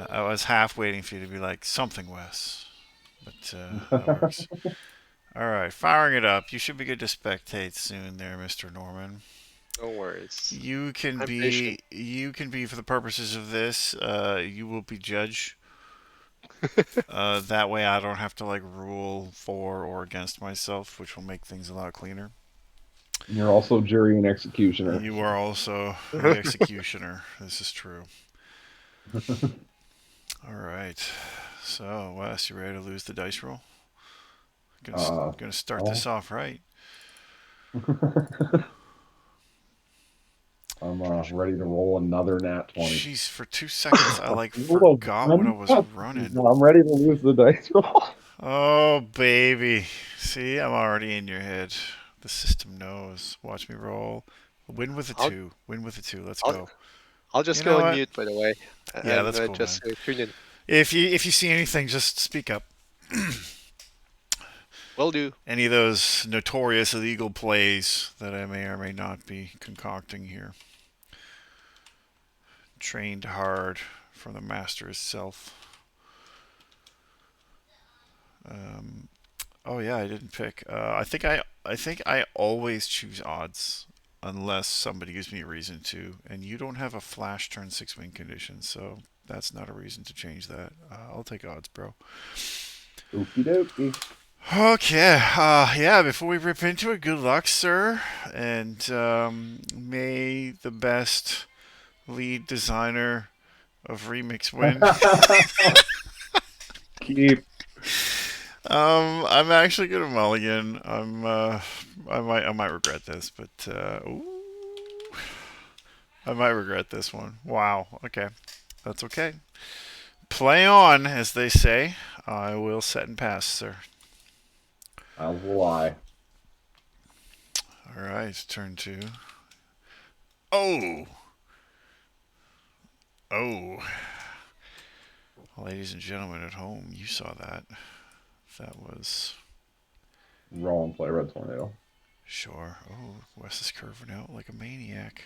I was half waiting for you to be like something, Wes, but that works. All right, firing it up. You should be good to spectate soon, there, Mr. Norman. No worries. You can I'm patient. be, you can be, for the purposes of this, you will be judge. That way, I don't have to like rule for or against myself, which will make things a lot cleaner. You're also jury and executioner. You are also the executioner. This is true. All right. So, Wes, you ready to lose the dice roll? Gonna Uh, gonna start this well, off right. I'm ready to roll another nat 20. Jeez, for 2 seconds I like Hold forgot what I on. was running. I'm ready to lose the dice roll. Oh, baby. See, I'm already in your head. The system knows. Watch me roll. Win with a I'll two. Win with a two. Let's I'll go. I'll You just know go on what? mute, by the way, Yeah, and that's cool, man. just tune in. If you see anything, just speak up. Will do. Any of those notorious illegal plays that I may or may not be concocting here. Trained hard from the master itself. Um, oh yeah, I didn't pick. I think I always choose odds unless somebody gives me a reason to, and you don't have a flash turn 6 win condition, so that's not a reason to change that. I'll take odds, bro. Okie dokie. Okay, yeah, before we rip into it, good luck, sir, and may the best lead designer of Remix win. Keep. I'm actually gonna mulligan. I might regret this, but ooh, I might regret this one. Wow. Okay, that's okay. Play on, as they say. I will set and pass, sir. As will I. All right, turn two. Oh, oh, ladies and gentlemen at home, you saw that. That was Roll and play Red Tornado. sure. Oh, Wes is curving out like a maniac.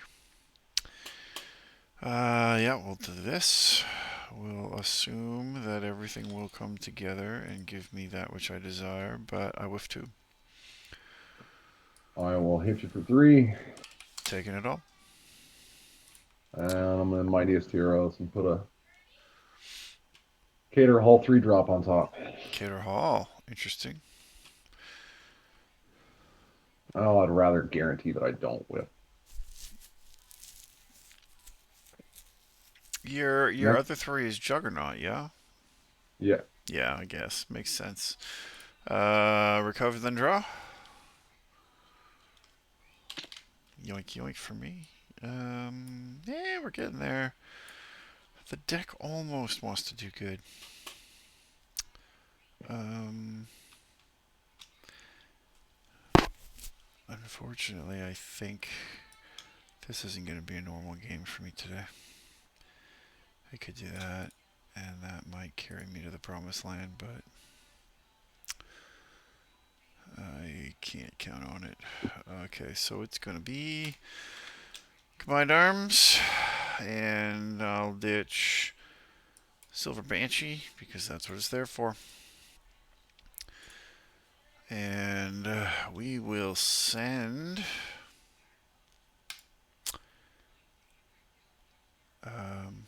Yeah, we'll do this. We'll assume that everything will come together and give me that which I desire, but I whiff two. I will hit you for 3. Taking it all. And I'm in Mightiest Heroes and put a Cater Hall 3 drop on top. Cater Hall. Interesting. Oh, I'd rather guarantee that I don't whip. Your Next. other three is Juggernaut, yeah? Yeah. Yeah, I guess. Makes sense. Recover then draw. Yoink yoink for me. Yeah, we're getting there. The deck almost wants to do good. Um, Unfortunately, I think this isn't going to be a normal game for me today. I could do that, and that might carry me to the promised land, but I can't count on it. Okay, so it's going to be Combined Arms, and I'll ditch Silver Banshee because that's what it's there for. And we will send. Um,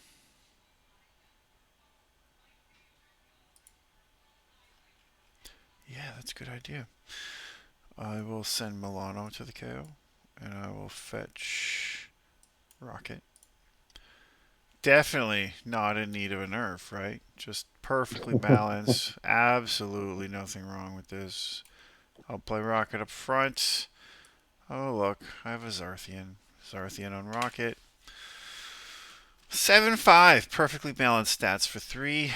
yeah, that's a good idea. I will send Milano to the KO, and I will fetch Rocket. Definitely not in need of a nerf, right? Just perfectly balanced. Absolutely nothing wrong with this. I'll play Rocket up front. Oh, look, I have a Zarthian. Zarthian on Rocket. 7-5. Perfectly balanced stats for 3.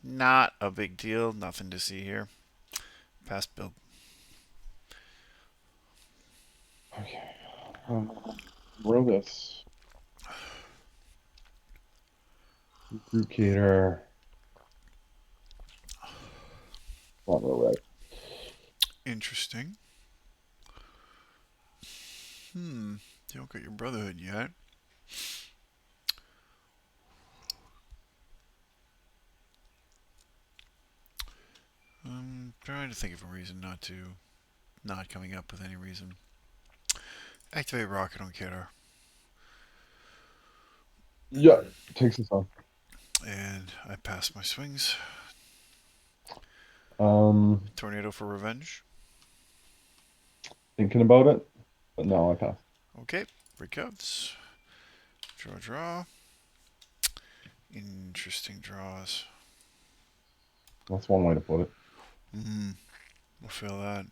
Not a big deal. Nothing to see here. Pass build. Okay. Roll this. Group Cater. Not real right. Interesting. You don't got your Brotherhood yet. Trying to think of a reason not to. Not coming up with any reason. Activate rocket on Kedar. Yeah, takes us on. And I pass my swings. Um, Tornado for revenge. Thinking about it, but no, I pass. Okay, recovs. Draw, draw. Interesting draws. That's one way to put it. We'll feel that.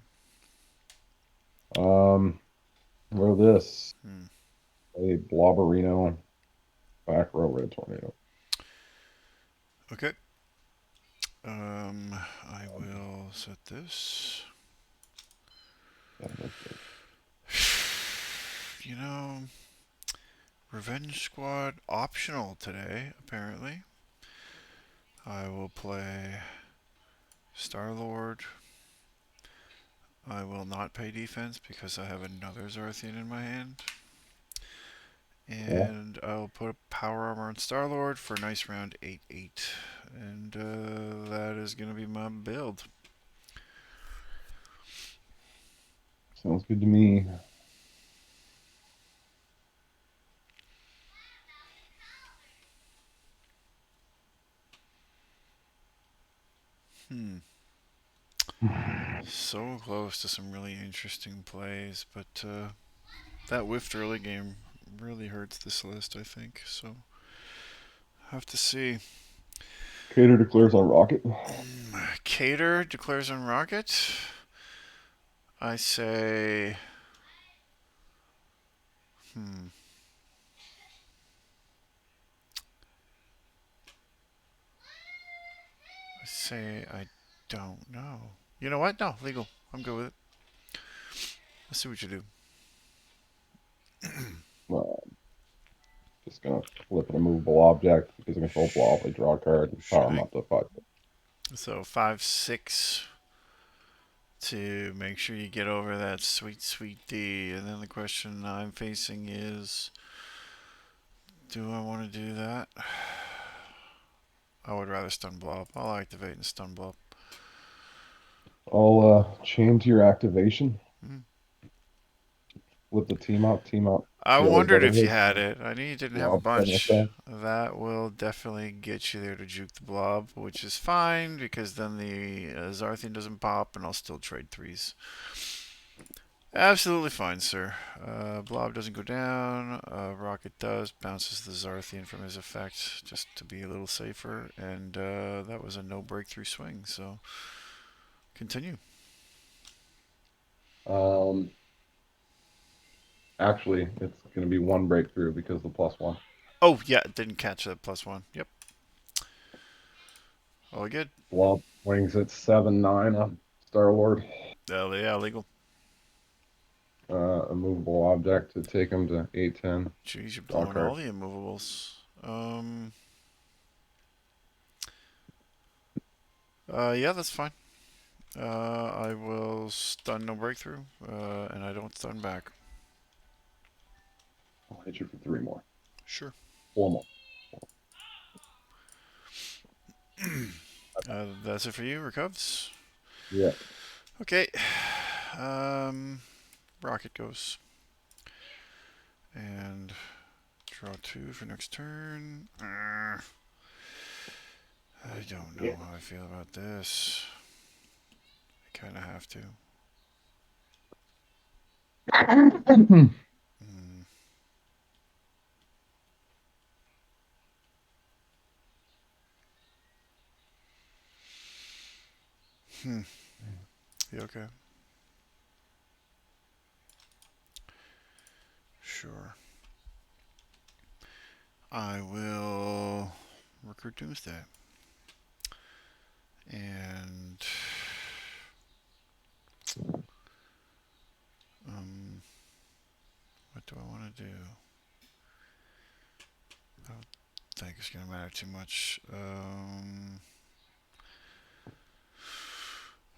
Roll this. Hmm. A Blobberino back row red tornado. Okay. I will set this. Yeah, that's good. You know, Revenge Squad optional today, apparently. I will play Star-Lord. I will not pay defense because I have another Zarthian in my hand. Cool. And I'll put a power armor on Star-Lord for a nice round 8-8. And that is going to be my build. Sounds good to me. Hmm. So close to some really interesting plays, but that whiffed early game really hurts this list, I think. So, have to see. Cater declares on rocket. Cater declares on rocket. I say. Hmm. I say I don't know. You know what? No, legal. I'm good with it. Let's see what you do. Uh, just gonna flip an immovable object because I control blob. I draw a card and power him Shank. up to 5. So 5-6 to make sure you get over that sweet, sweet D. And then the question I'm facing is, do I want to do that? I would rather stun blob. I'll activate and stun blob. I'll chain to your activation. Hmm. Flip the team out. Team out. I Daily wondered if you Brotherhood. had it. I knew you didn't have a Blob 7 bunch. effect. That will definitely get you there to juke the blob, which is fine because then the Zarthian doesn't pop and I'll still trade threes. Absolutely fine, sir. Blob doesn't go down. Rocket does. Bounces the Zarthian from his effect just to be a little safer. And that was a no breakthrough swing. So continue. Um, Actually, it's gonna be one breakthrough because the +1. Oh, yeah. Didn't catch that +1. Yep. All good. Blob wings at 7-9 on Star Lord. Yeah, legal. A movable object to take him to 8-10. Jeez, you're Draw blowing all card. the immovables. Yeah, that's fine. I will stun no breakthrough, and I don't stun back. I'll hit you for 3 more. Sure. 4 more. That's it for you, Recovs. Yeah. Okay. Um, Rocket goes. And draw 2 for next turn. I don't know Yeah. how I feel about this. I kind of have to. Mm. Hmm. You okay? Sure. I will recruit Doomsday. And um, what do I want to do? I don't think it's gonna matter too much.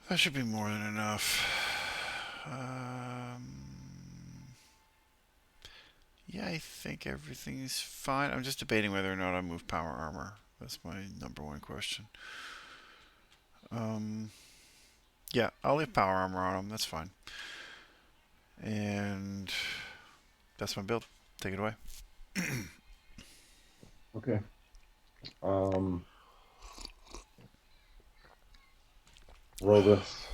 That should be more than enough. Yeah, I think everything's fine. I'm just debating whether or not I move power armor. That's my number one question. Um, Yeah, I'll leave power armor on him. That's fine. And that's my build. Take it away. Okay. Um, roll this.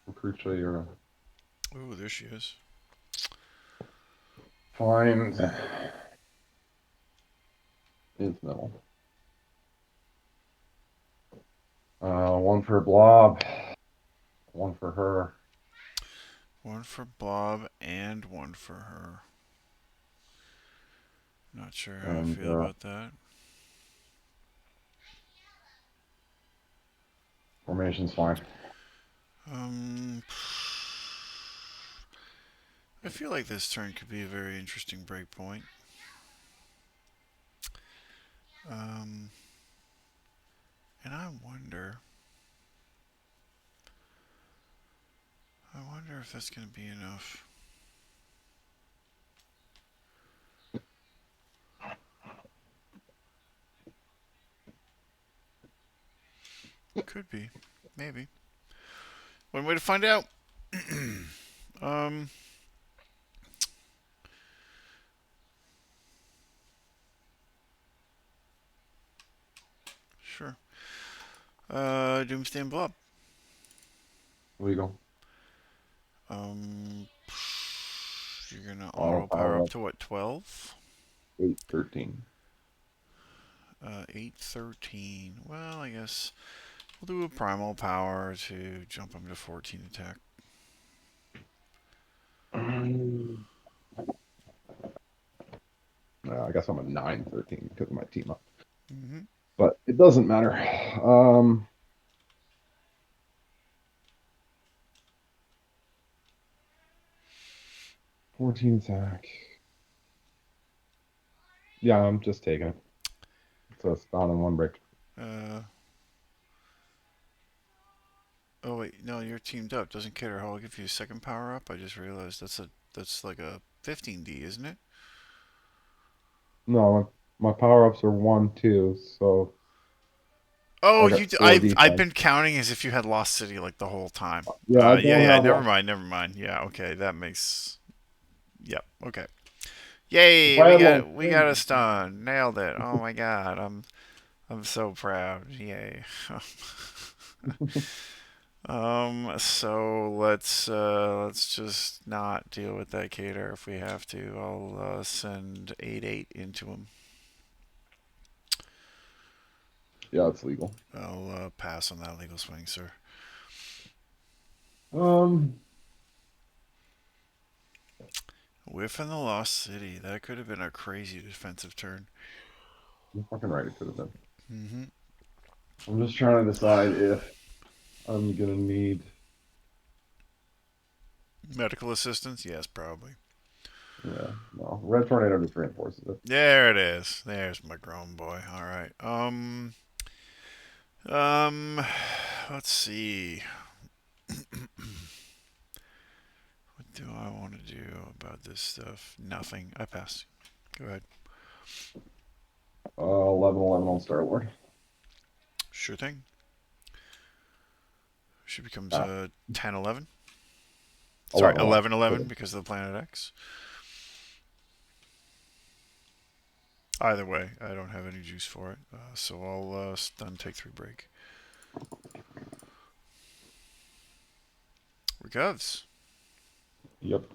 Recruit your Ooh, there she is. find middle. One for Blob, one for her. One for Blob and one for her. Not sure how I And feel about that. formation's fine. Um, I feel like this turn could be a very interesting breakpoint. Um, and I wonder if that's going to be enough. Could be, maybe. One way to find out. um, sure. Doomsday and Blob. Legal. Um, you're gonna Auto auto power power up up to what? 12. 813. 813. Well, I guess we'll do a primal power to jump him to 14 attack. I guess I'm a 913 because of my team up. Mm-hmm. But it doesn't matter. Um, 14 attack. Yeah, I'm just taking it. So it's down in one break. Uh, oh wait, no, you're teamed up. Doesn't care how I'll give you a second power up. I just realized that's like a 15D, isn't it? No, my power ups are 1, 2, so Oh, I got four I've defense. been counting as if you had Lost City like the whole time. Yeah, I Yeah, don't yeah. have Never one. mind, never mind. Yeah, okay, that makes. Yep. Okay. If Yay! I We had one, got we got a stun. Nailed it. Oh my god. I'm so proud. Yay. So let's just not deal with that Cater if we have to. I'll send 8/8 into him. yeah, it's legal. I'll pass on that legal swing, sir. Um, Whiff in the Lost City. That could have been a crazy defensive turn. you're fucking right. It could have been. Mm-hmm. I'm just trying to decide if I'm gonna need. Medical assistance? Yes, probably. Yeah, no. Red Tornado just reinforces it. There it is. There's my grown boy. All right. Um, let's see. What do I want to do about this stuff? Nothing. I pass. Go ahead. 11-11 on Star Lord. Sure thing. She becomes Ah, 10/11. Sorry, 11-11. 11/11 because of the Planet X. Either way, I don't have any juice for it, so I'll stun take 3 break. Recovs. Yep.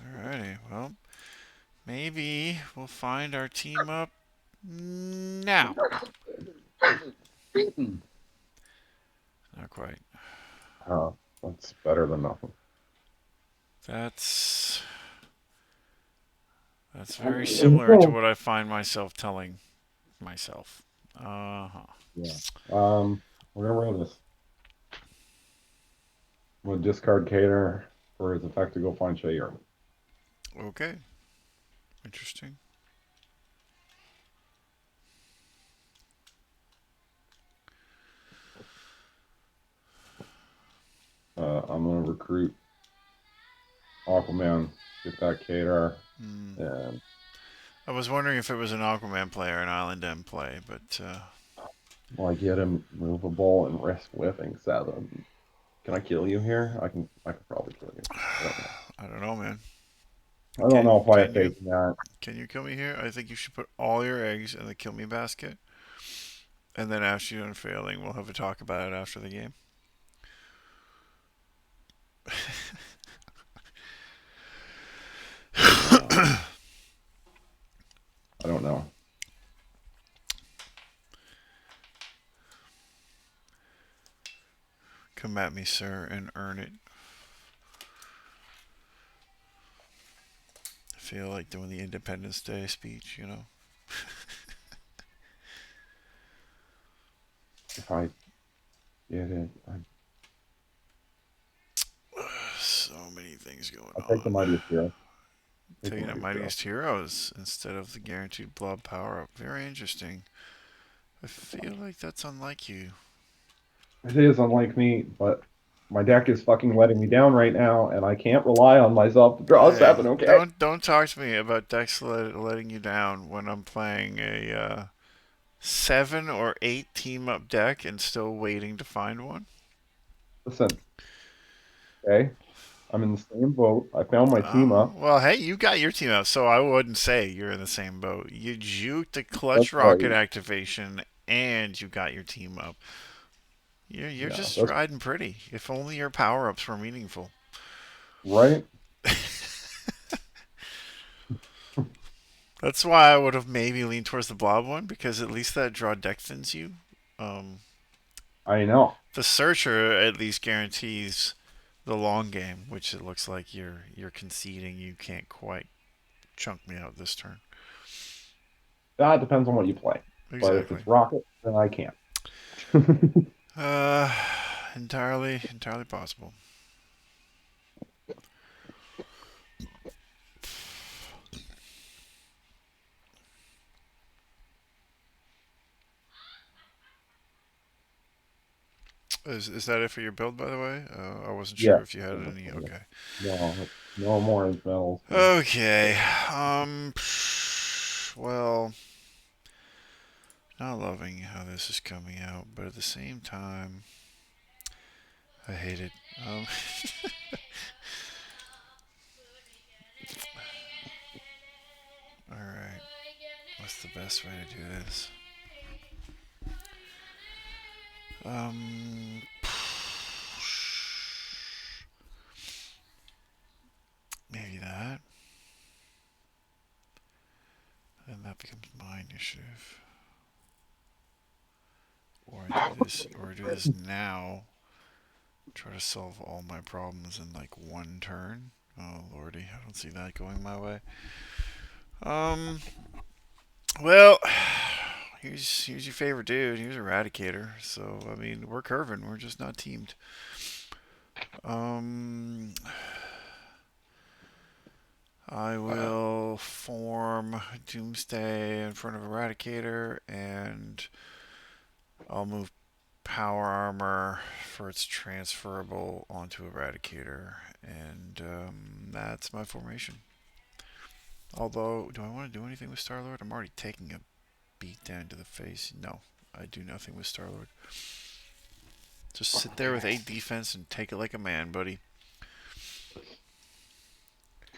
Alrighty, well, maybe we'll find our team up now. Not quite. That's better than nothing. That's that's I very mean, similar to well, what I find myself telling myself. Uh-huh. yeah. We're gonna run this. I'm gonna discard Cater for his effect to go find Shayer. Okay. Interesting. I'm gonna recruit Aquaman, get that Kadar, Hmm. and I was wondering if it was an Aquaman play or an Island M play, but like get him movable and risk whipping 7. Can I kill you here? I can probably kill you. I don't know. I don't know, man. I don't know Can if I have can you faith in that. can you kill me here? I think you should put all your eggs in the kill me basket, and then after you're done failing, we'll have a talk about it after the game. I don't know. Come at me, sir, and earn it. I feel like doing the Independence Day speech, you know? If I get it, So many things going I take the on. mightiest hero. Take the Taking out mightiest hero. Mightiest Heroes instead of the guaranteed blob power up. Very interesting. I feel like that's unlike you. It is unlike me, but my deck is fucking letting me down right now, and I can't rely on myself to draw a Hey, 7. Okay. don't talk to me about decks letting you down when I'm playing a 7 or 8 team up deck and still waiting to find one. Listen. Okay. I'm in the same boat. I found my team Oh, up. well, hey, you got your team out, so I wouldn't say you're in the same boat. You juked the That's clutch rocket right. activation and you got your team up. You're Yeah, just that's riding pretty. If only your power ups were meaningful. right. That's why I would have maybe leaned towards the blob one because at least that draw deck thins you. Um, I know. the searcher at least guarantees the long game, which it looks like you're conceding. You can't quite chunk me out this turn. That depends on what you play. But if Exactly. it's rocket, then I can't. Uh, entirely possible. Is that it for your build, by the way? I wasn't sure Yeah. if you had any. Okay. No, no more metals. Okay. Well, not loving how this is coming out, but at the same time, I hate it. Um, all right. What's the best way to do this? Um, maybe that, and that becomes my initiative. Or I do this now. Try to solve all my problems in like one turn. Oh lordy, I don't see that going my way. Um, well, here's your favorite dude. Here's Eradicator. So I mean, we're curving. We're just not teamed. Um, I will form Doomsday in front of Eradicator, and I'll move Power Armor for its transferable onto Eradicator, and that's my formation. Although, do I want to do anything with Star Lord? I'm already taking a beat down to the face. No, I do nothing with Star Lord. Just sit there with Okay. 8 defense and take it like a man, buddy.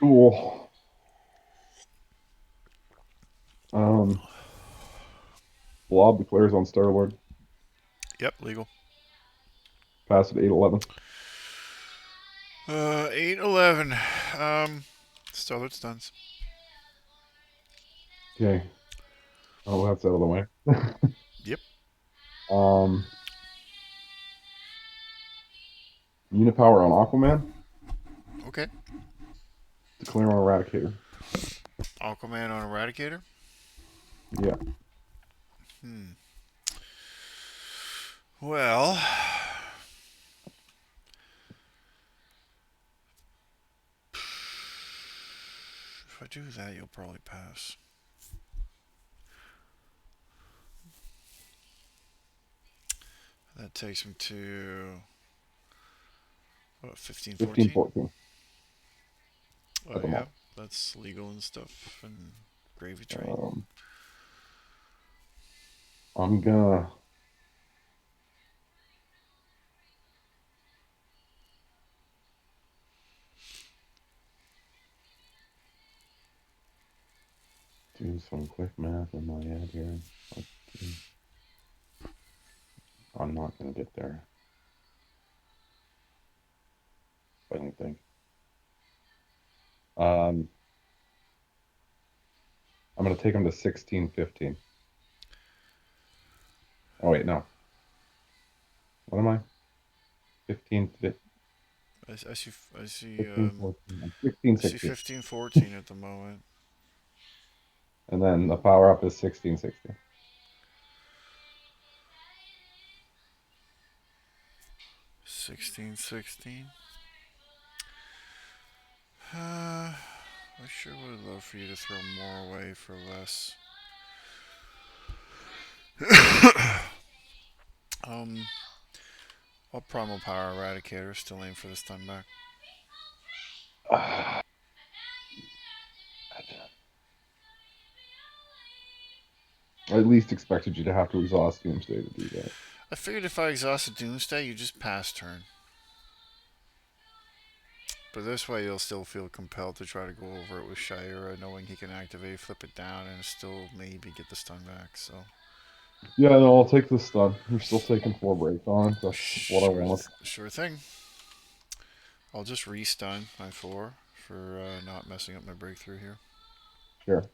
Cool. Blob declares on Star-Lord. Yep, legal. Pass at 8-11. 8-11. Star Lord stuns. Okay. Oh, that's out of the way. Yep. Um, Unipower on Aquaman. Okay. Declare on Eradicator. Aquaman on Eradicator. Yeah. Hmm. Well, if I do that, you'll probably pass. That takes me to what, 15, 15, 14? 14. Oh at the yeah, moment. that's legal and stuff and gravy train. Um, I'm gonna do some quick math in my head here. Okay. I'm not gonna get there. I don't think. Um, I'm gonna take him to 16-15. Oh wait, no. What am I? 15, I see. I see. 15, 14. I'm 16, I see 16. 15-14 at the moment. And then the power up is 16, 16. 16-16. I sure would love for you to throw more away for less. Um, I'll primal power eradicator. Still aim for the stun back. Ah, I at least expected you to have to exhaust Doomsday to do that. I figured if I exhausted Doomsday, you just pass turn. But this way, you'll still feel compelled to try to go over it with Shira, knowing he can activate, flip it down, and still maybe get the stun back. So, Yeah, no, I'll take the stun. You're still taking 4 breaks on it. That's what I want. sure thing. I'll just restun my 4 for not messing up my breakthrough here. Sure.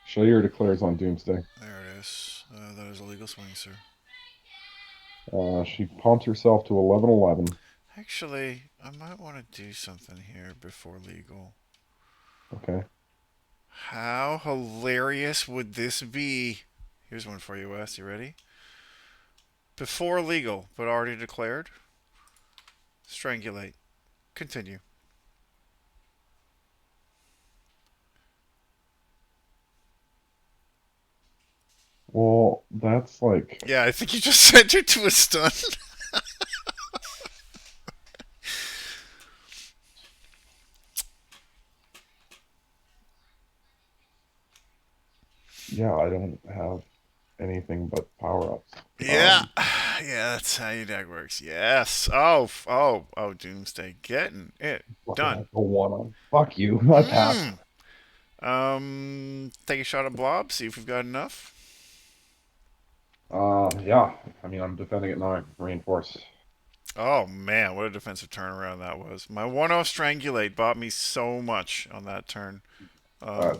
Shalir declares on Doomsday. There it is. That is a legal swing, sir. She pumps herself to 11-11. Actually, I might want to do something here before legal. Okay. How hilarious would this be? Here's one for you, Wes. You ready? Before legal, but already declared. Strangulate. Continue. Well, that's like, Yeah, I think you just sent her to a stun. yeah, I don't have anything but power ups. Yeah, yeah, that's how your deck works. Yes. Oh, Doomsday, getting it Fucking done. have to one on. Fuck you. I pass. Hmm. Take a shot at Blob. See if we've got enough. Yeah. I mean, I'm defending at 9. Reinforce. Oh man, what a defensive turnaround that was. My 1-0 Strangulate bought me so much on that turn. Uh,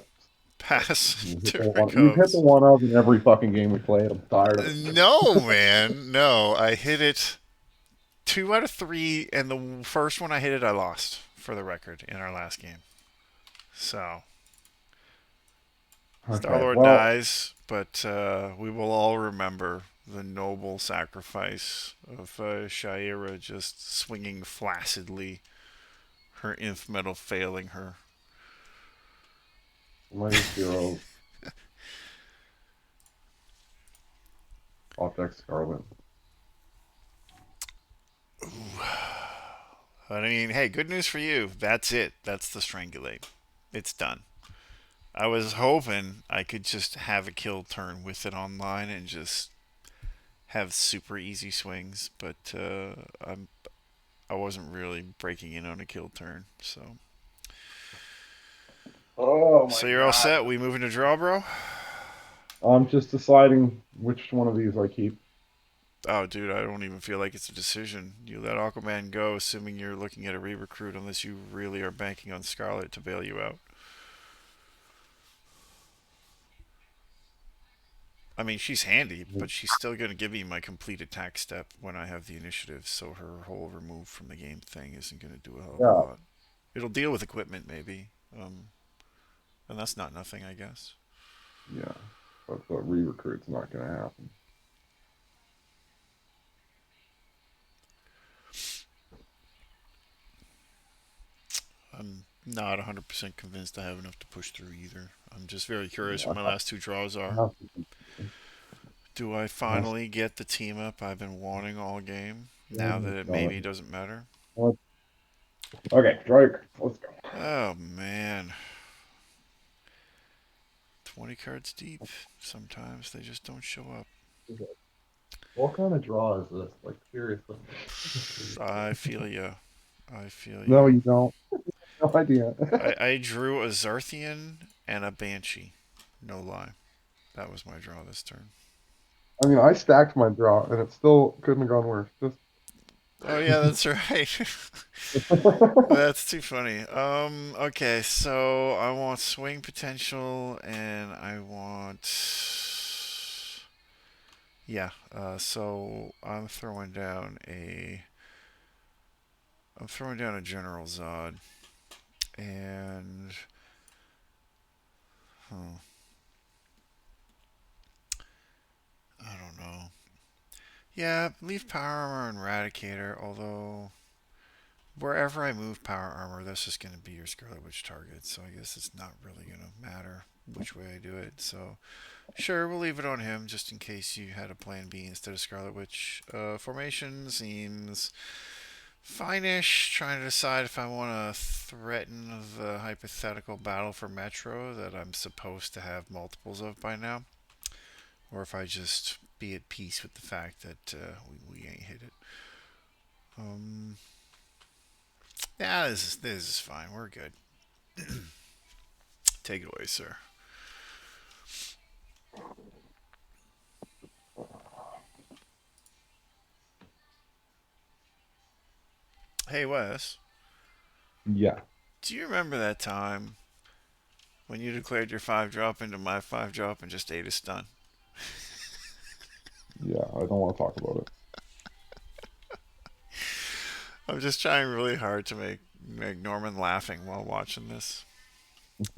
Pass. you hit the Different one. You've hit the codes. one of in every fucking game we played. I'm tired of it. No, man. No, I hit it 2 out of 3, and the first one I hit it, I lost, for the record, in our last game. So, Star Okay. Lord Well, dies, but we will all remember the noble sacrifice of Shaira just swinging flaccidly, her inf metal failing her. -0. Object Scarlet. But I mean, hey, good news for you. That's it. That's the Strangulate. It's done. I was hoping I could just have a kill turn with it online and just have super easy swings, but I wasn't really breaking in on a kill turn. Oh my So you're all god. set. We moving to draw, bro? I'm just deciding which one of these I keep. Oh, dude, I don't even feel like it's a decision. You let Aquaman go, assuming you're looking at a re-recruit, unless you really are banking on Scarlet to bail you out. I mean, she's handy, but she's still going to give me my complete attack step when I have the initiative, so her whole remove from the game thing isn't going to do a hell of a Yeah, lot. It'll deal with equipment, maybe. And that's not nothing, I guess. yeah. But the re-recruit's not gonna happen. I'm not 100% convinced I have enough to push through either. I'm just very curious Yeah, what my last 2 draws I are. have to. Do I It has finally get the team up I've been wanting all game? Now that it to maybe doesn't matter? okay, Drake, let's go. Oh man, 20 cards deep. Sometimes they just don't show up. What kind of draw is this? Like, seriously. I feel you. I feel No, you. you don't. No idea. I drew a Zarthian and a Banshee. No lie. That was my draw this turn. I mean, I stacked my draw, and it still couldn't have gone worse. Just Oh yeah, that's right. That's too funny. Okay, so I want swing potential and I want yeah, so I'm throwing down a General Zod and huh, I don't know. Yeah, leave Power Armor and Eradicator, although wherever I move Power Armor, that's just going to be your Scarlet Witch target, so I guess it's not really going to matter which way I do it. So sure, we'll leave it on him just in case you had a plan B instead of Scarlet Witch. Formation seems fine-ish. Trying to decide if I want to threaten the hypothetical battle for Metro that I'm supposed to have multiples of by now, or if I just be at peace with the fact that we ain't hit it. Um, yeah, this is fine. We're good. Take it away, sir. Hey, Wes. yeah, Do you remember that time when you declared your 5 drop into my 5 drop and just ate a stun? yeah. I don't want to talk about I'm just trying really hard to make Norman laughing while watching this.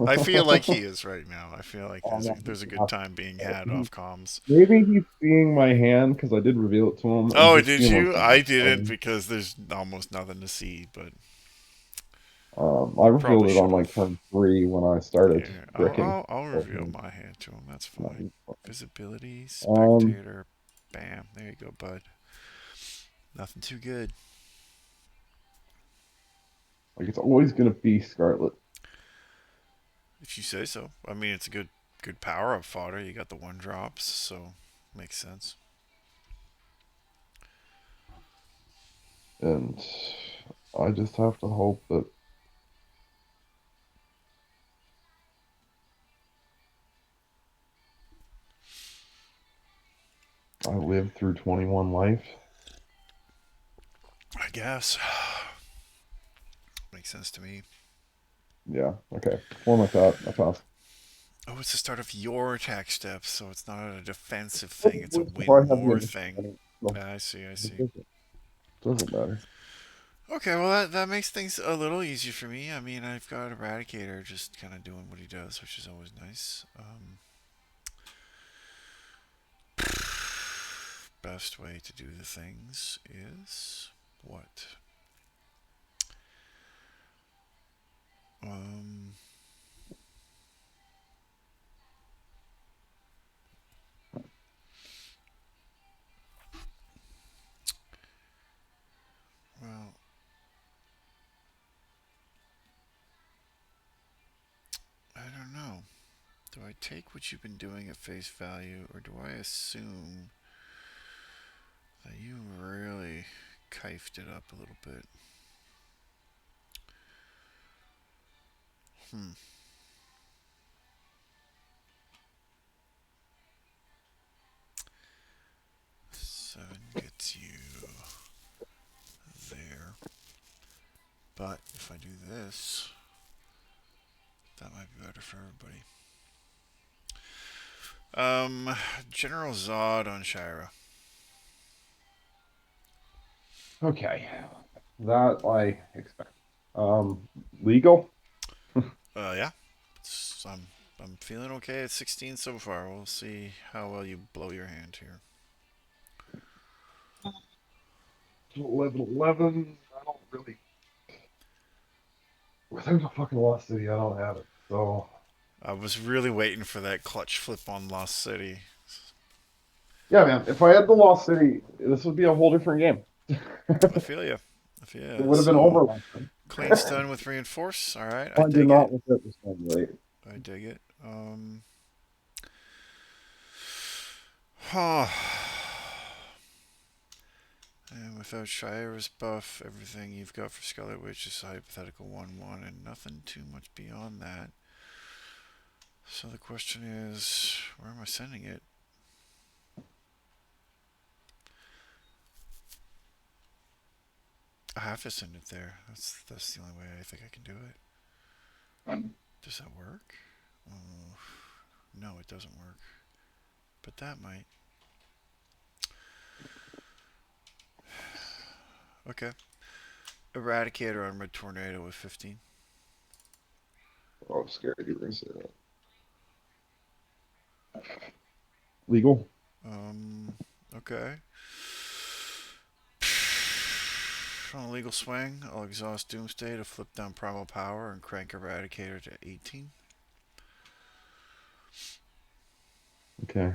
I feel like it. he is right now. I feel like Oh, no, there's a good time being had off comms. maybe he's seeing my hand because I did reveal it to him and Oh, just did being like, you? I didn't because there's almost nothing to see, but I probably revealed it on should like have. turn 3 when I started Here, bricking. I'll reveal my hand to him. That's fine. Visibility, Um, spectator, bam. There you go, bud. Nothing too good. like it's always gonna be Scarlet, If you say so. I mean, it's a good power up fodder. You got the 1 drops, so makes sense. and I just have to hope that I live through 21 life. I guess. Makes sense to me. Yeah, okay. Format that. I pass. Oh, it's the start of your attack steps, so it's not a defensive thing. It's a Before win I have the more initiative, thing. so I see, I it see. doesn't matter. Okay, well, that makes things a little easier for me. I mean, I've got Eradicator just kind of doing what he does, which is always nice. Best way to do the things is what? Um, well, I don't know. Do I take what you've been doing at face value, or do I assume that you really kifed it up a little bit? Hmm. 7 gets you there. But if I do this, that might be better for everybody. Um, General Zod on Shira. Okay, that I expect. Um, Legal? Yeah. I'm feeling okay at 16 so far. We'll see how well you blow your hand here. 11. I don't really. Without a fucking Lost City, I don't have it. So, I was really waiting for that clutch flip on Lost City. yeah, man. If I had the Lost City, this would be a whole different game. I feel you. I feel It ya. would have been So over last time. Clean stun with reinforce. All right, I I do dig it. not look at the stun rate. I dig it. Huh. And without Shira's buff, everything you've got for Scarlet Witch is a hypothetical 1-1 and nothing too much beyond that. So the question is, where am I sending it? I have to send it there. That's the only way I think I can do it. Does that work? Oh, no, it doesn't work. But that might. Okay. Eradicator on Red Tornado with 15. Oh, I'm scared you were gonna say that. Legal? Okay. On a legal swing, I'll exhaust Doomsday to flip down Primal Power and crank Eradicator to 18. Okay.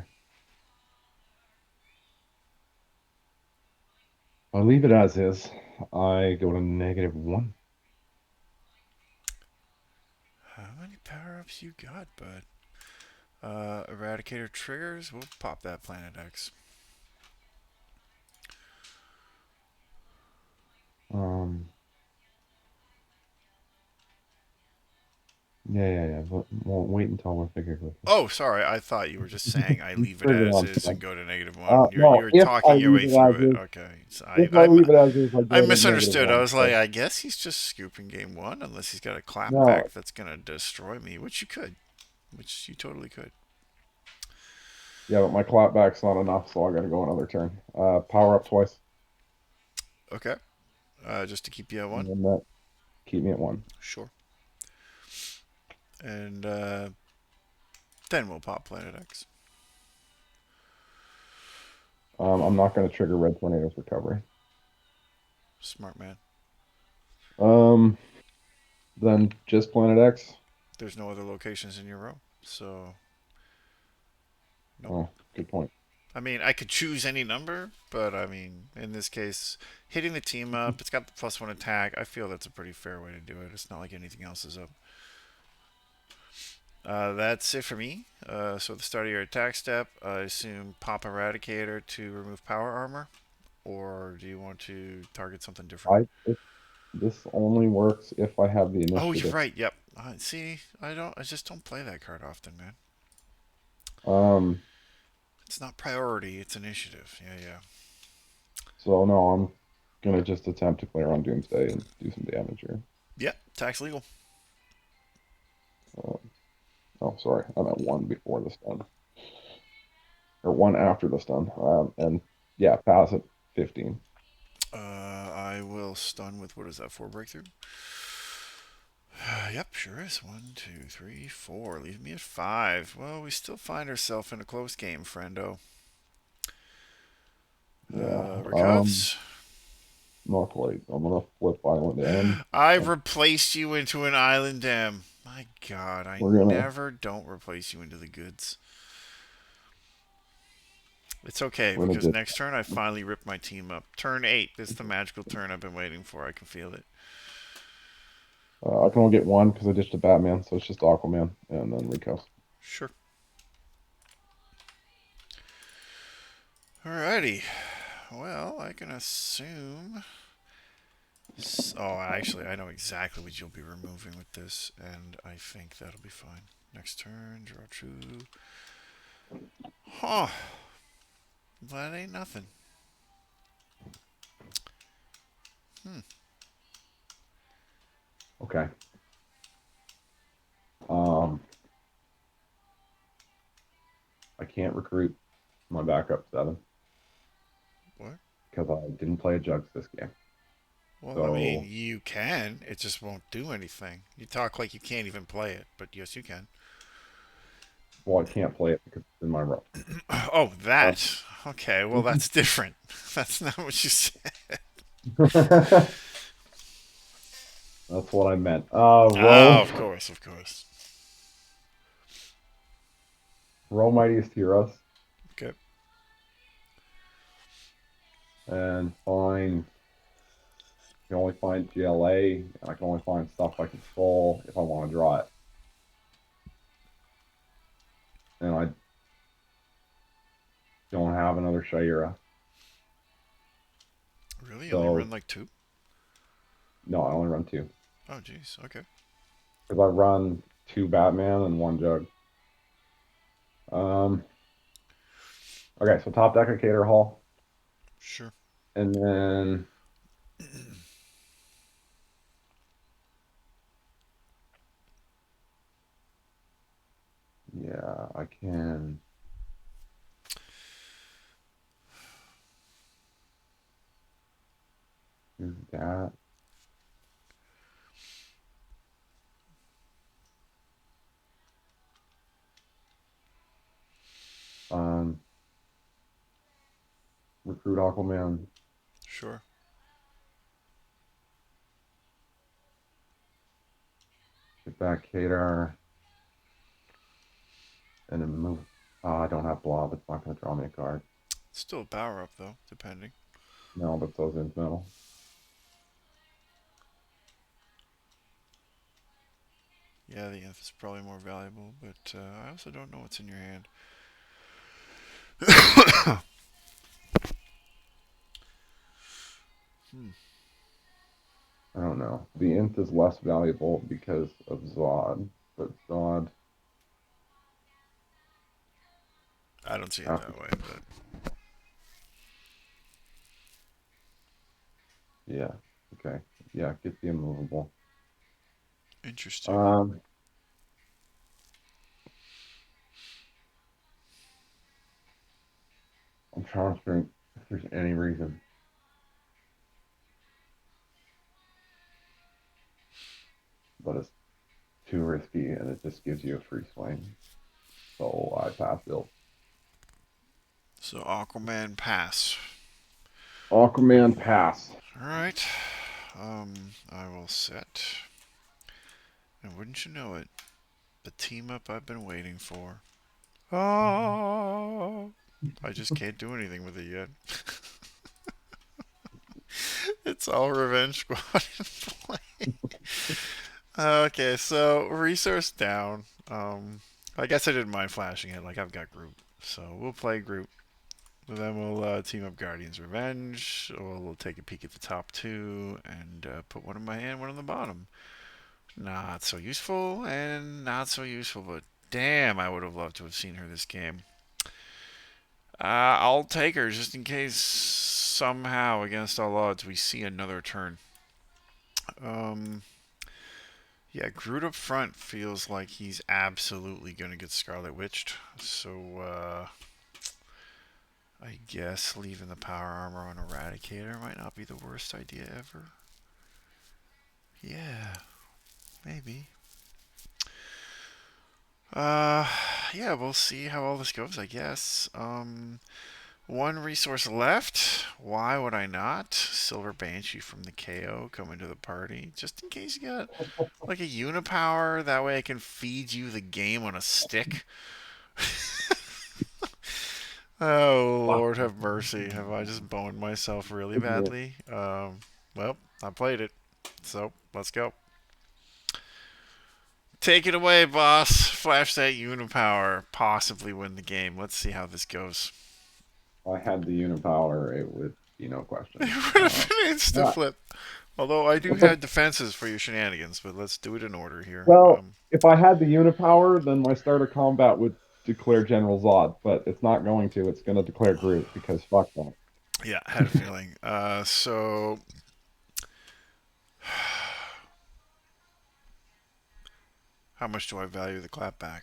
I'll leave it as is. I go to -1. How many power-ups you got, bud? Eradicator triggers. We'll pop that Planet X. Um, yeah. But we'll wait until we're figured with it. Oh, sorry. I thought you were just saying I leave it Trigger as on is and time. go to -1. You're No, if I talking your leave way it through as it. is, Okay. So if I leave it as is, I I go to misunderstood. I -1. was like, So, I guess he's just scooping game one, unless he's got a no, clapback that's gonna destroy me, which you could, which you totally could. yeah, but my clapback's not enough, so I gotta go another turn. Power up twice, Okay. Just to keep you at and one. then that keep me at 1. Sure. And then we'll pop Planet X. I'm not gonna trigger Red Tornado's recovery. Smart man. Um, then just Planet X. There's no other locations in your row, so nope. Oh, good point. I mean, I could choose any number, but I mean, in this case, hitting the team up, it's got the +1 attack. I feel that's a pretty fair way to do it. It's not like anything else is up. That's it for me. So at the start of your attack step, I assume pop Eradicator to remove power armor, or do you want to target something different? This only works if I have the Oh, you're initiative. right. Yep. See, I just don't play that card often, man. Um, It's not priority. It's initiative. Yeah, yeah. so no, I'm gonna just attempt to clear on Doomsday and do some damage here. Yep. Tax legal. Uh, oh, sorry, I'm at 1 before the stun, or 1 after the stun. And yeah, pass it 15. I will stun with what is that? 4 breakthrough. Yep, sure is. 1, 2, 3, 4. Leave me at 5. Well, we still find ourselves in a close game, friendo. Yeah. Recovs. Not quite. I'm gonna flip Island M. I replaced you into an island dam. My god, I We're gonna never don't replace you into the goods. It's okay, we're gonna because ditch. next turn I finally rip my team up. Turn 8. This is the magical turn I've been waiting for. I can feel it. I can only get 1 because I ditched a Batman, so it's just Aquaman and then Rico. Sure. Alrighty. Well, I can assume. Oh, actually, I know exactly what you'll be removing with this, and I think that'll be fine. Next turn, draw 2. Huh. That ain't nothing. Hmm. Okay. Um, I can't recruit my backup 7 What? because I didn't play a Jugs this game. Well, I mean, So, you can. It just won't do anything. You talk like you can't even play it, but yes, you can. well, I can't play it because it's in my row. Oh, Uh, that. Okay, well, that's different. That's not what you said. That's what I meant. Oh, Row, of course, of course. Row Mightiest Heroes, Okay. and find can only find GLA, and I can only find stuff I can skull if I want to draw it. And I don't have another Shaira. Really? You only run So, like two? no, I only run two. Oh, jeez. Okay. Because I run two Batman and one Jug. Um, okay, so top deck of Cater Hall. Sure. And then, yeah, I can do that. Um, Recruit Aquaman. Sure. Get back Cater. And then move. I don't have Blob. It's not going to draw me a card. Still a power up though, depending. No, but so's Infinite. Yeah, the Inf is probably more valuable, but I also don't know what's in your hand. Hmm. I don't know. The Inf is less valuable because of Zod, but Zod I don't see it after, that way, but yeah, okay, yeah, get the immovable. interesting. Um, I'm trying to think if there's any reason, but it's too risky and it just gives you a free swing. So I pass build. So Aquaman pass. Aquaman pass. All right. I will set. And wouldn't you know it, the team up I've been waiting for. Oh, I just can't do anything with it yet. It's all Revenge Squad in play. Okay, so resource down. I guess I didn't mind flashing it. Like I've got Groot, so we'll play Groot. And then we'll team up Guardians Revenge. We'll take a peek at the top two and put one in my hand, one on the bottom. Not so useful and not so useful, but damn, I would have loved to have seen her this game. I'll take her just in case somehow, against all odds, we see another turn. Um, yeah, Groot up front feels like he's absolutely going to get Scarlet Witched. So, I guess leaving the power armor on Eradicator might not be the worst idea ever. Yeah, maybe. Uh, yeah, we'll see how all this goes, I guess. One resource left. Why would I not? Silver Banshee from the KO coming to the party. Just in case you got like a Unipower. That way I can feed you the game on a stick. Oh, Lord have mercy. Have I just boned myself really badly? Well, I played it. So, let's go. Take it away, boss. Flash that Unipower. Possibly win the game. Let's see how this goes. If I had the Unipower, it would be no question. It would have been insta Yeah. flip. Although I do What's up? have defenses for your shenanigans, but let's do it in order here. Well, if I had the Unipower, then my starter combat would declare General Zod, but it's not going to. It's going to declare Groot because fuck that. Yeah, I had a feeling. So how much do I value the clapback?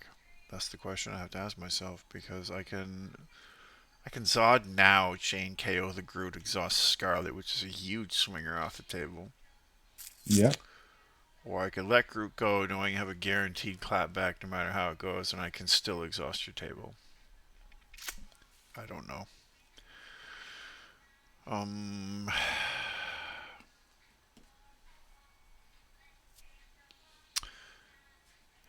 That's the question I have to ask myself because I can Zod now, chain KO the Groot, exhaust Scarlet, which is a huge swinger off the table. Yeah. Or I could let Groot go knowing I have a guaranteed clapback no matter how it goes, and I can still exhaust your table. I don't know. Um,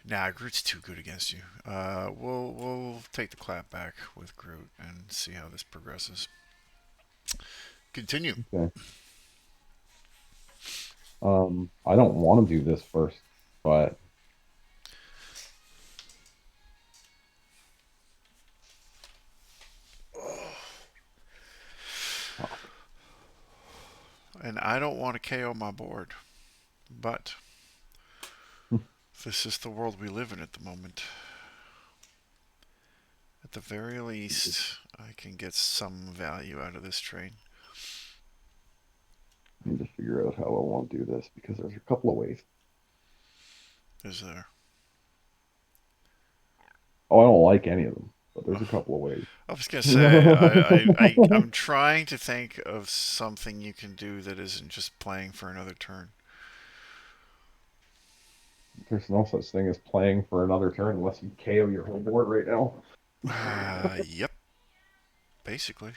Nah, Groot's too good against you. We'll take the clap back with Groot and see how this progresses. Continue. Okay. I don't want to do this first, but fuck. And I don't want to KO my board, but this is the world we live in at the moment. At the very least, I can get some value out of this train. I need to figure out how I want to do this because there's a couple of ways. Is there? Oh, I don't like any of them, but there's a couple of ways. I was gonna say I'm trying to think of something you can do that isn't just playing for another turn. There's no such thing as playing for another turn unless you KO your whole board right now. Yep, basically.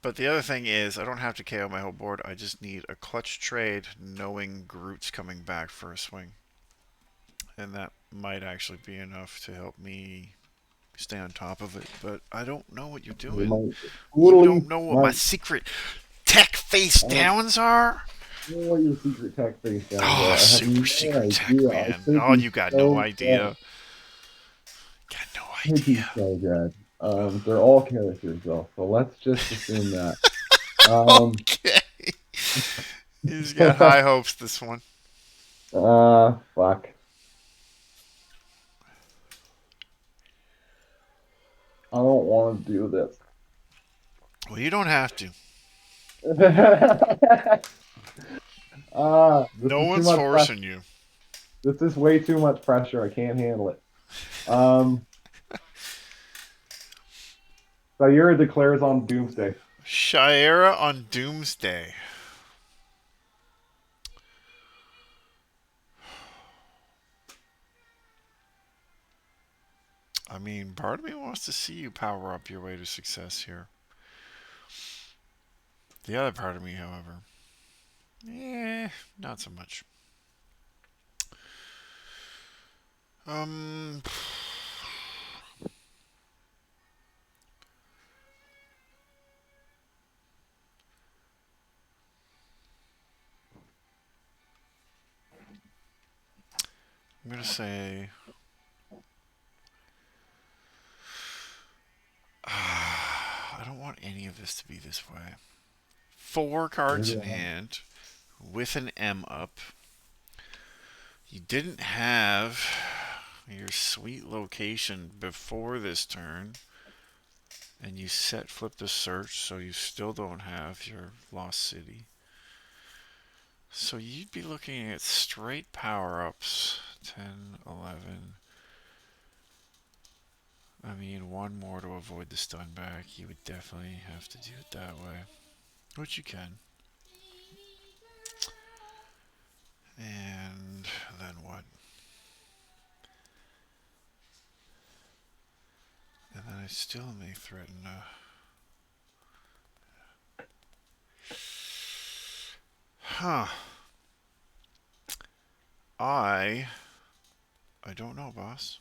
But the other thing is, I don't have to KO my whole board. I just need a clutch trade, knowing Groot's coming back for a swing, and that might actually be enough to help me stay on top of it. But I don't know what you're You doing. might You don't totally know what my might. secret tech face I don't downs are. know what your secret tech face downs Oh, are. I have super no secret tech, idea. I man. could Oh, be you got no so idea. good. Got no Could be idea. so good. They're all characters though, so let's just assume that. Um, Okay. He's got high hopes, this one. fuck. I don't want to do this. Well, you don't have to. This No is too one's much pressure. forcing you. This is way too much pressure. I can't handle it. Um, Sayura declares on Doomsday. Shira on Doomsday. I mean, part of me wants to see you power up your way to success here. The other part of me, however, not so much. Um, I'm gonna say I don't want any of this to be this way. Four cards in hand with an M up. You didn't have your sweet location before this turn, and you set flip the search, so you still don't have your lost city. So you'd be looking at straight power ups 10, 11. I mean, one more to avoid the stun back. You would definitely have to do it that way, which you can. And then what? And then I still may threaten. Huh. I. I don't know, boss.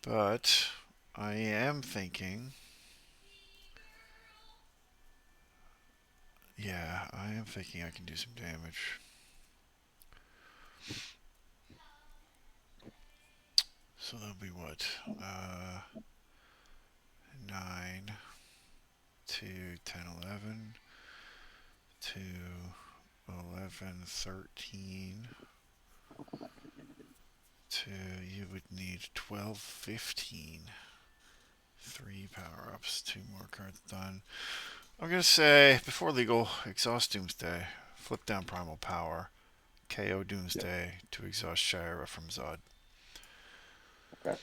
But I am thinking. Yeah, I am thinking I can do some damage. So that'll be what? 9 to 10, 11 to 11, 13 to you would need 12, 15. Three power ups, two more cards done. I'm gonna say before legal, exhaust Doomsday, flip down Primal Power, KO Yep. Doomsday to exhaust Shira from Zod. Okay.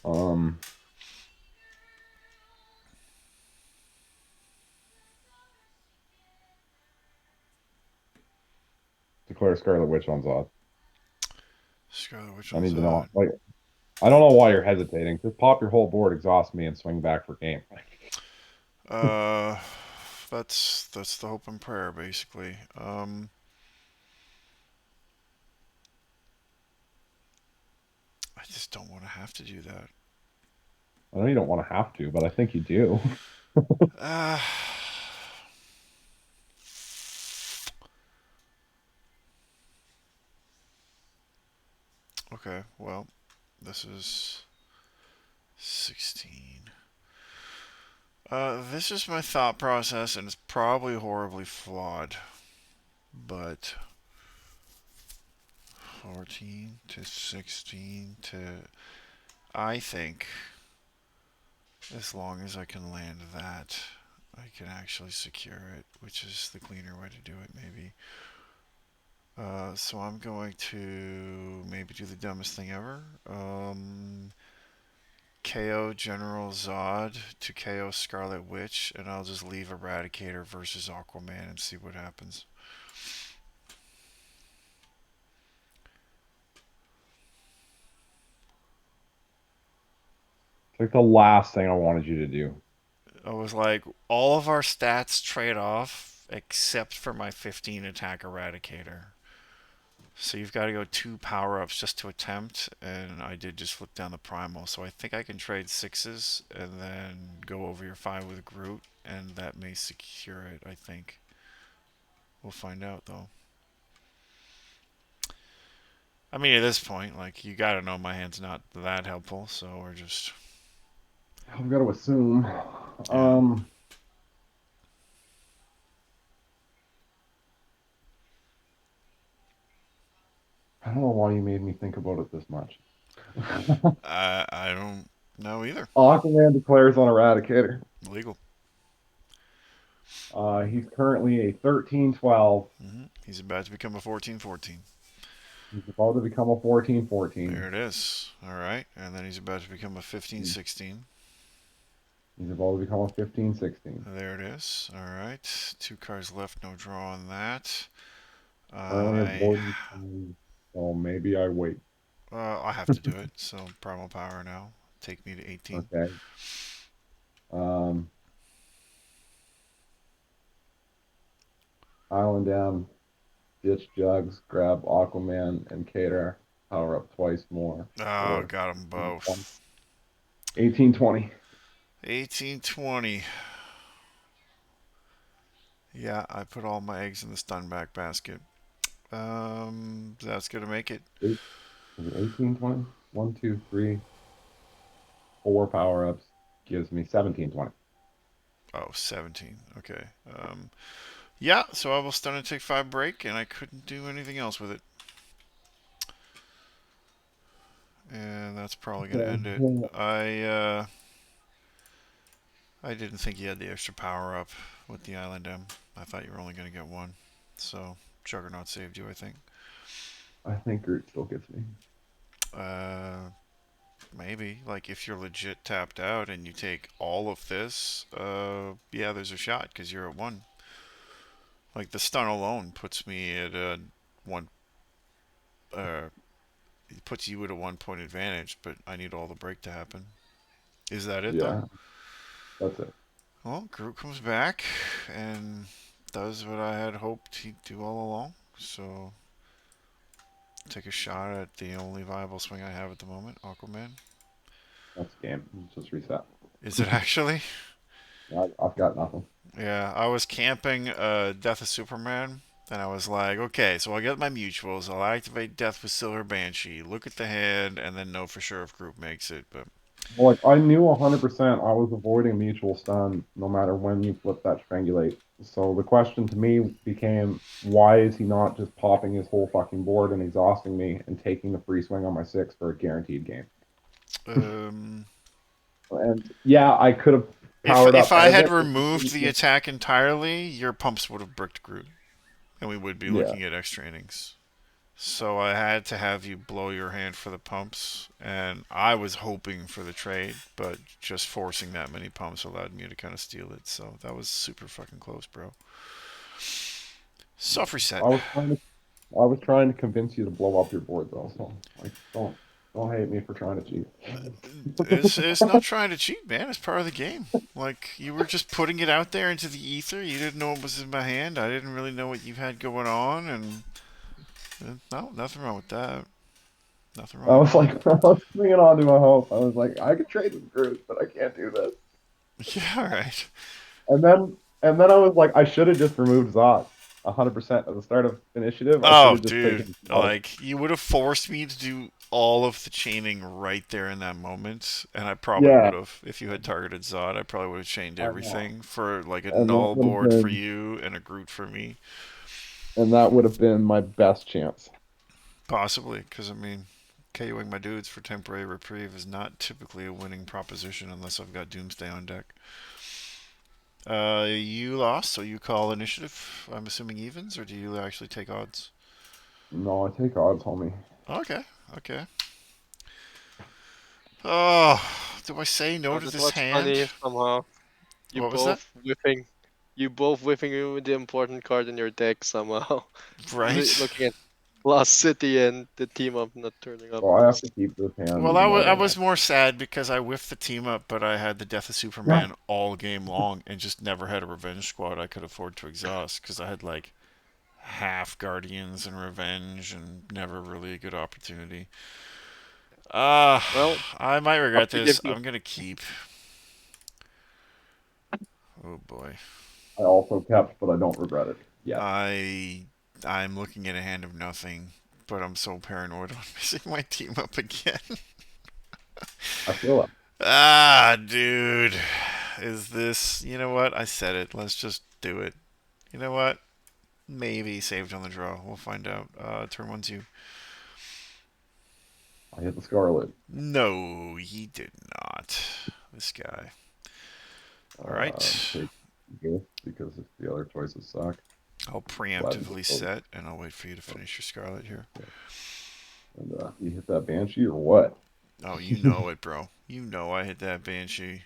Um, declare Scarlet Witch on Zod. Scarlet Witch I on need to know. Zod. Like, I don't know why you're hesitating. Just pop your whole board, exhaust me, and swing back for game. Uh, that's the hope and prayer basically. I just don't want to have to do that. I know you don't want to have to, but I think you do. Uh, okay, well, this is 16. This is my thought process, and it's probably horribly flawed, but 14 to 16 to. I think as long as I can land that, I can actually secure it, which is the cleaner way to do it, maybe. So I'm going to maybe do the dumbest thing ever. KO General Zod to KO Scarlet Witch, and I'll just leave Eradicator versus Aquaman and see what happens. It's like the last thing I wanted you to do. I was like, all of our stats trade off except for my 15 attack Eradicator. So you've got to go 2 power-ups just to attempt, and I did just flip down the primal. So I think I can trade 6s and then go over your 5 with Groot, and that may secure it, I think. We'll find out, though. I mean, at this point, like, you gotta know my hand's not that helpful, so we're just... I've got to assume. Yeah. Um, I don't know why you made me think about it this much. I don't know either. Aquaman declares on Eradicator. Legal. He's currently a 13-12. He's about to become a 14-14. He's about to become a 14 There 14. it is. Alright. And then he's about to become a 15-16. He's about to become a 15 16. There it is. Alright. 2 cards left. No draw on that. Currently I avoiding. So maybe I wait. I have to do it. So primal power now. Take me to 18. Okay. Um, Island down, ditch Jugs, grab Aquaman and Cater, power up twice more Oh, for got them both. 18 20. 18-20. Yeah, I put all my eggs in the stun back basket. That's gonna make it. 18 20. 1, 2, 3, 4 power ups gives me 17 20. Oh, 17. Okay. Yeah, so I will stun and take 5 break, and I couldn't do anything else with it. And that's probably gonna Okay. end it. Yeah. I didn't think you had the extra power up with the Island M. I thought you were only gonna get one. So Juggernaut saved you, I think. I think Groot still gets me. Uh, Maybe. Like, if you're legit tapped out and you take all of this, yeah, there's a shot because you're at 1. Like, the stun alone puts me at a 1. Uh, it puts you at a 1 point advantage, but I need all the break to happen. Is that it, though? Yeah, that's it. Well, Groot comes back and does what I had hoped he'd do all along. So, take a shot at the only viable swing I have at the moment, Aquaman. That's the game. Just reset. Is it actually? I've got nothing. Yeah, I was camping Death of Superman, and I was like, okay, so I'll get my mutuals, I'll activate Death with Silver Banshee, look at the hand, and then know for sure if Group makes it. But Like I knew 100% I was avoiding mutual stun no matter when you flip that strangulate. So the question to me became, why is he not just popping his whole fucking board and exhausting me and taking the free swing on my 6 for a guaranteed game? um, And yeah, I could have if powered if up I had Evan. removed the attack entirely, your pumps would have bricked Groot, and we would be Yeah, looking at extra innings. So I had to have you blow your hand for the pumps, and I was hoping for the trade, but just forcing that many pumps allowed me to kind of steal it. So that was super fucking close, bro. Soft reset. I was trying to I was trying to convince you to blow up your board though. So like, don't hate me for trying to cheat. It's not trying to cheat, man. It's part of the game. Like, you were just putting it out there into the ether. You didn't know what was in my hand. I didn't really know what you had going on, and no, nothing wrong with that. Nothing I wrong with was that. like, I was clinging on to my hope. I was like, I could trade with Cruz, but I can't do this. Yeah, all right. And then I was like, I should have just removed Zod 100% at the start of initiative. I should Oh, have just dude. taken Zod. Like, you would have forced me to do all of the chaining right there in that moment, and I probably would Yeah, have. If you had targeted Zod, I probably would have chained I know. everything for like a And that null would have board for been, you and a Groot for me. and that would have been my best chance. Possibly, because I mean, KOing my dudes for temporary reprieve is not typically a winning proposition unless I've got Doomsday on deck. You lost, so you call initiative. I'm assuming evens, or do you actually take odds? No, I take odds, homie. Okay, okay. Oh, do I say no Oh, to that this was hand? funny somehow. You What was that? both whiffing, you both whiffing with the important card in your deck somehow. Right. Looking at Lost City and the team up not turning up. Well, I have That's to keep this hand Well, even though I I don't was want more sad because I whiffed the team up, but I had the Death of to. Superman all game long and just never had a Revenge Squad I could afford to exhaust because I had like half Guardians and Revenge and never really a good opportunity. Uh, well, I might up regret to this. give you. I'm gonna keep. Oh boy. I also kept, but I don't regret it yet. I I'm looking at a hand of nothing, but I'm so paranoid on missing my team up again. I feel it. Ah, dude. Is this, you know what? I said it. Let's just do it. You know what? Maybe saved on the draw. We'll find out. Turn one's you. I hit the Scarlet. No, he did not. This guy. All right. Take Ghost because if the other choices suck. I'll Glad to preemptively get those. set, and I'll wait for you to finish your Scarlet here. And you hit that Banshee or what? Oh, you know it, bro. You know I hit that Banshee.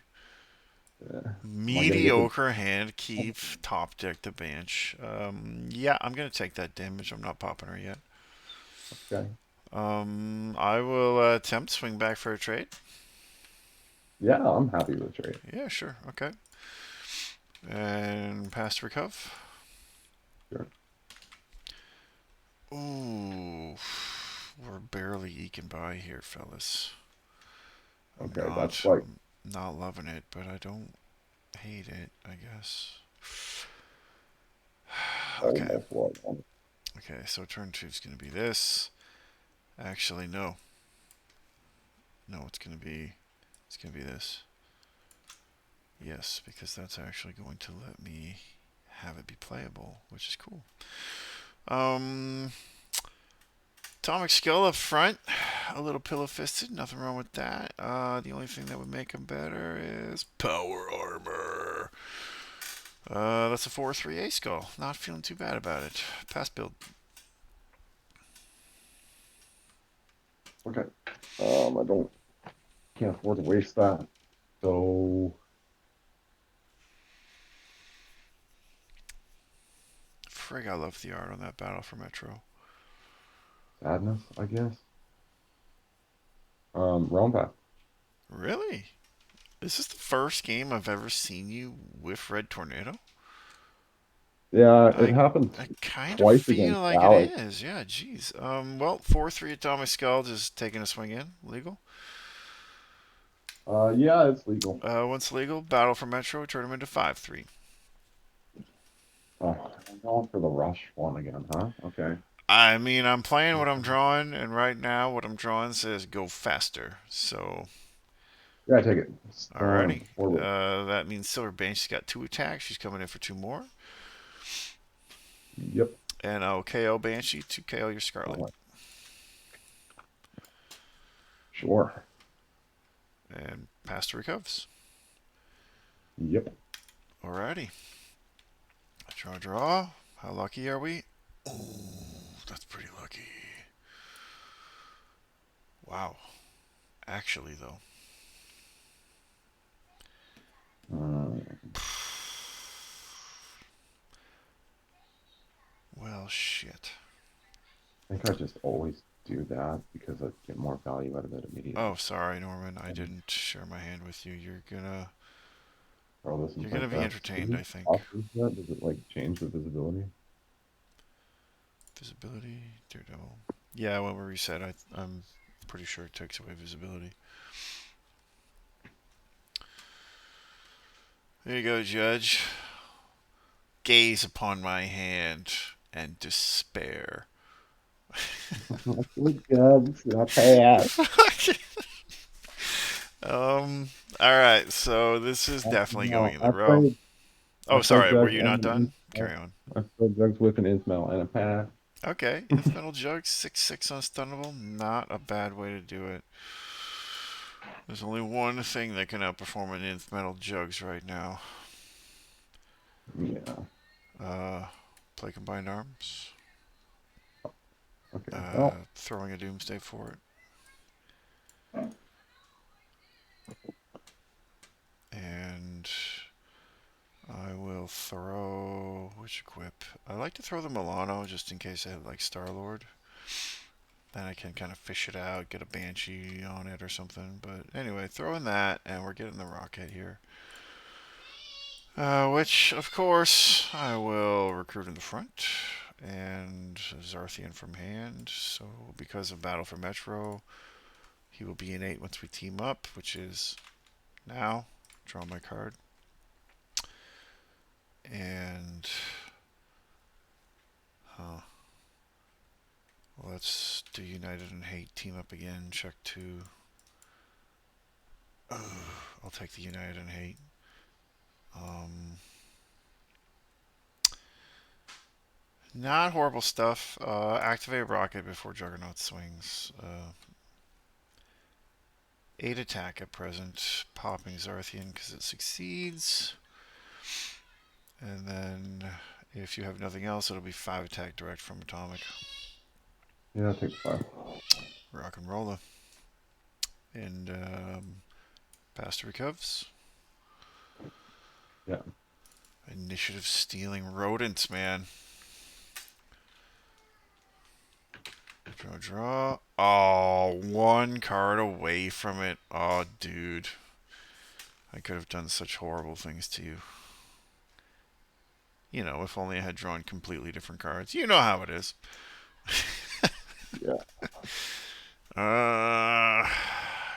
Yeah. Am I gonna get the? Mediocre hand. Keep top deck the Bansh. Yeah, I'm gonna take that damage. I'm not popping her yet. Okay. I will attempt swing back for a trade. Yeah, I'm happy with the trade. Yeah, sure. Okay. And pass recov. Sure. Ooh, we're barely eking by here, fellas. I'm Okay, that's not. like I'm not loving it, but I don't hate it. I guess. Okay. almost what I wanted. Okay. So turn two is going to be this. Actually, no. No, it's going to be. It's going to be this. Yes, because that's actually going to let me have it be playable, which is cool. Atomic Skull up front, a little pillow fisted, nothing wrong with that. The only thing that would make him better is power armor. That's a 4-3A skull. Not feeling too bad about it. Pass build. Okay. I don't can't afford to waste that. So Frig, I love the art on that battle for Metro. sadness, I guess. Realm Path. Really? Is this the first game I've ever seen you with Red Tornado? Yeah, it I happened I kind of twice feel against like it Alex. is. Yeah, jeez. Well, 4-3 Atomic Skull just taking a swing in. Legal. Yeah, it's legal. Once legal, battle for Metro, turn him into 5-3. I'm going for the rush one again, huh? Okay. I mean, I'm playing what I'm drawing, and right now, what I'm drawing says go faster. So, Yeah, I take it. alrighty. Forward. That means Silver Bansh's got 2 attacks. She's coming in for 2 more. Yep. And I'll KO Banshee to KO your Scarlet. Sure. And pass to recovs. Yep. Alrighty. Draw. How lucky are we? Oh, that's pretty lucky. Wow. Actually, though. Uh, Well, shit. I think I just always do that because I get more value out of it immediately. Oh, sorry, Norman. I didn't share my hand with you. Throw this You're into my gonna be deck. entertained, I think. Does it like change the visibility? Visibility, Daredevil. Yeah, when we reset, I'm pretty sure it takes away visibility. There you go, Judge. Gaze upon my hand and despair. All right, so this is definitely going in the row. Oh, sorry, were you not done? Carry on. I played Jugs with an Ismail and a pass. Okay, Instrumental Jugs, 6/6 unstunnable. Not a bad way to do it. There's only one thing that can outperform an Instrumental Jugs right now. Yeah. Play Combined Arms. Okay. Well, Throwing a Doomsday for it. And I will throw... which equip? I like to throw the Milano just in case I have like Star-Lord. Then I can kind of fish it out, get a Banshee on it or something. But anyway, throwing that, and we're getting the rocket here. Which, of course, I will recruit in the front. And Zarthian from hand. So because of Battle for Metro, he will be in 8 once we team up, which is now. Draw my card. And... let's do United and Hate. Team up again. Check 2. I'll take the United and Hate. Not horrible stuff. Activate Rocket before Juggernaut swings. 8 attack at present. Popping Zarthian because it succeeds. And then if you have nothing else, it'll be 5 attack direct from Atomic. yeah, take 5. Rock and roller. And pass to recovs. Yeah. Initiative stealing rodents, man. Draw. Oh, 1 card away from it. Oh, dude. I could have done such horrible things to you. You know, if only I had drawn completely different cards. You know how it is. Yeah.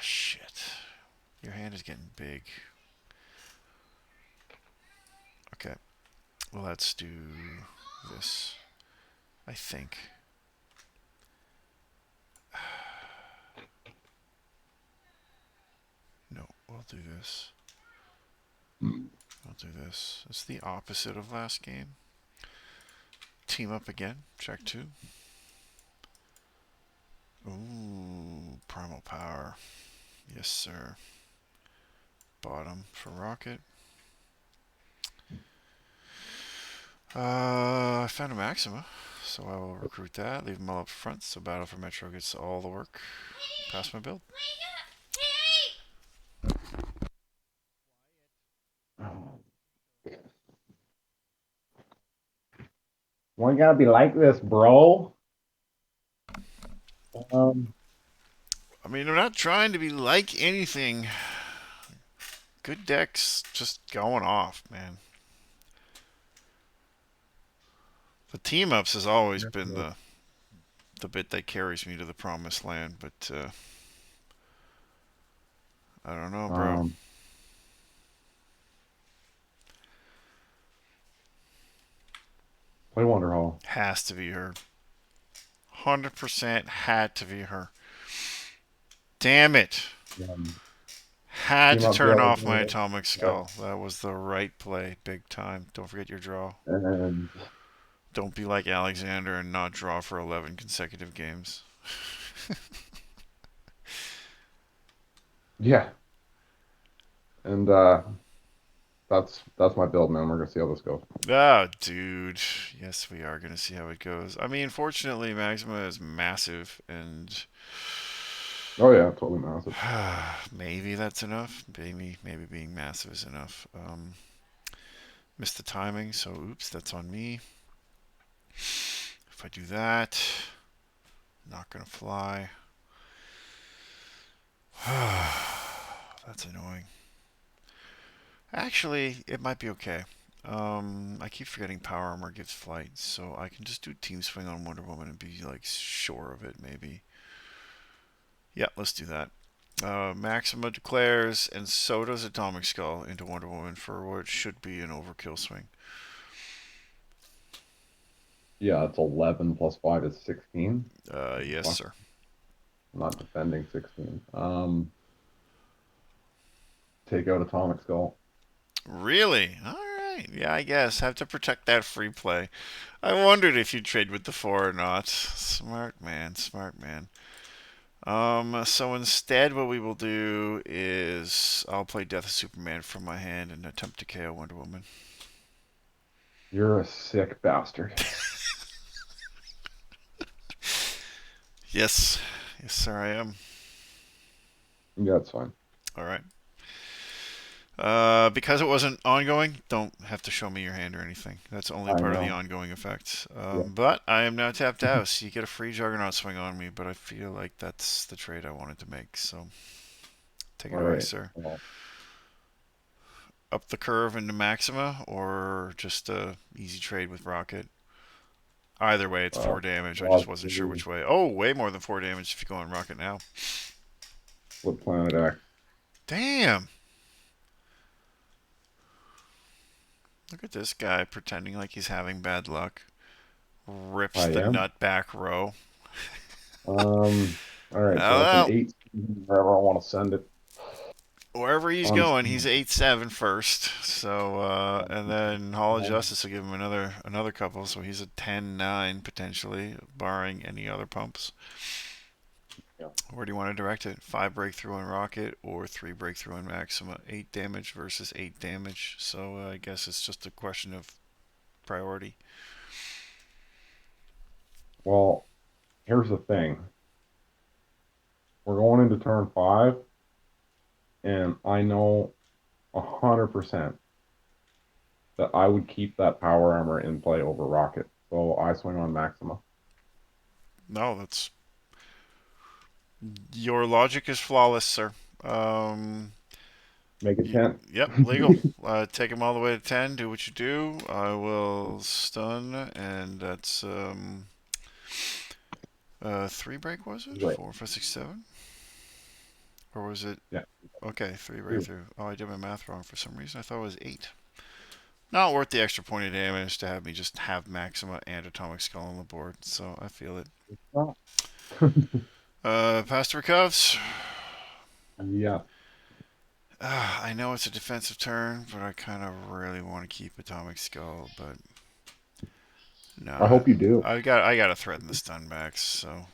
Shit. Your hand is getting big. Okay. Well, let's do this. I think. No, we'll do this. I'll do this. It's the opposite of last game. Team up again. Check 2. Ooh, Primal Power. Yes, sir. Bottom for Rocket. I found a Maxima, so I will recruit that. Leave them all up front, so Battle for Metro gets all the work. Pass my build. Why you gotta be like this, bro? I mean, I'm not trying to be like anything. Good decks just going off, man. The team ups has always been the bit that carries me to the promised land, but I don't know, bro. Play Wonder Hall. Has to be her. 100% had to be her. Damn it. Had to turn off my Atomic Skull. That was the right play, big time. Don't forget your draw. And Don't be like Alexander and not draw for 11 consecutive games. yeah. And that's my build, man. We're gonna see how this goes. Ah, dude. Yes, we are going to see how it goes. I mean, fortunately, Maxima is massive, and... Oh, yeah, totally massive. maybe that's enough. Maybe being massive is enough. Missed the timing, so oops, that's on me. If I do that, not going to fly. That's annoying. Actually, it might be okay. I keep forgetting Power Armor gives flight, so I can just do Team Swing on Wonder Woman and be like sure of it, maybe. Yeah, let's do that. Maxima declares, and so does Atomic Skull into Wonder Woman for what should be an overkill swing. Yeah, it's 11 plus 5 is 16. Yes, Fuck, sir. I'm not defending 16. Take out Atomic Skull. Really? All right. Yeah, I guess. Have to protect that free play. I wondered if you'd trade with the 4 or not. Smart man, smart man. So instead, what we will do is I'll play Death of Superman from my hand and attempt to KO Wonder Woman. You're a sick bastard. Yes. Yes, sir, I am. Yeah, that's fine. All right. Because it wasn't ongoing, don't have to show me your hand or anything. That's only I part of the know. ongoing effect. Yeah. But I am now tapped out, so you get a free Juggernaut swing on me, but I feel like that's the trade I wanted to make, so take it All away, right. sir. Well, Up the curve into Maxima, or just a easy trade with Rocket? Either way, it's 4 damage. I just wasn't sure which way. Oh, way more than 4 damage if you go on Rocket now. Flip Planet X. Damn! Look at this guy pretending like he's having bad luck. Rips I the am. nut back row. All right, so that's an Well, 8 wherever I want to send it. wherever he's On going, he's 8-7 first. So, and then Hall of Justice will give him another couple. So he's a 10-9 potentially, barring any other pumps. Yeah. Where do you want to direct it? 5 breakthrough on Rocket or 3 breakthrough on Maxima? 8 damage versus 8 damage. So I guess it's just a question of priority. Well, here's the thing. We're going into turn 5, and I know 100% that I would keep that power armor in play over Rocket. So I swing on Maxima. No, that's your logic is flawless, sir. Make it 10. Yep, legal. Take him all the way to 10. Do what you do. I will stun, and that's 3 break was it? Right. 4, 5, 6, 7, or was it? Yeah. Okay, 3 breakthrough. Oh, I did my math wrong for some reason. I thought it was 8. Not worth the extra point of damage to have me just have Maxima and Atomic Skull on the board, so I feel it. Oh. Past recovs. Yeah. I know it's a defensive turn, but I kind of really want to keep Atomic Skull, but no. I hope you do. I got to threaten the stun max, so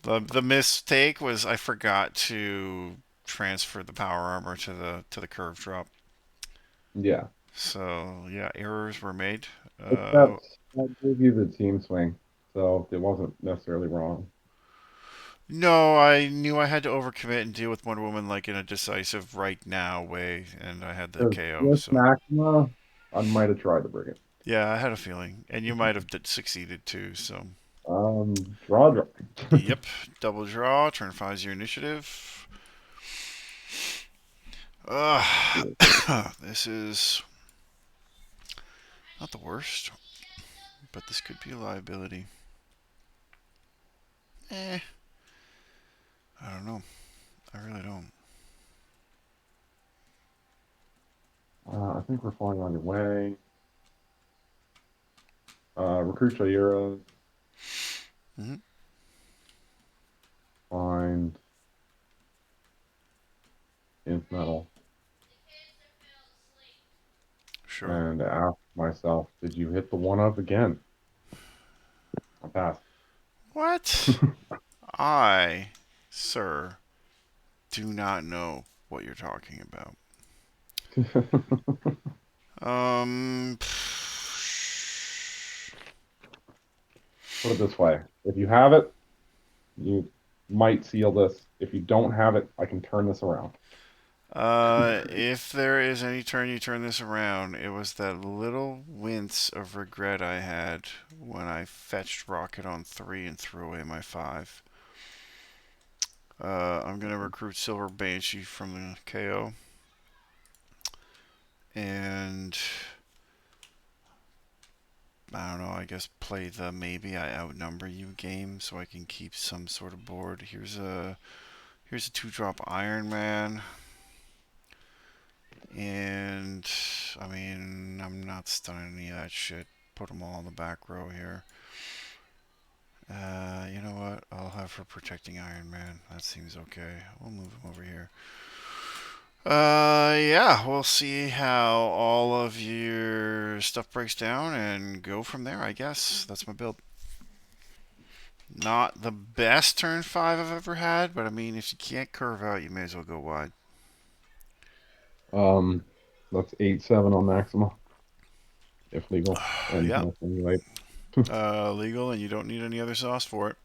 the mistake was I forgot to transfer the power armor to the curve drop. Yeah. So yeah, errors were made. That gave you the team swing, so it wasn't necessarily wrong. No, I knew I had to overcommit and deal with Wonder Woman like in a decisive right now way, and I had the KO. With So Maxima, I might have tried to bring it. yeah, I had a feeling, and you might have succeeded too. So Draw. yep, double draw. Turn 5's your initiative. This is not the worst, but this could be a liability. I don't know. I really don't. I think we're falling on your way. Recruit Shaira. Mm-hmm. Find Inf Metal. Sure. And ask myself, did you hit the 1-up again? I passed. What? I, sir, do not know what you're talking about. Put it this way. If you have it, you might seal this. If you don't have it, I can turn this around. If there is any turn you turn this around, it was that little wince of regret I had when I fetched Rocket on 3 and threw away my 5. I'm gonna recruit Silver Banshee from the KO. And I don't know, I guess play the maybe I outnumber you game so I can keep some sort of board. Here's a 2-drop Iron Man. And I mean, I'm not stunning any of that shit. Put them all in the back row here. You know what? I'll have her protecting Iron Man. That seems okay. We'll move him over here. Yeah, we'll see how all of your stuff breaks down and go from there, I guess. That's my build. Not the best turn 5 I've ever had, but I mean, if you can't curve out, you may as well go wide. Um, that's 8-7 on Maxima, if legal, and Yep. nothing like. Legal, and you don't need any other sauce for it.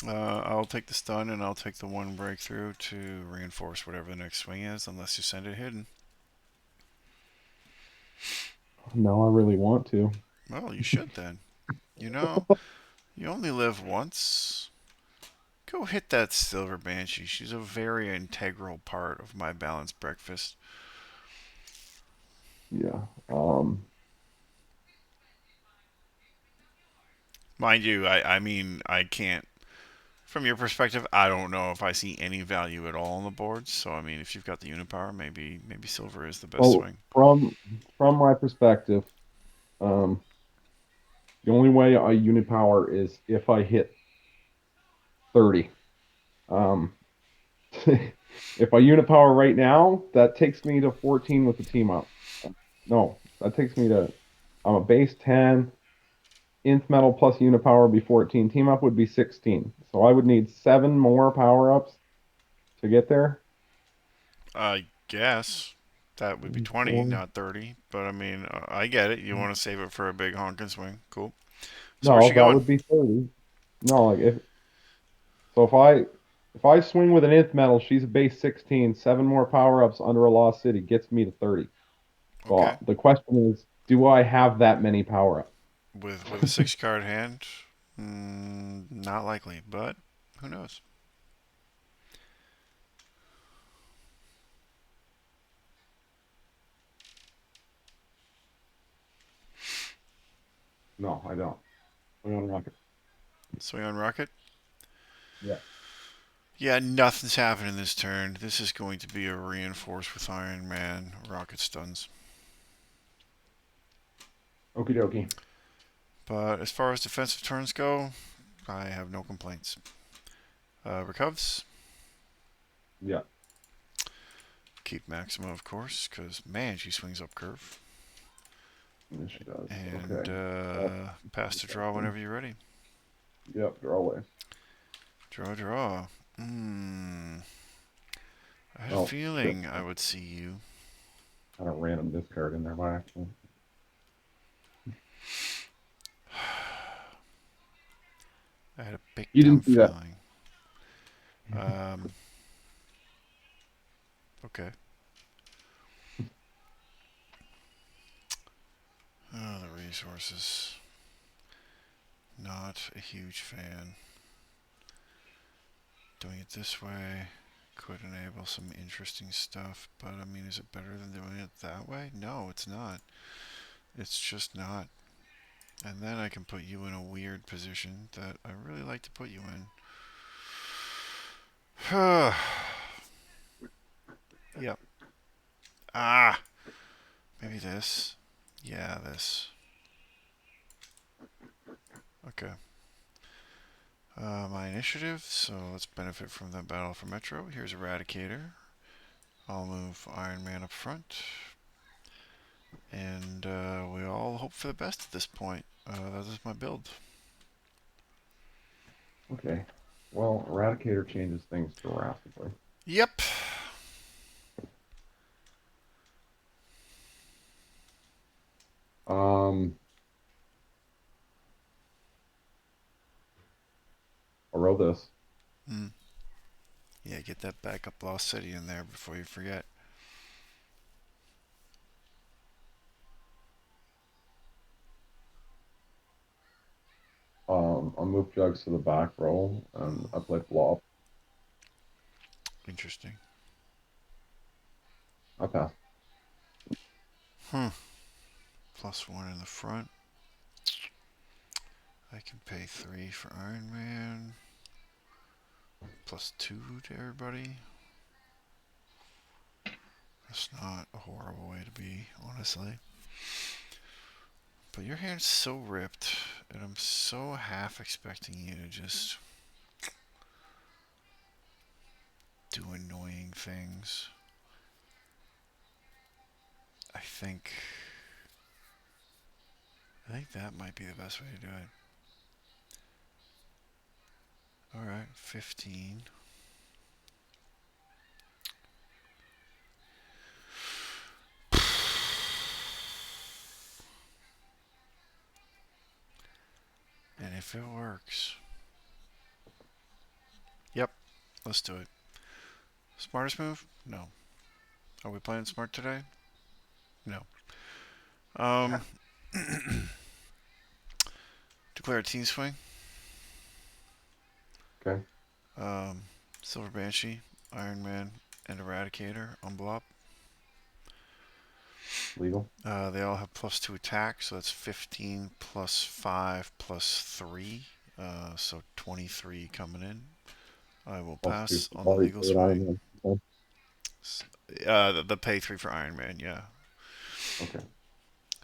I'll take the stun and I'll take the 1 breakthrough to reinforce whatever the next swing is, unless you send it hidden. No, I really want to. Well, you should then. You know, you only live once. Go hit that Silver Banshee. She's a very integral part of my balanced breakfast. Yeah. Mind you, I mean, I can't. From your perspective, I don't know if I see any value at all on the boards. So, I mean, if you've got the Unipower, maybe Silver is the best Well, swing. from my perspective, um, the only way I unipower is if I hit 30. Um, if I unipower right now, that takes me to 14 with the team up. No, that takes me to I'm a base 10, nth metal plus unipower would be 14. Team up would be 16. So I would need 7 more power ups to get there. I guess that would be 20, Four. not 30. But I mean, I get it. You want to save it for a big honking swing. Cool. So where's No, she that going? would be 30. No, like if I swing with an nth metal, she's a base 16. 7 more power ups under a lost city gets me to 30. So Okay. the question is, do I have that many power ups? With a 6-card hand, not likely, but who knows? No, I don't. I don't rocket. Swing on Rocket. Yeah. Yeah, nothing's happening this turn. This is going to be a reinforce with Iron Man. Rocket stuns. Okie dokie. But as far as defensive turns go, I have no complaints. Recovs. Yeah. Keep Maxima, of course, because man, she swings up curve. Yes, she does. And Okay. pass to draw whenever you're ready. Yep. Draw away. Draw, draw. I had a Oh, shit. feeling I would see you. I had a random discard in there by accident. I had a big You dumb didn't see that. feeling. Um, okay. Oh, the resources. Not a huge fan. Doing it this way could enable some interesting stuff, but I mean, is it better than doing it that way? No, it's not. It's just not. And then I can put you in a weird position that I really like to put you in. Yep. Ah! Maybe this. Yeah, this. Okay. My initiative, so let's benefit from the battle for Metro. Here's Eradicator. I'll move Iron Man up front. And we all hope for the best at this point. That is my build. Okay. Well, Eradicator changes things drastically. Yep. Um, I'll roll this. Mm. Yeah, get that backup Lost City in there before you forget. I'll move Jugs to the back row, and I play flop. Interesting. I pass. Hmm. +1 in the front. I can pay 3 for Iron Man. Plus 2 to everybody. That's not a horrible way to be, honestly. But your hand's so ripped, and I'm so half expecting you to just do annoying things. I think that might be the best way to do it. Alright, 15. And if it works. Yep, let's do it. Smartest move? No. Are we playing smart today? No. Declare a team swing. Okay. Silver Banshee, Iron Man, and Eradicator on blob. Legal. They all have plus 2 attack, so that's 15 plus 5 plus 3. So 23 coming in. I will Plus two pass for on the party legal for Iron swing. Man. Okay. The pay 3 for Iron Man, yeah. Okay.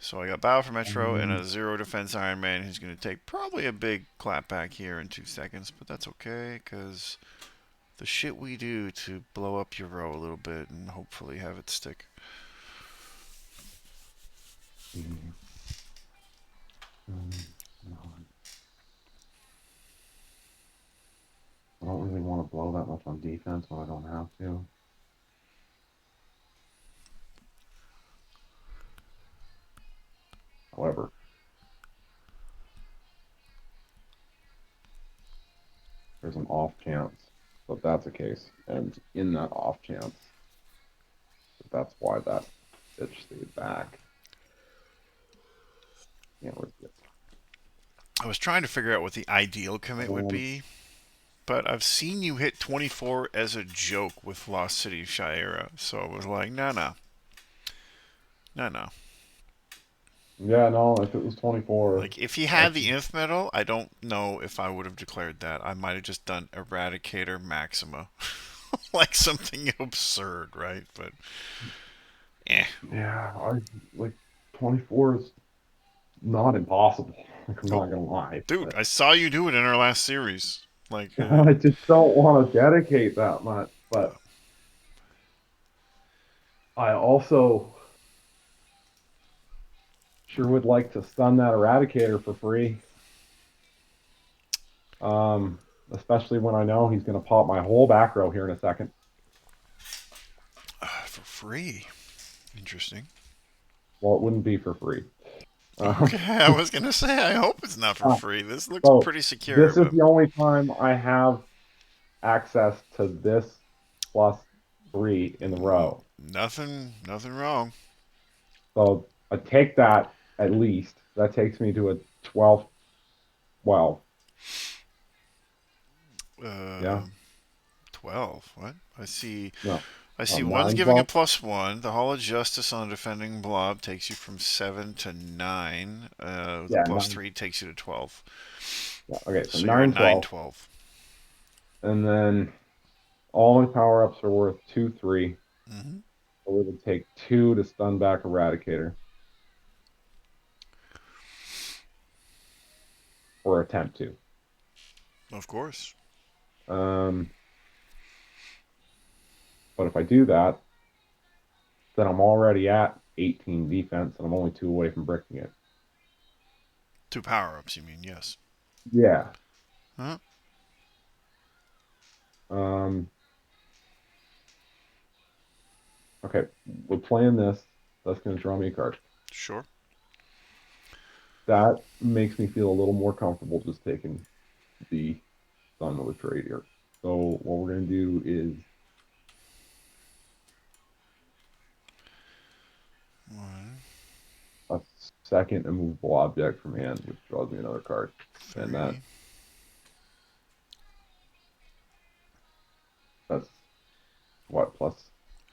So I got Bow for Metro and a 0 defense Iron Man who's going to take probably a big clap back here in 2 seconds, but that's okay because the shit we do to blow up your row a little bit and hopefully have it stick. I don't really want to blow that much on defense when I don't have to. However, there's an off chance that that's the case, and in that off chance, that's why that bitch stayed back. Can't risk it. I was trying to figure out what the ideal commit would be, but I've seen you hit 24 as a joke with Lost City of Shira, so I was like, no. Yeah, no, if it was 24. Like, if he had the Inf Metal, I don't know if I would have declared that. I might have just done Eradicator Maxima. Like something absurd, right? But, Yeah, like 24 is not impossible. Like, I'm not gonna lie. Dude, I saw you do it in our last series. Like, I just don't want to dedicate that much, but I also sure would like to stun that Eradicator for free. Especially when I know he's going to pop my whole back row here in a second. for free. Interesting. Well, it wouldn't be for free. Okay, I was gonna say I hope it's not for free. This looks so pretty secure. This is the only time I have access to this plus 3 in the row. Nothing wrong. So I take that at least. That takes me to a 12. Well, yeah. 12. What? I see. No. I see one's 9, giving a 12. +1. The Hall of Justice on a defending blob takes you from 7 to 9. The Yeah, plus 9. 3 takes you to 12. Yeah, okay, so So you're at 9, 12. 12. And then all my power ups are worth 2, 3. Mm-hmm. So it would take 2 to stun back Eradicator. Or attempt to. Of course. But if I do that, then I'm already at 18 defense, and I'm only 2 away from bricking it. 2 power-ups, you mean? Yes. Yeah. Huh? Okay, we're playing this. That's going to draw me a card. Sure. That makes me feel a little more comfortable just taking the stun with a trade here. So what we're going to do is 1, a second immovable object from hand, which draws me another card. 3. And that's what, plus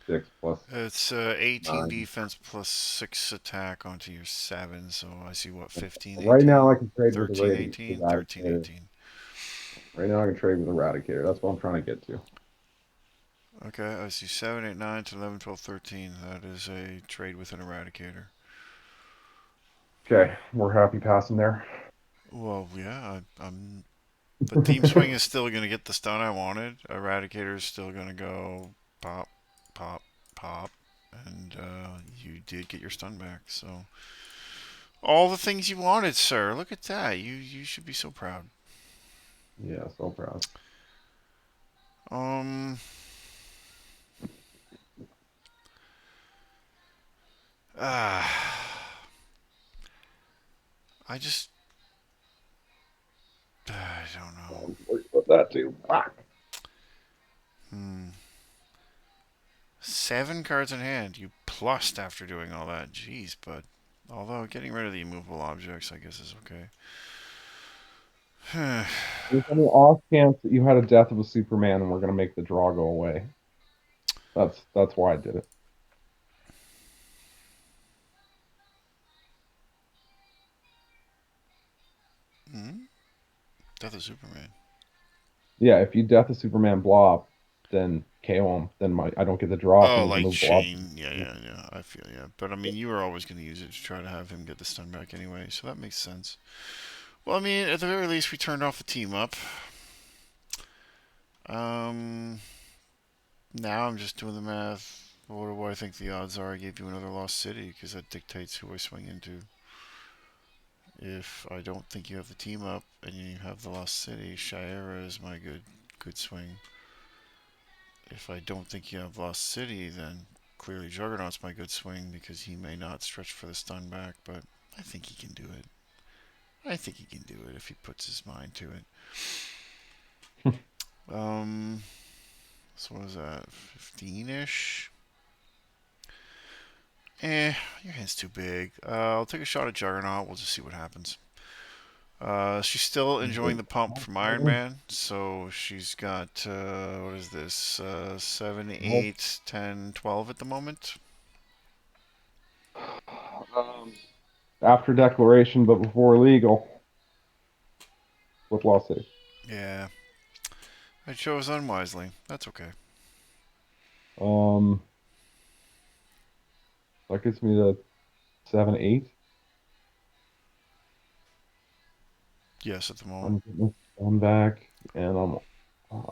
6 plus It's 18 9. defense plus 6 attack onto your 7. So I see what, 15, Right now, I 18, can trade with 13, the 18, 13, Eradicator. 18. Right now, I can trade with Eradicator. That's what I'm trying to get to. Okay, I see 7, 8, 9 to 11, 12, 13. That is a trade with an Eradicator. Okay, we're happy passing there. Well, yeah, I'm. But Team Swing is still going to get the stun I wanted. Eradicator is still going to go pop, pop, pop. And you did get your stun back, so. All the things you wanted, sir. Look at that. You should be so proud. Yeah, so proud. Um. Ah. I just. I don't know. Put that too. Fuck. Hmm. 7 cards in hand. You plussed after doing all that. Jeez, but although getting rid of the immovable objects, I guess, is okay. There's any off chance that you had a death of a Superman and we're gonna make the draw go away. That's why I did it. Hmm? Death of Superman. Yeah, if you death a Superman blob, then KO him. Then I don't get the draw from Oh, his like immovable blob. Shane. Yeah. I feel yeah. But I mean, you were always going to use it to try to have him get the stun back anyway, so that makes sense. Well, I mean, at the very least, we turned off the team up. Um, Now I'm just doing the math. What do I think the odds are? I gave you another lost city because that dictates who I swing into. If I don't think you have the team up and you have the lost city, Shira is my good swing. If I don't think you have lost city, then clearly Juggernaut's my good swing because he may not stretch for the stun back, but I think he can do it. I think he can do it if he puts his mind to it. So what is that? 15-ish? Your hand's too big. I'll take a shot at Juggernaut. We'll just see what happens. She's still enjoying the pump from Iron Man, so she's got, what is this, 7, 8, 10, 12 at the moment? After declaration, but before legal, with Lost City. Yeah. I chose unwisely. That's okay. Um, that gets me to 7, 8. Yes, at the moment. I'm getting this done back, and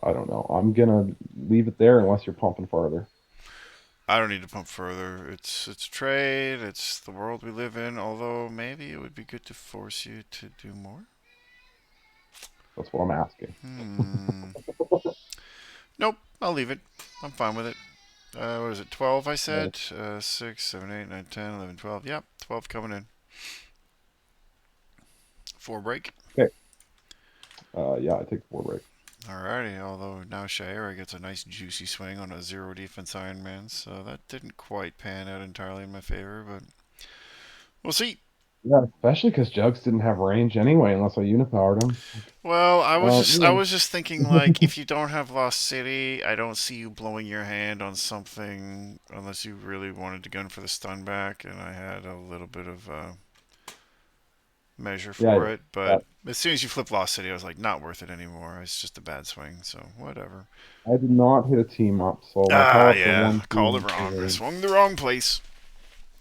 I don't know. I'm gonna leave it there unless you're pumping farther. I don't need to pump further. It's trade. It's the world we live in. Although maybe it would be good to force you to do more. That's what I'm asking. Nope. I'll leave it. I'm fine with it. What is it? 12. I Yeah. said. 6, 7, 8, 9, 10, 11, 12. Yep. 12 coming in. 4 break. Okay. Yeah, I take 4 break. Alrighty. Although now Shira gets a nice juicy swing on a 0 defense Iron Man, so that didn't quite pan out entirely in my favor, but we'll see. Yeah, especially because Jugs didn't have range anyway, unless I unipowered him. Well, I Yeah. was just thinking like if you don't have Lost City, I don't see you blowing your hand on something unless you really wanted to gun for the stun back, and I had a little bit of measure for Yeah, it. But as soon as you flip Lost City, I was like, not worth it anymore. It's just a bad swing, so whatever. I did not hit a team up, so my Ah, power for yeah, 1 called it team wrong. I is. swung the wrong place.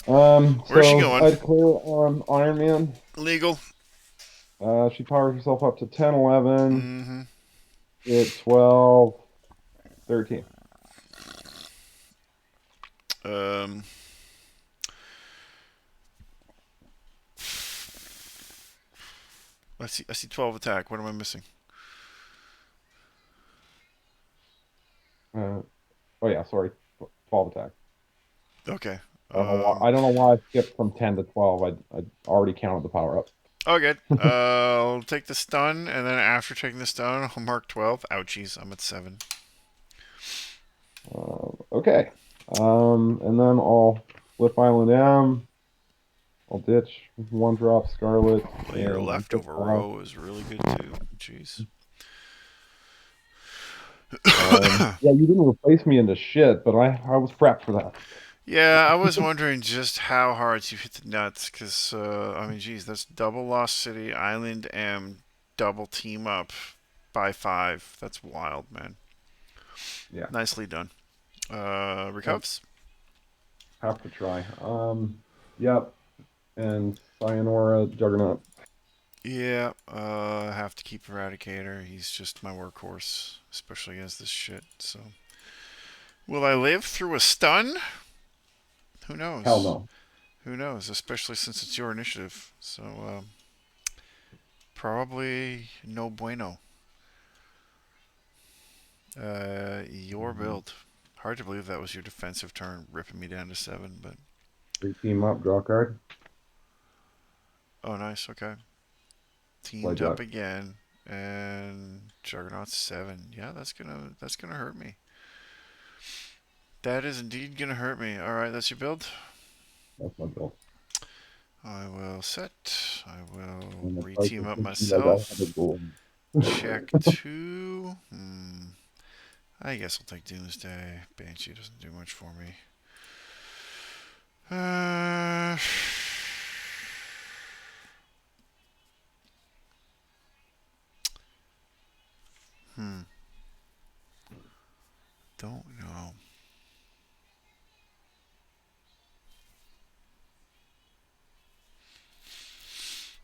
Where's she So going? I'd clear on Iron Man. Legal. She powers herself up to 10, 11, Mm-hmm. hit 12, 13. Um. I see 12 attack. What am I missing? Oh yeah, sorry, 12 attack. Okay. I don't know why I skipped from 10 to 12. I already counted the power up. Oh, good. I'll take the stun, and then after taking the stun, I'll mark 12. Ouchies, I'm at 7. Okay. And then I'll flip Island M. I'll ditch 1 drop Scarlet. Well, your And leftover row is really good too. Jeez. Yeah, you didn't replace me into shit, but I was prepped for that. Yeah, I was wondering just how hard you hit the nuts, because, I mean, geez, that's double Lost City, Island M, double team up by 5. That's wild, man. Yeah, Nicely done. well, Recovs? have to try. Yep, and Sayonara Juggernaut. Yeah, I have to keep Eradicator. He's just my workhorse, especially against this shit, so. Will I live through a stun? Who Hell knows? no. Who knows? Especially since it's your initiative. So, probably no bueno. Your Mhm. build. Hard to believe that was your defensive turn, ripping me down to 7, but. Three team up, draw card, Oh, nice, okay. play Teamed up Jack. again, and Juggernaut 7. Yeah, that's gonna hurt me. That is indeed gonna hurt me. Alright, that's your build. That's my build. I will set. I will And the price re-team is up 60, I got myself. 100 gold. Check 2. I guess I'll take Doomsday. Banshee doesn't do much for me. Uh, hmm. Don't know.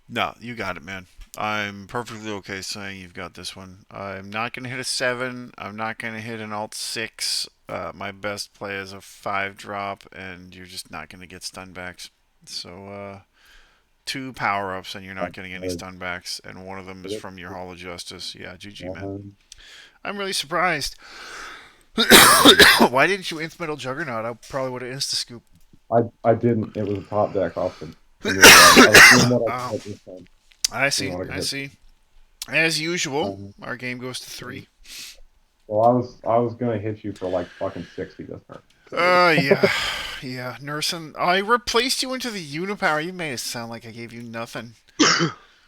No, you got it, man. I'm perfectly okay saying you've got this one. I'm not going to hit a 7. I'm not going to hit an alt 6. My best play is a 5 drop, and you're just not going to get stun backs. So, 2 power ups, and you're not getting any stun backs, and one of them is from your Hall of Justice. Yeah, GG, man. I'm really surprised. Why didn't you inf metal Juggernaut? I probably would have insta scoop. I didn't. It was a top deck option. I knew that. I was seeing what I could Oh, hit this time. I Seeing see. what I could I hit. see. As usual, Um, our game goes to 3. well, I was gonna hit you for like fucking 60 this turn. So Yeah. Yeah, Nursing. I replaced you into the Unipower. You made it sound like I gave you nothing.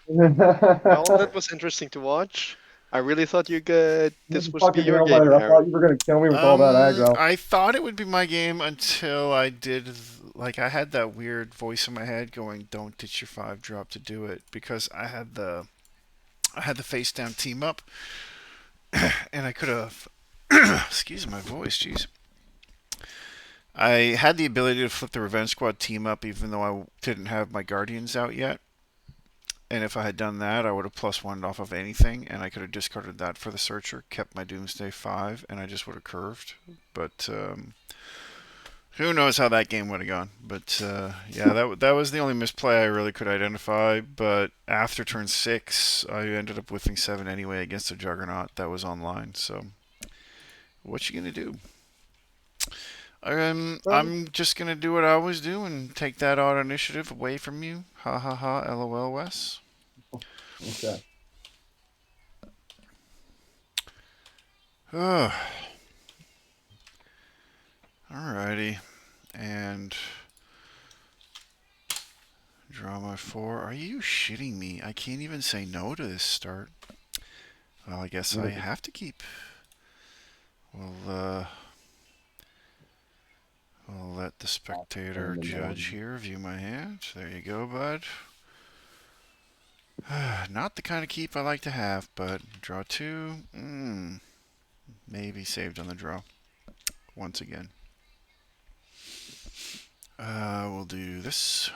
Well, that was interesting to watch. I really thought you could. This you was be fucking your nail game, biter. I Aaron. thought you were gonna kill me with all that aggro. I thought it would be my game until I did. Like, I had that weird voice in my head going, "Don't ditch your 5 drop to do it," because I had the face down team up, and I could have. Excuse my voice, jeez. I had the ability to flip the Revenge Squad team up, even though I didn't have my Guardians out yet. And if I had done that, I would have plus one off of anything, and I could have discarded that for the Searcher, kept my Doomsday 5, and I just would have curved. But who knows how that game would have gone. But yeah, that was the only misplay I really could identify. But after turn 6, I ended up whiffing 7 anyway against a Juggernaut that was online. So what you gonna do? Well, I'm just gonna do what I always do and take that auto initiative away from you. Ha ha ha. LOL, Wes. Okay. Alrighty, and draw my 4. Are you shitting me? I can't even say no to this start. Well, I guess I have to keep. Well, I'll let the spectator judge here. View my hand. There you go, bud. Not the kind of keep I like to have, but draw 2. Maybe saved on the draw. Once again. We'll do this.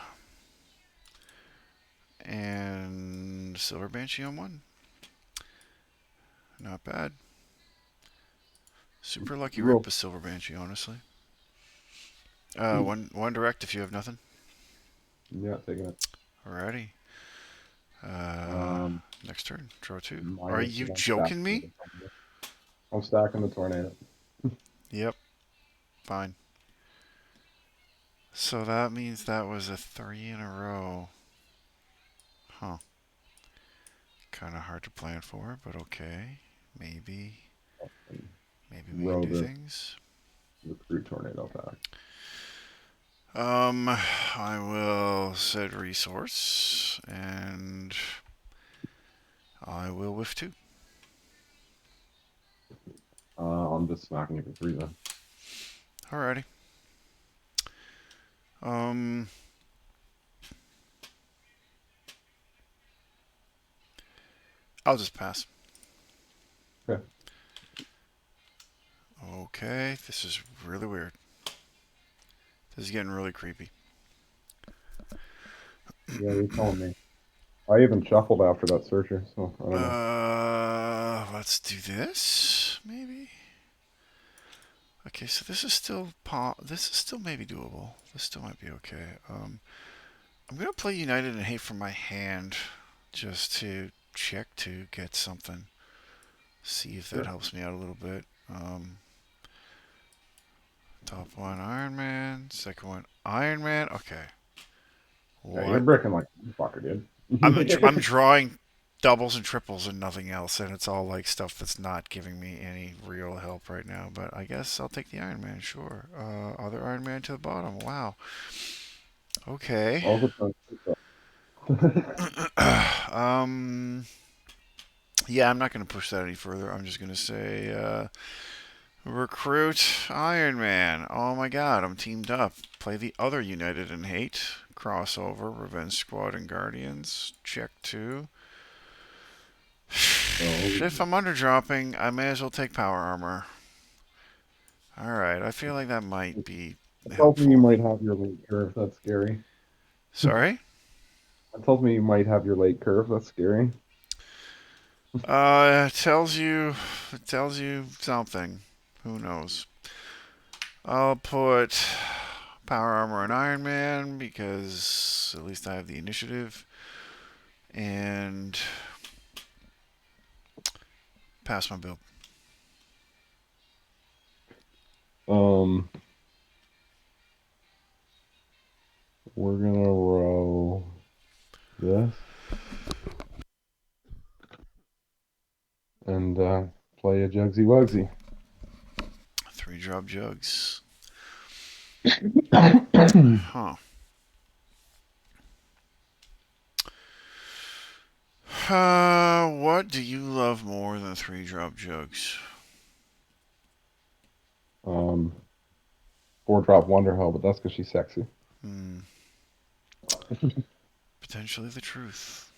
And Silver Banshee on 1. Not bad. Super lucky rip a Silver Banshee, honestly. One direct if you have nothing. Yeah, taking it. Alrighty. Next turn, draw 2. Are Minus you one joking me? I'm stacking the tornado. Yep. Fine. So that means that was a 3 in a row. Huh. Kind of hard to plan for, but okay. Maybe we can do things. Recruit tornado pack. I will set resource, and I will whiff 2. I'm just smacking you for 3 then. Alrighty. Um. I'll just pass. Okay. Okay, this is really weird. This is getting really creepy. Yeah, you're telling me. I even shuffled after that searcher, so I don't know. Let's do this, maybe. Okay, so this is still this is still maybe doable. This still might be okay. I'm gonna play United and Hate from my hand, just to check to get something. See if that Sure. helps me out a little bit. Top one Iron Man, second one Iron Man. Okay, Yeah, you're what? bricking like a fucker, dude. I'm drawing doubles and triples and nothing else, and it's all like stuff that's not giving me any real help right now. But I guess I'll take the Iron Man. Sure. Other Iron Man to the bottom. Wow. Okay. All the time. um. Yeah, I'm not going to push that any further. I'm just going to say recruit Iron Man. Oh my God, I'm teamed up. Play the other United and Hate crossover. Revenge Squad and Guardians. Check two. Oh, If I'm underdropping, I may as well take power armor. Alright, I feel like that might be that tells me you helpful. might have your late curve. That's scary. Sorry? That tells me you might have your late curve. That's scary. It tells you something. Who knows? I'll put power armor and Iron Man because at least I have the initiative and pass my build. Um, we're gonna roll this and play a Jugsy Wugsy. 3-drop jugs. Huh. What do you love more than 3-drop jugs? um, 4-drop Wonderhell, but that's because she's sexy. Hmm. Potentially the truth.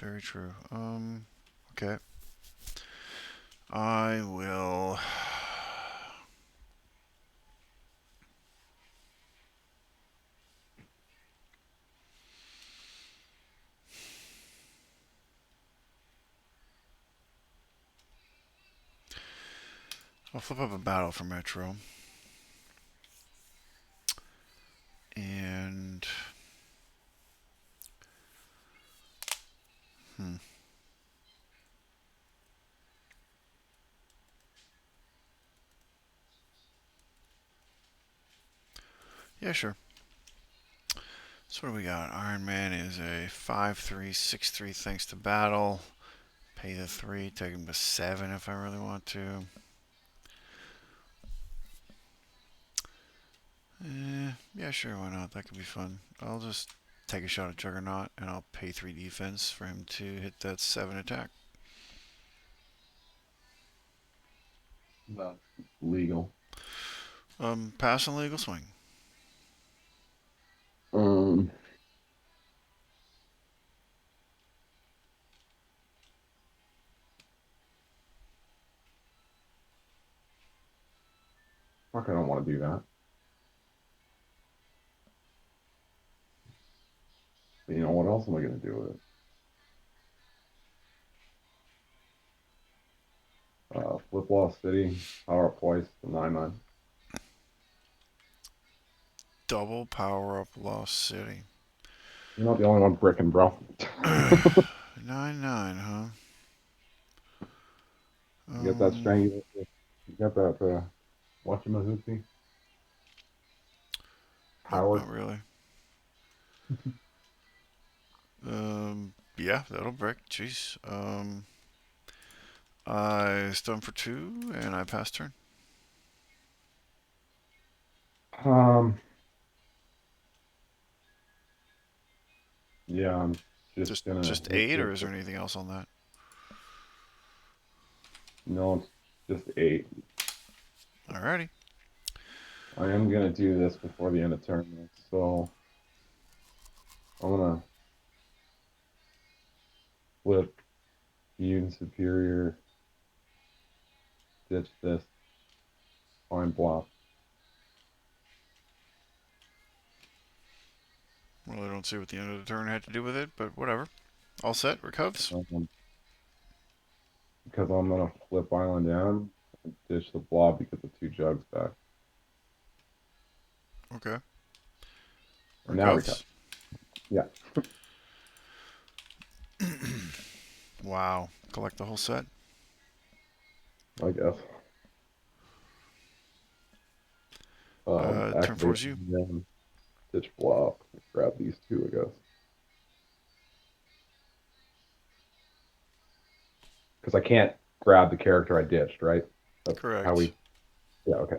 Very true. Okay. I will. I'll flip up a battle for Metro. And. Hmm. Yeah, sure. So, what do we got? Iron Man is a 5-3, 6-3 thanks to battle. Pay the 3, take him to 7 if I really want to. Yeah, sure, why not? That could be fun. I'll just take a shot at Juggernaut and I'll pay 3 defense for him to hit that 7 attack. That's legal. Pass and legal swing. Um, fuck, I don't want to do that. But you know what else am I gonna do with it? Flip Lost City, power up twice, 9/9. Double power up Lost City. You're not the only one bricking, bro. 9-9, huh? You get that Um, strangular. You got that whatchamahoopsie? nope, Howard. not really. Yeah, that'll break. Jeez. I stun for 2 and I pass turn. Um, yeah, I'm just Just gonna just hit 8, you or with is there anything else on that? no. Just 8. Alrighty. I am gonna do this before the end of tournament, so I'm gonna flip Ian Superior, ditch this, find block. Well, I don't see what the end of the turn had to do with it, but whatever. All set. Recovs. Because I'm gonna flip Island down and ditch the blob because of 2 jugs back. Okay. And now Recovs. recover. Yeah. Wow. Collect the whole set. I guess. Turn 4 is you. Then ditch blob. Grab these 2, I guess. Because I can't grab the character I ditched, right? That's Correct. how we. Yeah. Okay.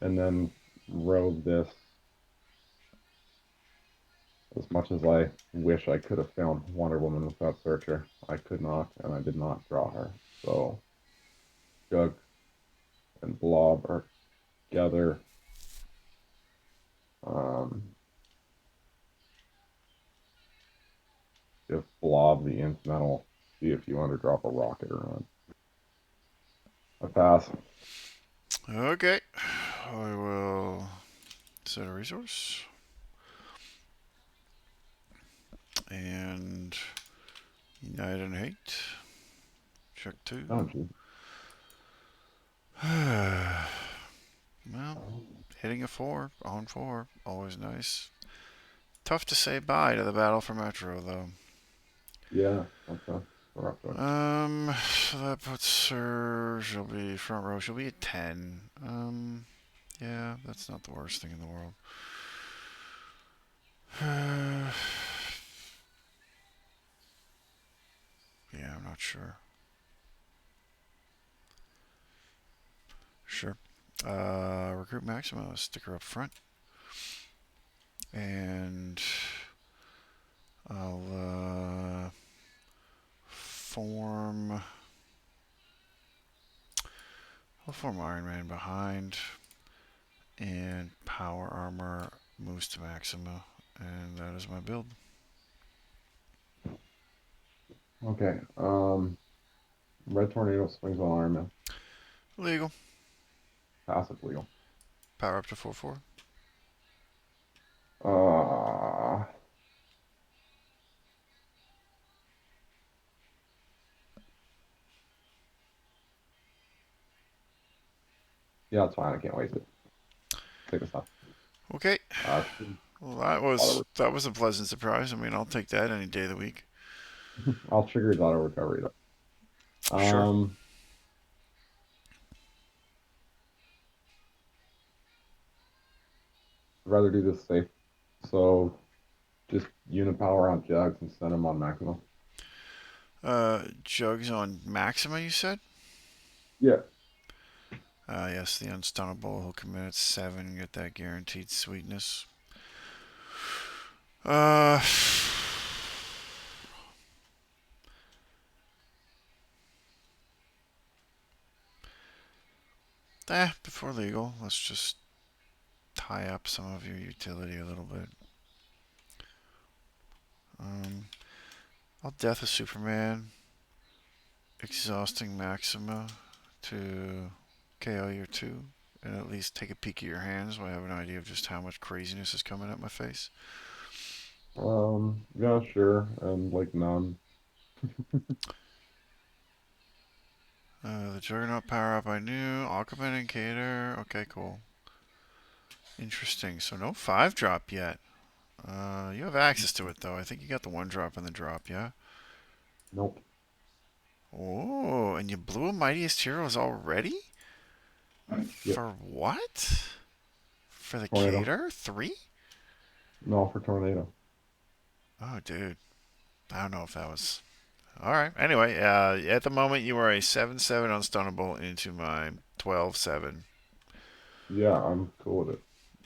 And then rogue this. As much as I wish I could have found Wonder Woman without Searcher, I could not, and I did not draw her. So, Jug and Blob are together. Give Blob the incidental, see if you underdrop a rocket or not. I pass. Okay. I will set a resource. And Unite and Hate. Check 2. Oh, geez. Well, hitting a 4 on 4. Always nice. Tough to say bye to the battle for Metro, though. Yeah, okay. So that puts her. She'll be front row. She'll be at 10. Yeah, that's not the worst thing in the world. Yeah, I'm not sure. Sure. Recruit Maxima. Stick her up front. And I'll form. I'll form Iron Man behind. And Power Armor moves to Maxima. And that is my build. Okay. Red Tornado swings on Iron Man. Legal. Passive legal. Power up to 4/4. Yeah, it's fine. I can't waste it. Take this off. Okay. Well, that was a pleasant surprise. I mean, I'll take that any day of the week. I'll trigger his auto recovery though. Sure. I'd rather do this safe. So just unit power on Jugs and send him on Maxima. Jugs on Maxima, you said? Yeah. Yes, the unstunnable. He'll come in at 7 and get that guaranteed sweetness. Before legal, let's just tie up some of your utility a little bit. I'll Death of Superman, exhausting Maxima to KO your 2, and at least take a peek at your hands so I have an idea of just how much craziness is coming at my face. Yeah, sure, and like none. The Juggernaut power up I knew. Aquaman and Cater. Okay, cool. Interesting. So no 5-drop yet. You have access to it though. I think you got the 1-drop and the drop, yeah? Nope. Oh, and you blew a Mightiest Heroes already? Yep. For what? For the Tornado. Cater? 3? No, for Tornado. Oh, dude. I don't know if that was... Alright, anyway, at the moment you are a 7/7 unstunnable into my 12/7. Yeah, I'm cool with it.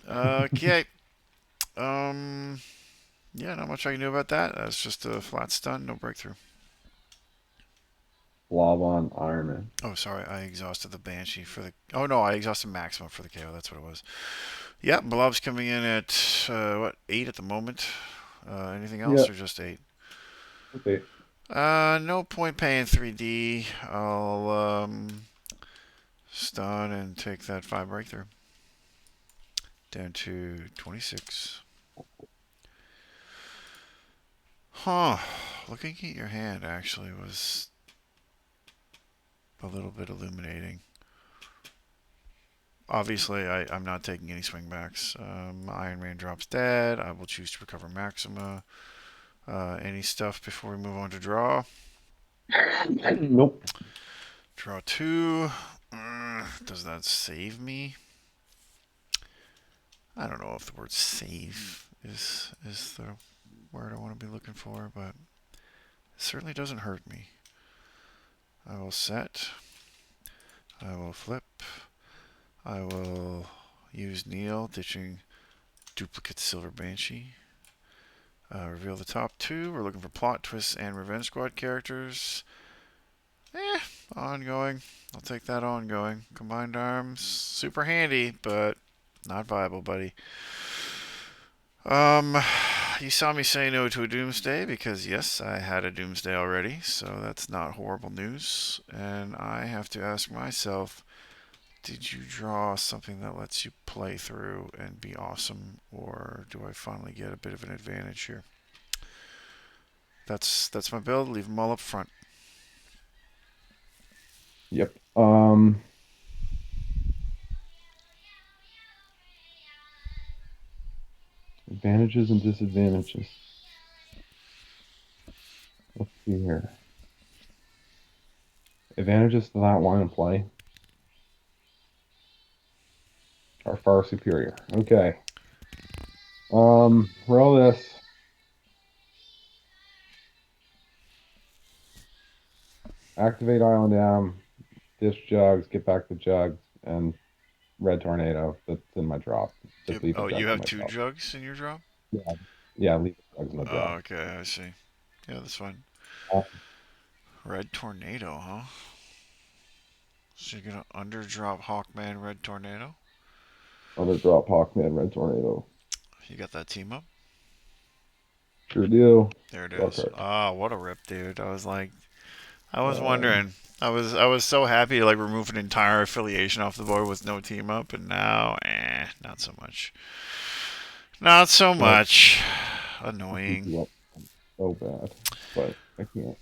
Okay. Yeah, not much I can do about that. That's just a flat stun, no breakthrough. blob on Iron Man. Oh, sorry, I exhausted the Banshee for the. Oh no, I exhausted Maxima for the KO. That's what it was. Yep, Blob's coming in at what 8 at the moment. Anything else Yeah, or just 8? okay. No point paying 3D. I'll stun and take that 5 breakthrough down to 26. Huh. Looking at your hand actually was a little bit illuminating. Obviously, I'm not taking any swingbacks. Iron Man drops dead. I will choose to recover Maxima. Any stuff before we move on to draw? Nope. Draw 2. Does that save me? I don't know if the word save is the word I want to be looking for, but it certainly doesn't hurt me. I will set. I will flip. I will use Neil, ditching duplicate Silver Banshee. Reveal the top 2. We're looking for plot twists and Revenge Squad characters. Ongoing. I'll take that ongoing. Combined arms, super handy, but not viable, buddy. You saw me say no to a Doomsday because, yes, I had a Doomsday already, so that's not horrible news. And I have to ask myself, did you draw something that lets you play through and be awesome, or do I finally get a bit of an advantage here? That's my build. Leave them all up front. Yep. Advantages and disadvantages. Let's see here. Advantages to that one in play are far superior. Okay. Roll this. Activate Island Dam, dish jugs, get back the jugs, and red tornado. That's in my drop. Just leave the Oh, jugs you in have my 2 drop. jugs in your drop? Yeah, yeah, leave the jugs in the Oh, drop. okay, I see. Yeah, that's fine. Uh, Red Tornado, huh? So you're gonna underdrop Hawkman Red Tornado? Other drop Hawkman, red tornado. You got that team up? Sure do. There it Draw is. card. Ah, what a rip, dude. I was Um, wondering. I was so happy to like remove an entire affiliation off the board with no team up, and now, not so much. Not so well, much. I'll keep Annoying. you up so bad, but I can't.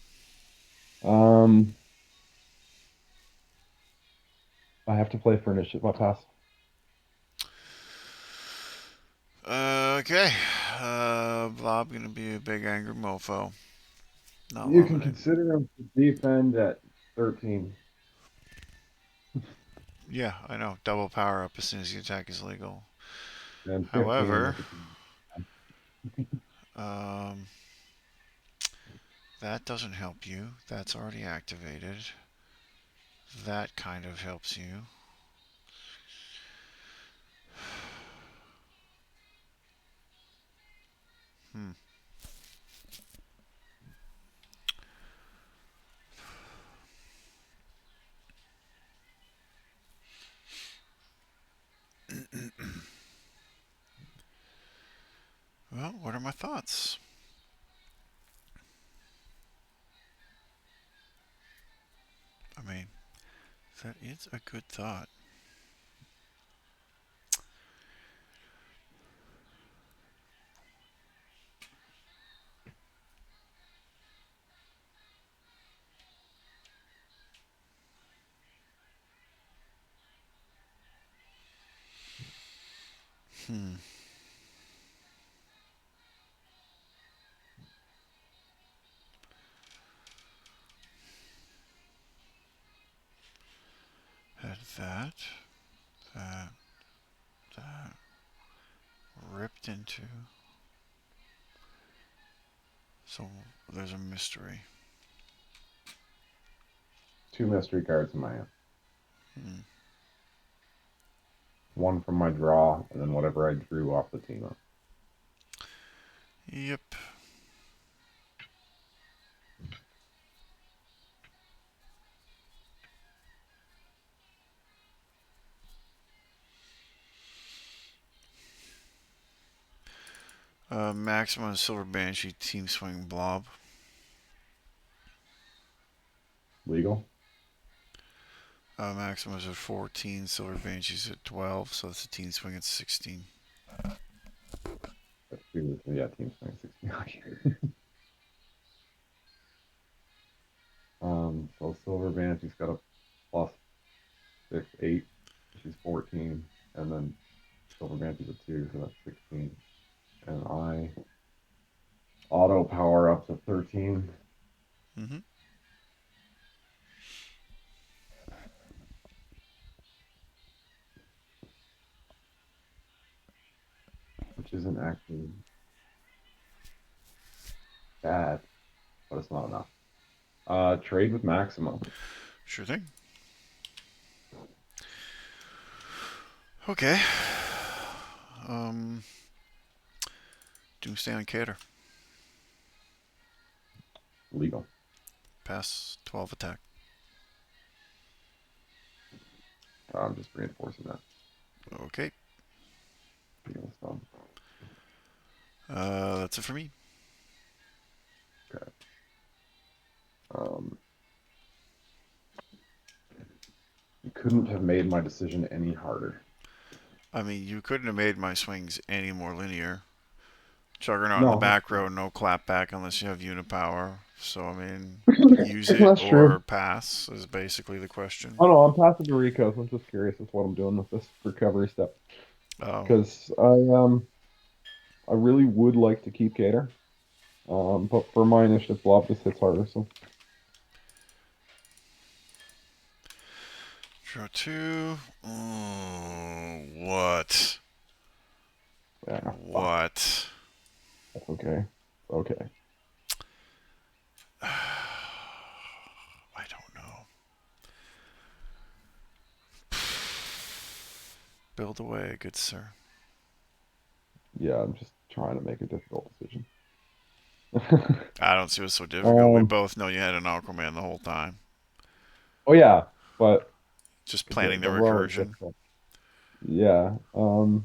Um, I have to play for initiative. I'll pass. Okay. Blob gonna be a big angry mofo. Not You can loving it. consider him to defend at 13. Yeah, I know. Double power up as soon as the attack is legal. And 15 However, at the team. um, that doesn't help you. That's already activated. That kind of helps you. Hmm. Well, what are my thoughts? I mean, that is a good thought. Hmm. Had that, that, that ripped into. So there's a mystery. 2 mystery cards in my hand. Hmm. One from my draw, and then whatever I drew off the team up. Yep. Maximum Silver Banshee Team Swing Blob. Legal. Maximus at 14, Silver Banshees at 12, so that's a team swing at 16. Yeah, team swing 16. So Silver Banshee's got a plus 6, 8. She's 14, and then Silver Banshee's a 2, so that's 16. And I auto power up to 13. Mm-hmm. Which isn't actually bad, but it's not enough. Trade with Maximo. Sure thing. Okay. Doomsday on Cater. Legal. Pass 12 attack. I'm just reinforcing that. Okay. That's it for me. Okay. You couldn't have made my decision any harder. I mean, you couldn't have made my swings any more linear. Juggernaut in the No, back row, no clapback unless you have Unipower. So, I mean, use it that's or true. pass is basically the question. Oh no, I'm passing to Rico's. I'm just curious as to what I'm doing with this recovery step Oh, because I really would like to keep Gator, but for my initiative, Blob just hits harder. So draw 2. Oh, what? yeah, fuck. What? That's okay. Okay. I don't know. Build away, good sir. Yeah, I'm just trying to make a difficult decision. I don't see what's so difficult. We Um, both know you had an Aquaman the whole time. oh yeah, but Just planning the the row is recursion. difficult. Yeah. Because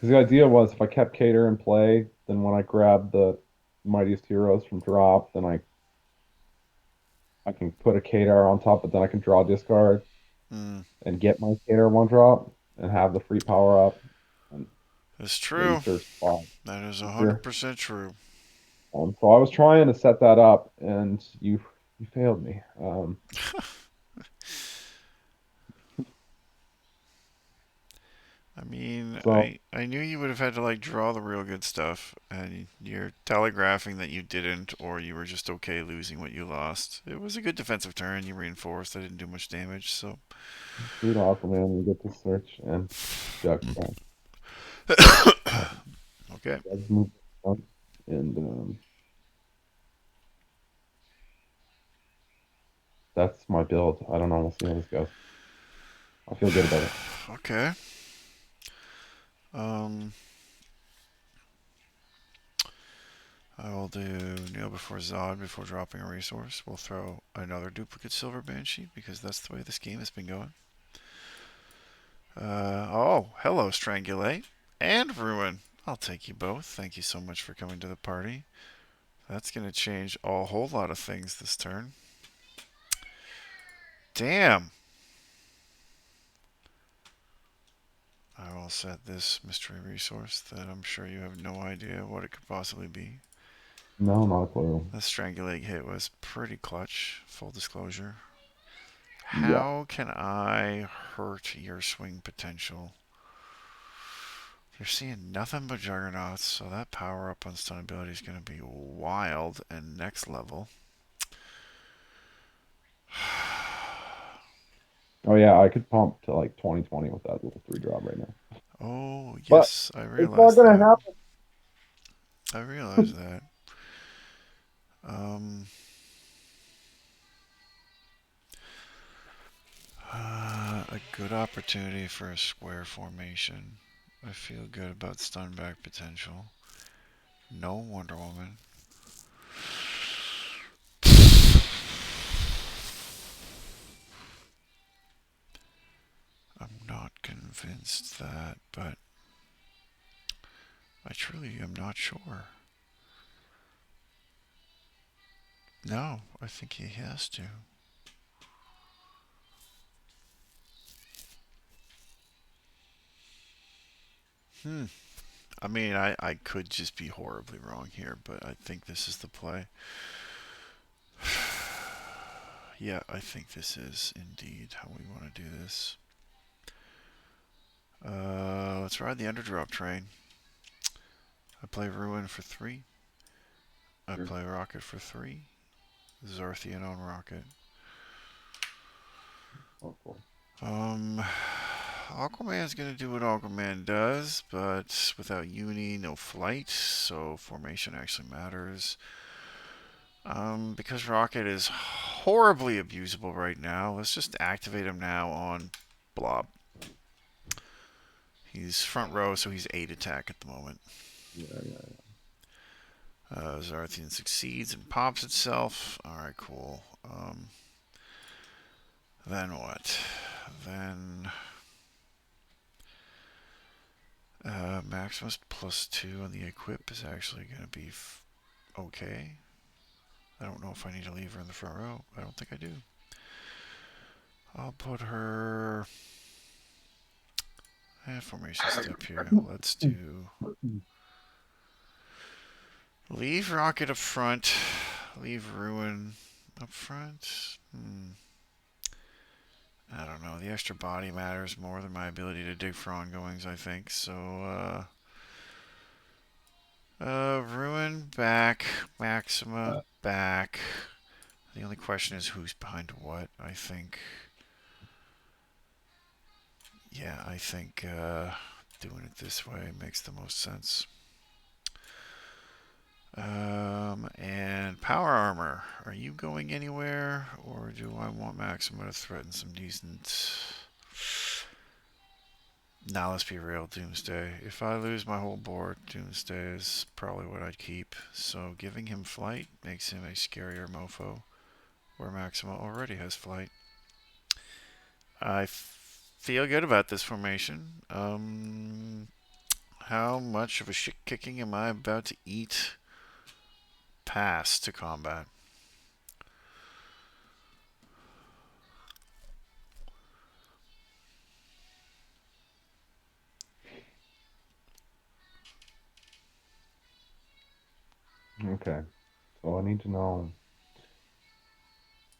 the idea was if I kept Cater in play, then when I grab the Mightiest Heroes from drop, then I can put a Cater on top, but then I can draw discard Mm, and get my Cater one drop and have the free power up and it's maybe true. search spot That is future. 100% true. So I was trying to set that up, and you failed me. I mean, So I knew you would have had to like draw the real good stuff, and you're telegraphing that you didn't, or you were just okay losing what you lost. It was a good defensive turn. You reinforced. I didn't do much damage, so shoot Aquaman, we get to search and Jug. okay. Let's move on. And that's my build. I don't know. We'll see how this goes. I feel good about it. Okay. Um, I will do Kneel before Zod before dropping a resource. We'll throw another duplicate Silver Banshee because that's the way this game has been going. Oh, hello, Strangulate and Ruin. I'll take you both. Thank you so much for coming to the party. That's going to change a whole lot of things this turn. Damn. I will set this mystery resource that I'm sure you have no idea what it could possibly be. No, not a clue. The Strangulate hit was pretty clutch, full disclosure. Yeah. How can I hurt your swing potential? You're seeing nothing but Juggernauts, so that power up on stun ability is going to be wild and next level. Oh yeah, I could pump to like 2020 with that little 3-drop right now. Oh, But yes, I it's not realize gonna that. happen. I realize that. Um, a good opportunity for a square formation. I feel good about stun back potential. No Wonder Woman. I'm not convinced that, but I truly am not sure. No, I think he has to. Hmm. I mean, I could just be horribly wrong here, but I think this is the play. Yeah, I think this is indeed how we want to do this. Let's ride the underdrop train. I play Ruin for 3. I Sure. play Rocket for 3. Zarthian on Rocket. Oh, cool. Aquaman's gonna do what Aquaman does, but without Uni, no flight, so formation actually matters. Because Rocket is horribly abusable right now, let's just activate him now on Blob. He's front row, so he's 8 attack at the moment. Yeah, yeah. Zarthian succeeds and pops itself. Alright, cool. Then what? Then Maximus +2 on the equip is actually going to be okay. I don't know if I need to leave her in the front row. I don't think I do. I'll put her... formation step here. Let's do... Leave Rocket up front. Leave Ruin up front. I don't know. The extra body matters more than my ability to dig for ongoings, I think. So, Ruin back. Maxima back. The only question is who's behind what, I think. Yeah, I think doing it this way makes the most sense. And power armor. Are you going anywhere? Or do I want Maxima to threaten some decent... Now let's be real, Doomsday. If I lose my whole board, Doomsday is probably what I'd keep. So giving him flight makes him a scarier mofo, where Maxima already has flight. I feel good about this formation. How much of a shit kicking am I about to eat? Pass to combat. Okay. So I need to know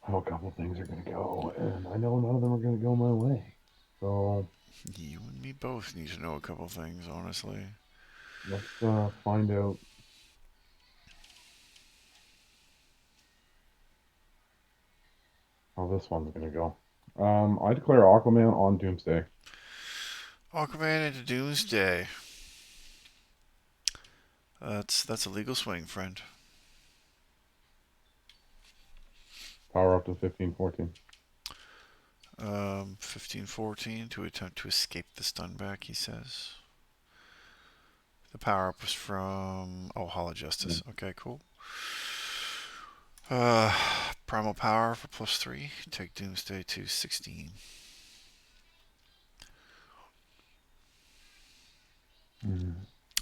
how a couple things are going to go, and I know none of them are going to go my way. So You and me both need to know a couple things, honestly. let's find out how this one's going to go. I declare Aquaman on Doomsday. Aquaman into Doomsday. That's a legal swing, friend. Power up to 15-14. 15-14 to attempt to escape the stun back, he says. The power up was from Hall of Justice. Okay, cool. Primal power for +3. Take Doomsday to 16.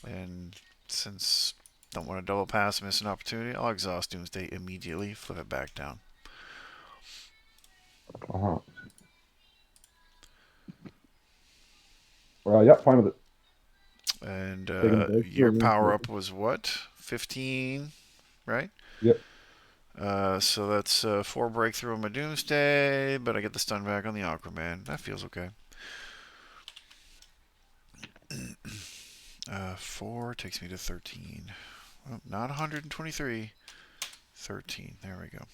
And since don't want to double pass, miss an opportunity, I'll exhaust Doomsday immediately. Flip it back down. Yep, fine with it. And your your power up was what? 15, right? Yep. So that's 4 breakthrough on my Doomsday, but I get the stun back on the Aquaman. That feels okay. 4 takes me to 13. Well, not 123. 13. There we go.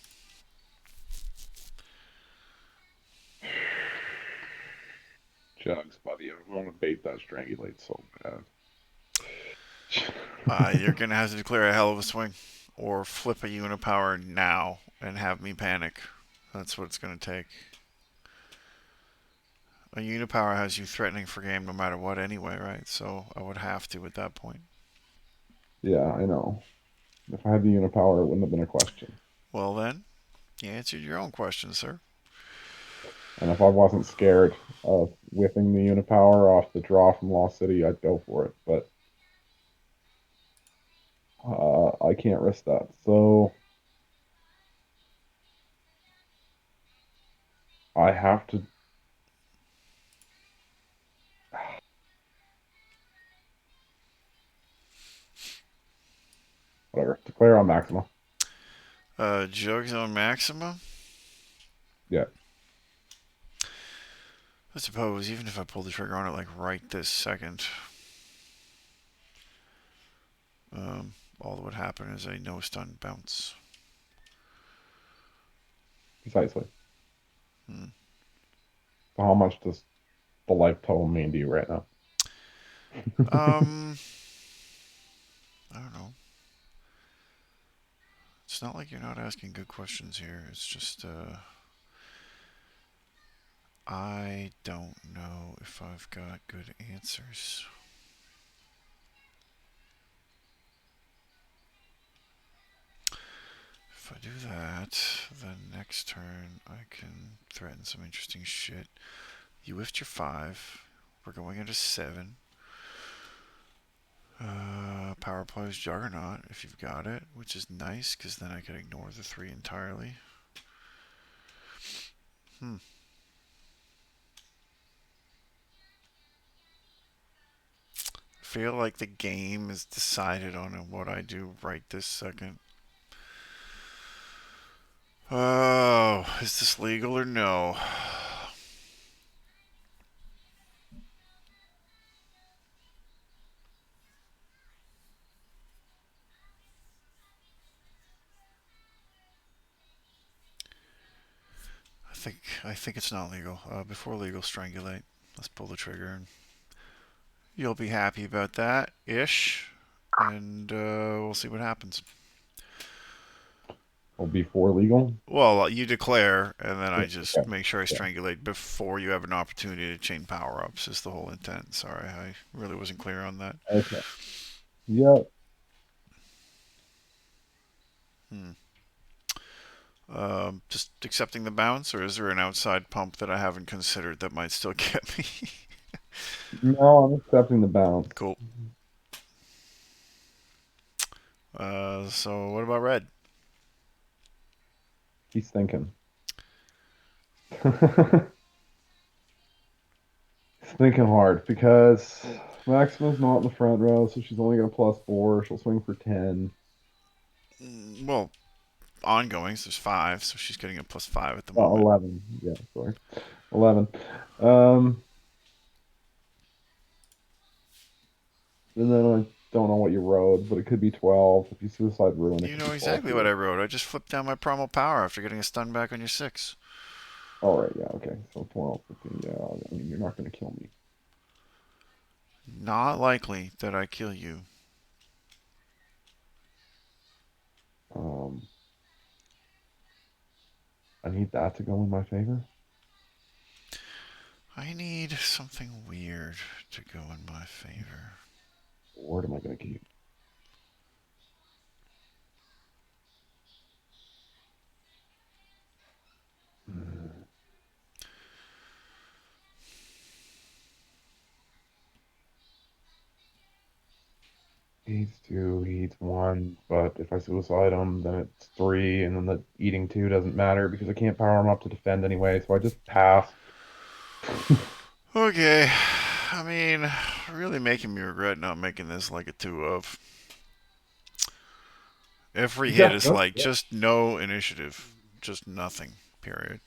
Jugs, buddy. I want to bait that Strangulate so bad. You're going to have to declare a hell of a swing. Or flip a Unipower now and have me panic. That's what it's going to take. A Unipower has you threatening for game no matter what anyway, right? So I would have to at that point. Yeah, I know. If I had the Unipower, it wouldn't have been a question. Well then, you answered your own question, sir. And if I wasn't scared of whipping the Unipower off the draw from Lost City, I'd go for it. But I can't risk that. So I have to. Whatever. Declare on Maxima. Jugs on Maxima? Yeah. I suppose, even if I pull the trigger on it, like, right this second, all that would happen is a no stun bounce. Precisely. Hmm. So how much does the life total mean to you right now? Um, I don't know. It's not like you're not asking good questions here. It's just, I don't know if I've got good answers. If I do that, then next turn I can threaten some interesting shit. You whiffed your 5. We're going into 7. Power plays Juggernaut if you've got it, which is nice because then I can ignore the 3 entirely. Feel like the game is decided on what I do right this second. Oh, is this legal or no? I think it's not legal. Before legal, strangulate. Let's pull the trigger, and you'll be happy about that, ish. And we'll see what happens. Will before legal? Well, you declare, and then I Yeah. just Okay. make sure I Yeah. strangulate before you have an opportunity to chain power ups. Is the whole intent. Sorry, I really wasn't clear on that. Okay. Yeah. Hmm. Just accepting the bounce, or is there an outside pump that I haven't considered that might still get me? No, I'm accepting the bounce. Cool. So what about red? He's thinking. He's thinking hard because Maxima's not in the front row, so she's only got a +4. She'll swing for 10. Well, ongoing, so there's 5, so she's getting a +5 at the Oh, moment. 11. Yeah, sorry. 11. Um, and then I don't know what you rode, but it could be 12. If you suicide ruin, it You could know be 12 exactly what too. I wrote. I just flipped down my primal power after getting a stun back on your 6. All right, yeah, okay. So 12, 15. Yeah, I mean, you're not going to kill me. Not likely that I kill you. Um, I need that to go in my favor. I need something weird to go in my favor. What am I going to keep? Hmm. Eats 2, eats 1, but if I suicide him, then it's 3, and then the eating 2 doesn't matter because I can't power him up to defend anyway, so I just pass. Okay. I mean, really making me regret not making this like a 2 of. Every hit Yeah, is no, like yeah, just no initiative. Just nothing. Period.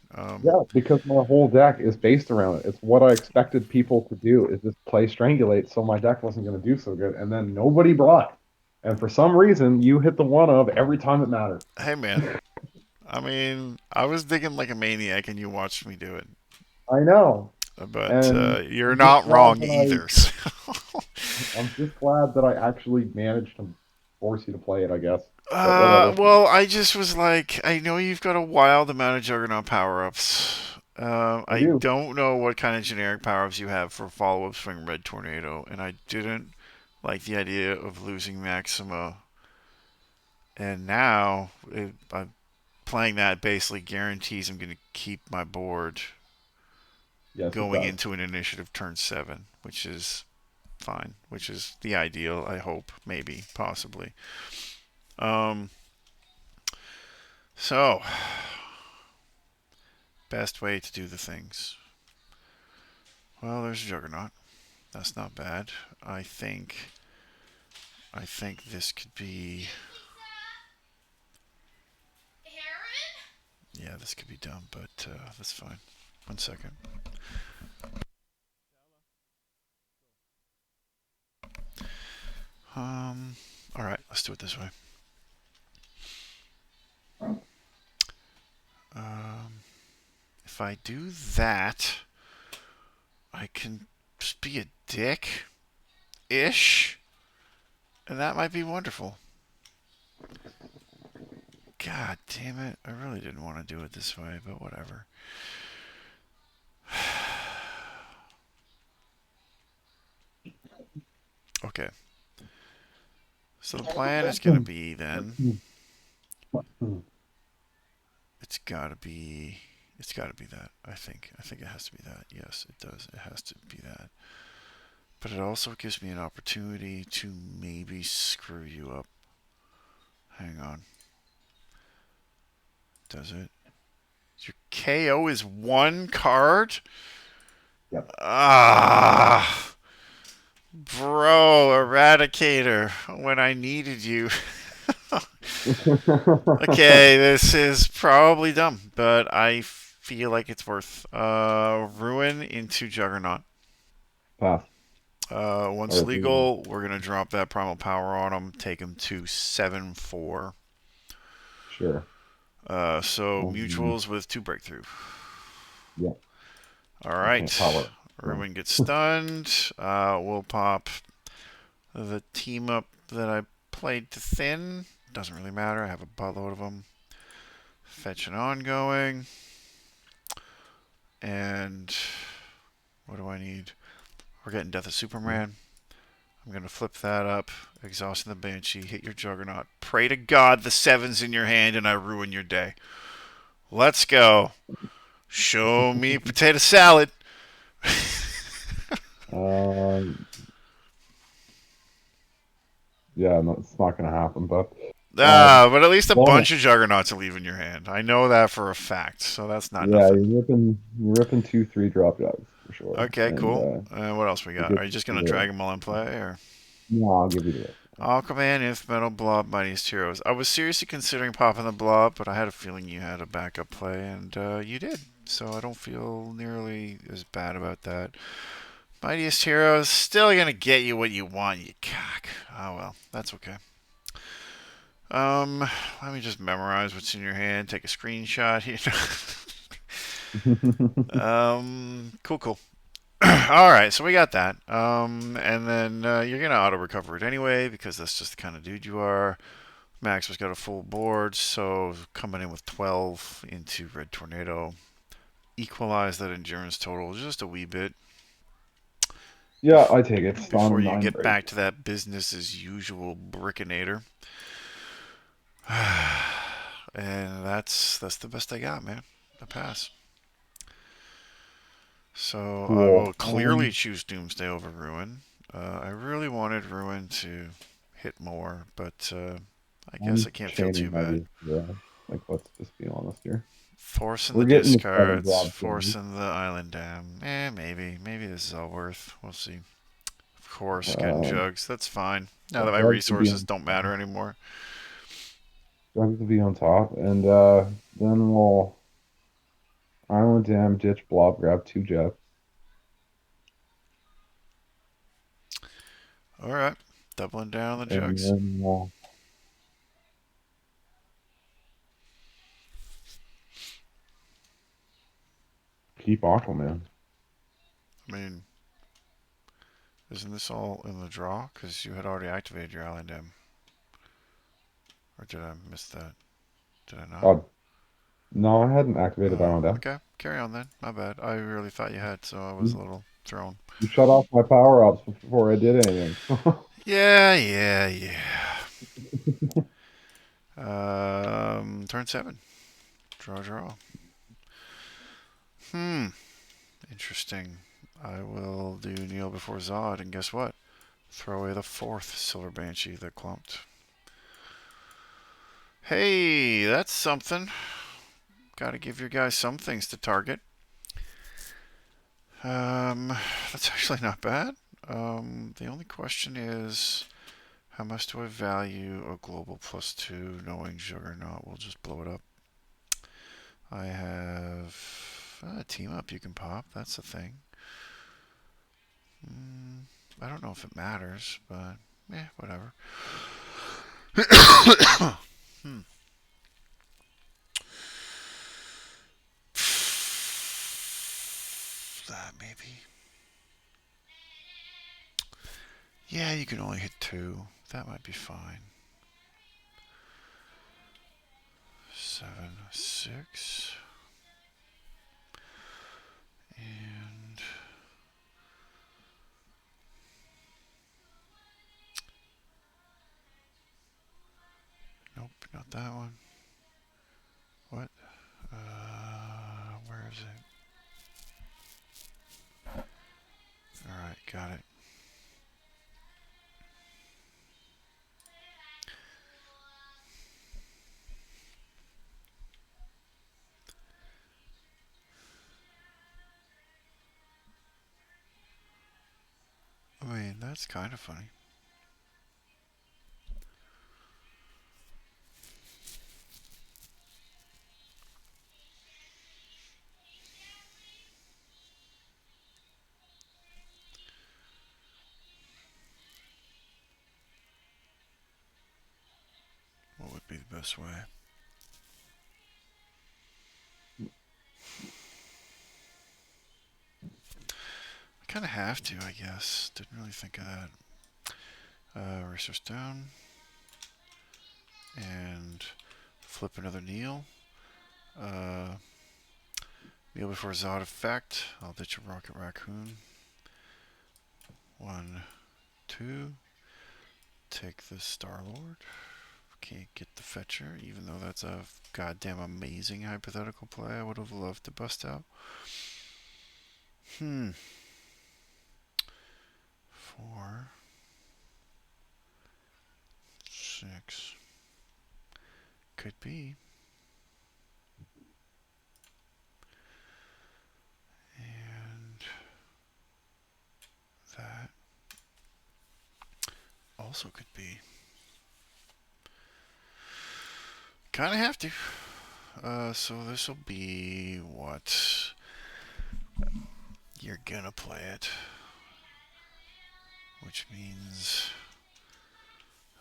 yeah, because my whole deck is based around it. It's what I expected people to do is just play Strangulate, so my deck wasn't going to do so good, and then nobody brought. And for some reason, you hit the one of every time it mattered. Hey man. I mean, I was digging like a maniac and you watched me do it. I know, But and you're I'm just not glad wrong that either. I'm just glad that I actually managed to force you to play it, I guess. But whatever. Well, I just was like, I know you've got a wild amount of Juggernaut power ups. I I do. don't know what kind of generic power ups you have for follow up swing Red Tornado, and I didn't like the idea of losing Maxima. And now, I'm playing that basically guarantees I'm going to keep my board Yes, it going does. into an initiative turn 7, which is fine, which is the ideal, I hope, maybe, possibly. Um, so, best way to do the things. Well, there's a Juggernaut. That's not bad. I think this could be. Yeah, this could be dumb, but that's fine. 1 second. All right, let's do it this way. If I do that, I can just be a dick-ish, and that might be wonderful. God damn it. I really didn't want to do it this way, but whatever. Okay. So the plan is going to be then, it's got to be that, I think. I think it has to be that. Yes, it does. It has to be that. But it also gives me an opportunity to maybe screw you up. Hang on. Does it? Your KO is 1 card? Yep. Ah, bro, Eradicator, when I needed you. Okay, this is probably dumb, but I feel like it's worth. Ruin into Juggernaut. Pass. Once Or legal, we're gonna drop that primal power on him, take him to 7-4. Sure. So mutuals with 2 breakthrough. Yeah. All right. Power. Ruin gets stunned. We'll pop the team up that I played to thin. Doesn't really matter. I have a buttload of them. Fetch an ongoing. And what do I need? We're getting Death of Superman. I'm going to flip that up. Exhausting the Banshee. Hit your Juggernaut. Pray to God the 7's in your hand and I ruin your day. Let's go. Show me potato salad. Yeah, no, it's not gonna happen. But But at least a bonus. bunch of Juggernauts will leave in your hand. I know that for a fact, so that's not Yeah, nothing. you're ripping 2-3 drop jugs for sure. Okay, And cool. What else we it got? Are gets you just you gonna the drag them all in play, or no, I'll give you the rest. Aquaman, If Metal, Blob, Mightiest Heroes? I was seriously considering popping the Blob, but I had a feeling you had a backup play, and you did. So I don't feel nearly as bad about that. Mightiest Heroes still gonna get you what you want, you cock. Oh well, that's okay. Let me just memorize what's in your hand. Take a screenshot here. Cool. All right, so we got that. And then you're gonna auto recover it anyway because that's just the kind of dude you are. Max has got a full board, so coming in with 12 into Red Tornado, equalize that endurance total just a wee bit. Yeah, I take it. Before Stun you 9 get break. back to that business as usual brickinator. And that's the best I got, man. A pass. So I Cool. will clearly choose Doomsday over Ruin. I really wanted Ruin to hit more, but I guess I can't feel too chaining bad. heavy. Yeah, like let's just be honest here. Forcing We're the getting the 7 discards, drops. forcing the island dam. Maybe this is all worth. We'll see. Of course, getting jugs. That's fine. Now that my Drugs will be resources on don't matter anymore. Drugs will be on top, and then we'll Island Dam, ditch, blob, grab 2 jets. All right, doubling down on the And jugs. then we'll keep Aquaman. I mean, isn't this all in the draw? Because you had already activated your island dam. Or did I miss that? Did I not? No, I hadn't activated Island Dam. Okay, carry on then. My bad. I really thought you had, so I was a little thrown. You shut off my power ups before I did anything. Yeah. Turn 7. Draw. Interesting. I will do Kneel before Zod, and guess what? Throw away the 4th Silver Banshee that clumped. Hey, that's something. Got to give your guys some things to target. Um, that's actually not bad. The only question is, how much do I value a global +2 knowing Juggernaut will just blow it up? I have a team up you can pop. That's the thing. I don't know if it matters, but whatever. Hmm. That maybe. Yeah, you can only hit 2. That might be fine. 7, 6. And nope, not that one. What? Where is it? Alright, got it. I mean, that's kind of funny. What would be the best way? I kind of have to, I guess. Didn't really think of that. Resource down. And flip another Neil. Kneel before Zod effect. I'll ditch a Rocket Raccoon. 1, 2. Take the Star-Lord. Can't get the Fetcher, even though that's a goddamn amazing hypothetical play I would have loved to bust out. 4. Four. 6. Could be. And that also could be. Kind of have to. So this will be what? You're gonna play it. Which means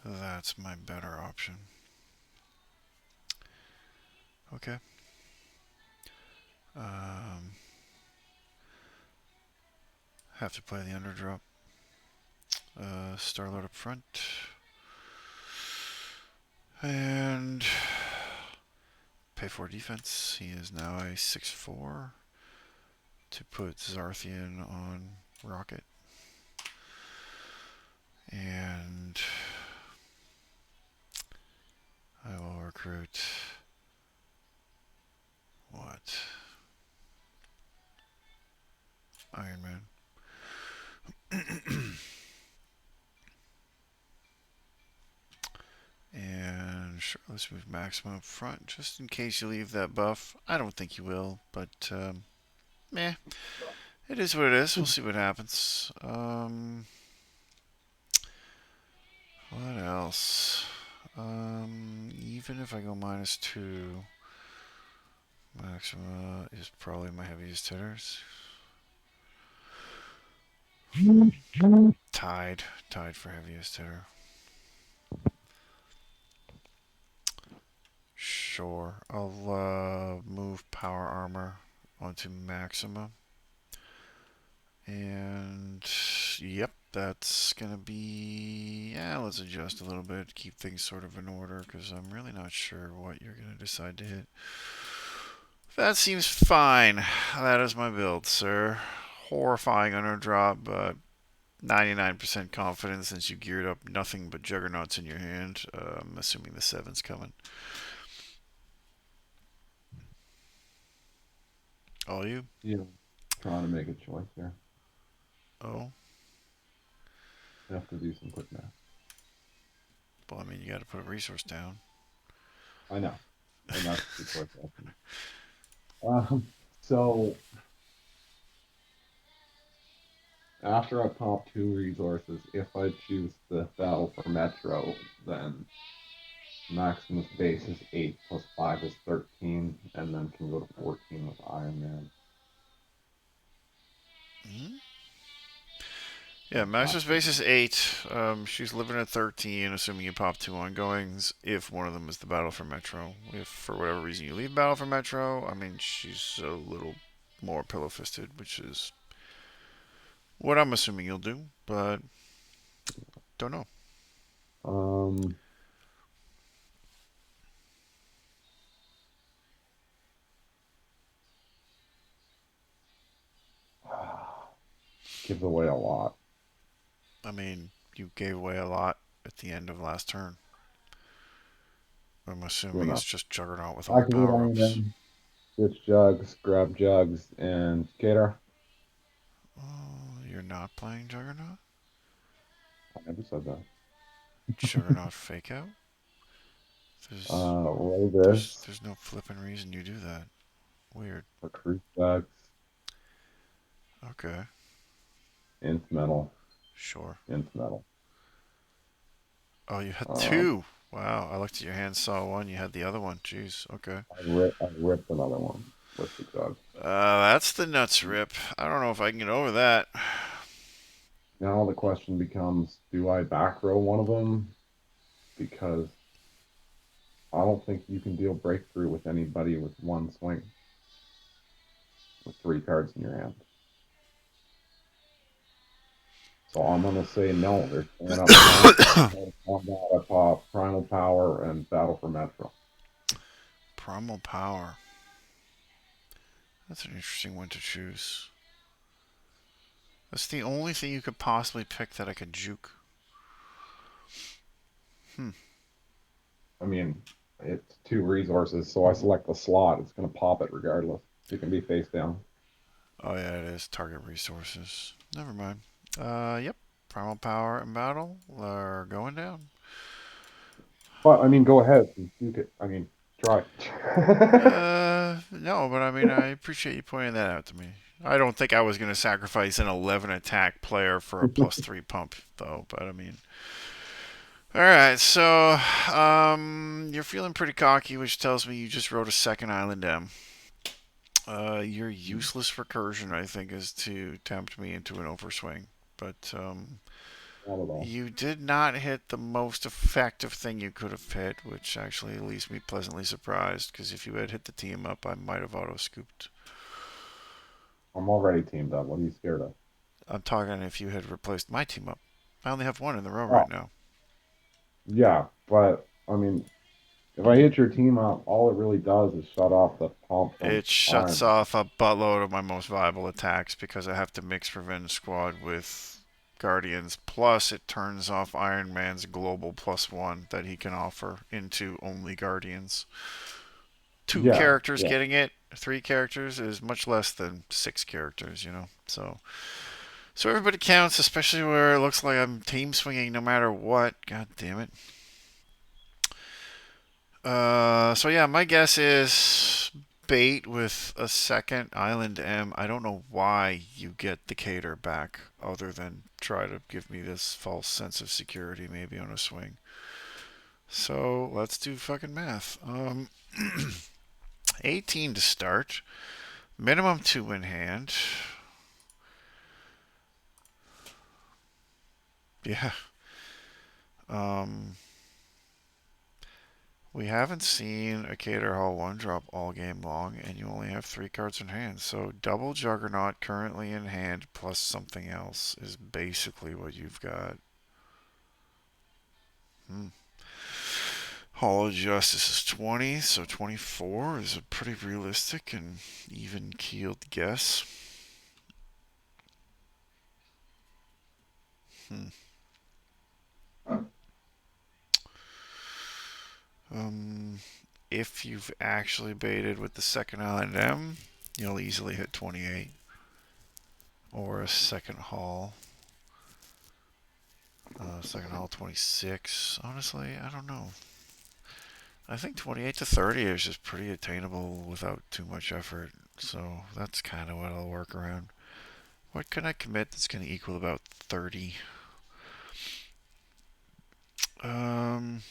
that's my better option. Okay. Have to play the underdrop. Starlord up front. And pay for defense. He is now a 6/4 to put Zarthian on Rocket. And I will recruit what? Iron Man. And sure, let's move Maxima up front, just in case you leave that buff. I don't think you will, but meh. It is what it is. We'll see what happens. What else? Even if I go -2, Maxima is probably my heaviest hitters. Tied for heaviest hitter. Sure, I'll move power armor onto Maxima. And yep, that's gonna be, yeah, let's adjust a little bit, keep things sort of in order, because I'm really not sure what you're gonna decide to hit. That seems fine. That is my build, sir. Horrifying underdrop, but 99% confidence since you geared up nothing but juggernauts in your hand. I'm assuming the 7's coming. All you? Yeah, trying to make a choice here. Oh, I have to do some quick math. well, I mean, you got to put a resource down. I know. And that's the quick question. So after I pop 2 resources, if I choose the Battle for Metro, then Maximus base is 8 plus 5 is 13, and then can go to 14 with Iron Man. Hmm? Yeah, That's Master's Maximus. base is 8. She's living at 13, assuming you pop 2 ongoings, if one of them is the Battle for Metro. If, for whatever reason, you leave Battle for Metro, I mean, she's a little more pillow-fisted, which is what I'm assuming you'll do, but don't know. Um, gives away a lot. I mean, you gave away a lot at the end of last turn. I'm True assuming it's enough. just Juggernaut with all the Activate Iron power-ups. Man, switch Jugs, grab Jugs, and Skater. Oh, you're not playing Juggernaut? I never said that. Juggernaut fake out? There's Roll there's this there's no flipping reason you do that. Weird. recruit Jugs, Okay, Inf Metal, sure. Inf Metal. Oh, you had Um, 2. Wow, I looked at your hand, saw 1. You had the other one. Jeez. Okay. I ripped another one with the Jug. That's the nuts rip. I don't know if I can get over that. Now the question becomes, do I back row one of them? Because I don't think you can deal breakthrough with anybody with one swing with 3 cards in your hand. So I'm gonna say no. They're staying up front. Combat, I pop Primal Power and Battle for Metro. Primal power. That's an interesting one to choose. That's the only thing you could possibly pick that I could juke. Hmm. I mean, it's 2 resources, so I select the slot. It's gonna pop it regardless. It can be face down. Oh yeah, it is target resources. Never mind. Yep. Primal power and battle are going down. But I mean, go ahead and juke it. I mean, try. No, but I mean, I appreciate you pointing that out to me. I don't think I was going to sacrifice an 11 attack player for a +3 pump, though. But I mean, all right. So, you're feeling pretty cocky, which tells me you just wrote a second Island M. Your useless recursion, I think, is to tempt me into an overswing. But Not at all. you did not hit the most effective thing you could have hit, which actually leaves me pleasantly surprised. Because if you had hit the team up, I might have auto scooped. I'm already teamed up. What are you scared of? I'm talking if you had replaced my team up. I only have one in the row right Oh, now. yeah, but I mean, if I hit your team up, all it really does is shut off the pump from It shuts Iron Man. off a buttload of my most viable attacks because I have to mix Revenge Squad with Guardians. Plus, it turns off Iron Man's global +1 that he can offer into only Guardians. Two Yeah, characters yeah. getting it, 3 characters is much less than 6 characters, you know? So everybody counts, especially where it looks like I'm team swinging no matter what. God damn it. So yeah, my guess is bait with a second Island M. I don't know why you get the cater back, other than try to give me this false sense of security, maybe on a swing. So let's do fucking math. 18 to start, minimum 2 in hand. Yeah. Um, We haven't seen a Cater Hall 1 drop all game long, and you only have 3 cards in hand. So double Juggernaut currently in hand plus something else is basically what you've got. Hmm. Hall of Justice is 20, so 24 is a pretty realistic and even keeled guess. Hmm. Um, if you've actually baited with the second Island M, you'll easily hit 28. Or a second Hall. Second Hall 26. Honestly, I don't know. I think 28 to 30 is just pretty attainable without too much effort. So that's kind of what I'll work around. What can I commit that's going to equal about 30? Um,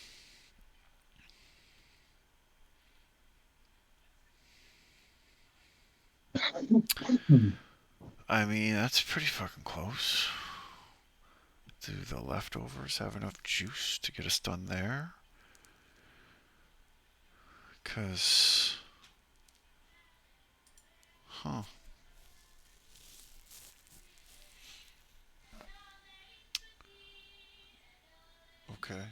I mean, that's pretty fucking close. Do the leftovers have enough juice to get a stun there? Because, huh. Okay.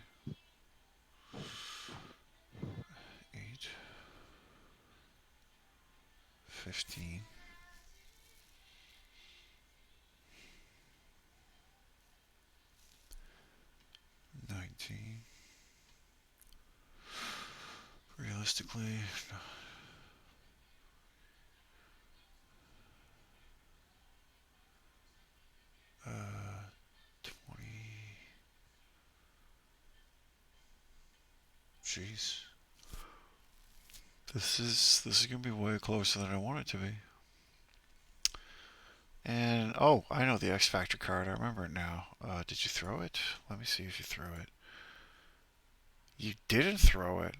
8, 15. 19. Realistically, 20. Jeez. This is gonna be way closer than I want it to be. And oh, I know the X Factor card. I remember it now. Did you throw it? Let me see if you threw it. You didn't throw it.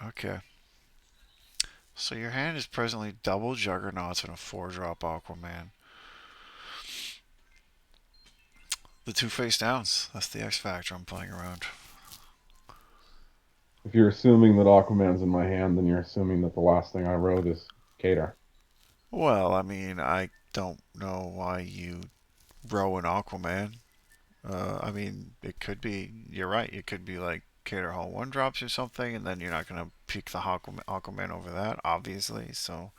Okay. So your hand is presently double Juggernauts and a 4-drop Aquaman. The 2 face downs. That's the X Factor I'm playing around. If you're assuming that Aquaman's in my hand, then you're assuming that the last thing I wrote is Kater. Well, I mean, I don't know why you row an Aquaman. I mean, it could be, you're right, it could be like Cater Hall 1 drops or something, and then you're not going to pick the Aquaman over that, obviously. So,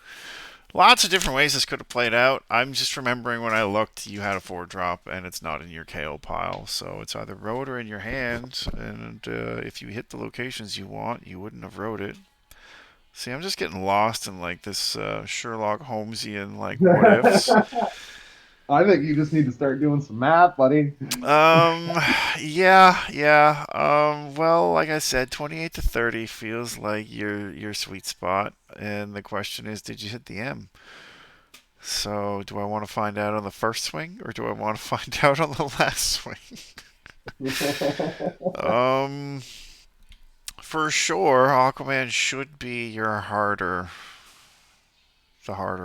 lots of different ways this could have played out. I'm just remembering when I looked, you had a 4-drop, and it's not in your KO pile. So, it's either rowed or in your hand, and if you hit the locations you want, you wouldn't have rowed it. See, I'm just getting lost in like this Sherlock Holmesian like what ifs. I think you just need to start doing some math, buddy. Yeah. Well, like I said, 28 to 30 feels like your sweet spot, and the question is, did you hit the M? So, do I want to find out on the first swing, or do I want to find out on the last swing? Um, for sure, Aquaman should be the harder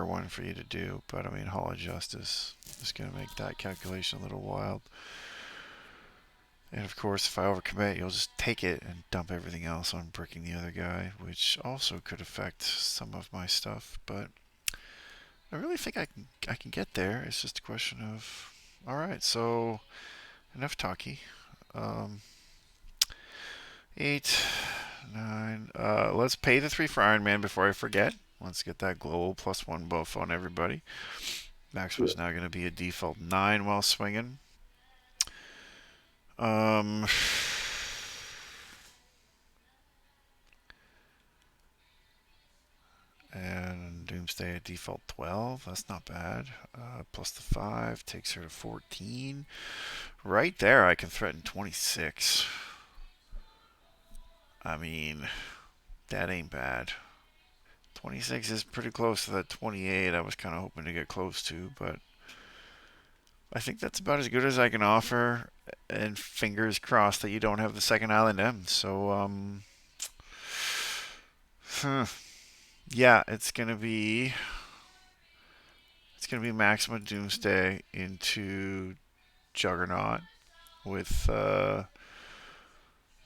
one for you to do. But I mean, Hall of Justice is going to make that calculation a little wild. And of course, if I overcommit, you'll just take it and dump everything else on bricking the other guy, which also could affect some of my stuff. But I really think I can get there. It's just a question of, all right, so enough talkie. Um, 8, 9. Let's pay the 3 for Iron Man before I forget. Let's get that global +1 buff on everybody. Maximo's now going to be a default 9 while swinging. Um, and Doomsday at default 12. That's not bad. Plus the 5 takes her to 14. Right there, I can threaten 26. I mean, that ain't bad. 26 is pretty close to that 28 I was kind of hoping to get close to, but I think that's about as good as I can offer. And fingers crossed that you don't have the second Island M. So, yeah, it's gonna be Maxima Doomsday into Juggernaut with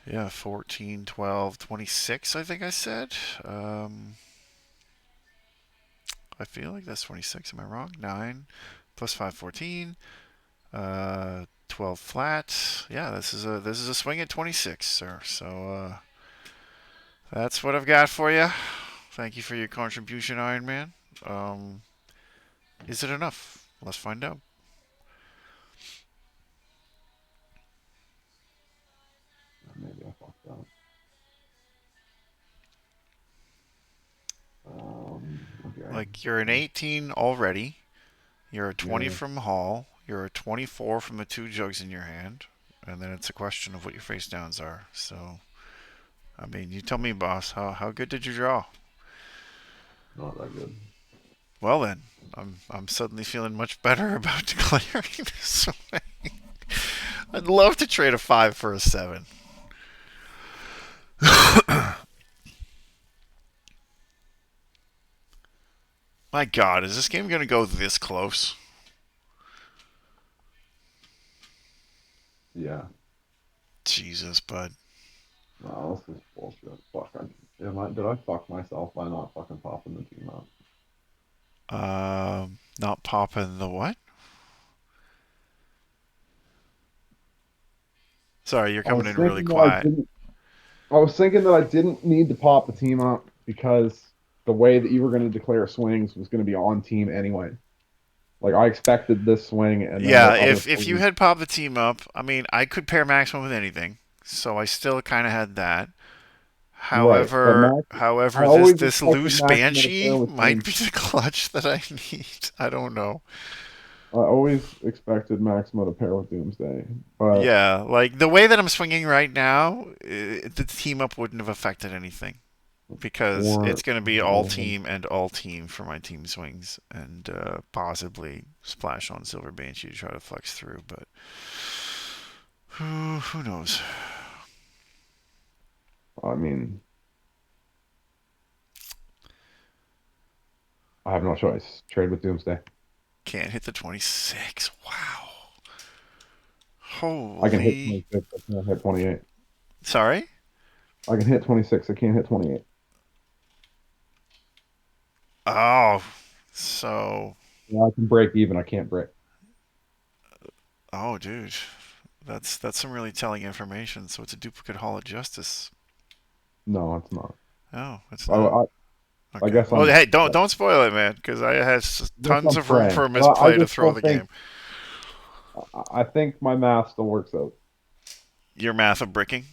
yeah, 14, 12, 26, I think I said. I feel like that's 26. Am I wrong? 9 plus 5, 14. 12 flat. Yeah, this is a swing at 26, sir. So that's what I've got for you. Thank you for your contribution, Iron Man. Is it enough? Let's find out. Maybe I fucked up. Okay. Like you're an 18 already. You're a 20 Yeah. from Hall. You're a 24 from the 2 jugs in your hand. And then it's a question of what your face downs are. So I mean, you tell me, boss. How good did you draw? Not that good. Well then, I'm suddenly feeling much better about declaring this way. I'd love to trade a 5 for a 7. My God, is this game gonna go this close? Yeah. Jesus, bud. No, this is bullshit. Fuck. Did I fuck myself by not fucking popping the team up? Not popping the what? Sorry, you're I coming was in really thinking that I quiet. didn't. I was thinking that I didn't need to pop the team up because the way that you were going to declare swings was going to be on team anyway. Like I expected this swing and then the Yeah, other if you swing. had popped the team up, I mean, I could pair maximum with anything, so I still kind of had that. Right, but Max, I However, always this expected loose Maxima to pair banshee with might be Doomsday. the clutch that I need. I don't know. I always expected Maxima to pair with Doomsday, but Yeah, like the way that I'm swinging right now, the team up wouldn't have affected anything because it's or going to be all team and all team for my team swings, and possibly splash on Silver Banshee to try to flex through. But who knows? I mean, I have no choice. Trade with Doomsday. Can't hit the 26. Wow. I can hit Holy. 26. I can't hit 28. Sorry? I can hit 26. I can't hit 28. Oh, so. Yeah, I can break even. I can't break. Oh, dude. That's some really telling information. So it's a duplicate Hall of Justice. No, it's not. Oh, it's I, not. I, I Okay. guess Well, I'm. hey, I don't spoil it, man, because I had guess tons I'm of room for praying. a But I misplay to just throw don't the think. game. I think my math still works out. Your math of bricking.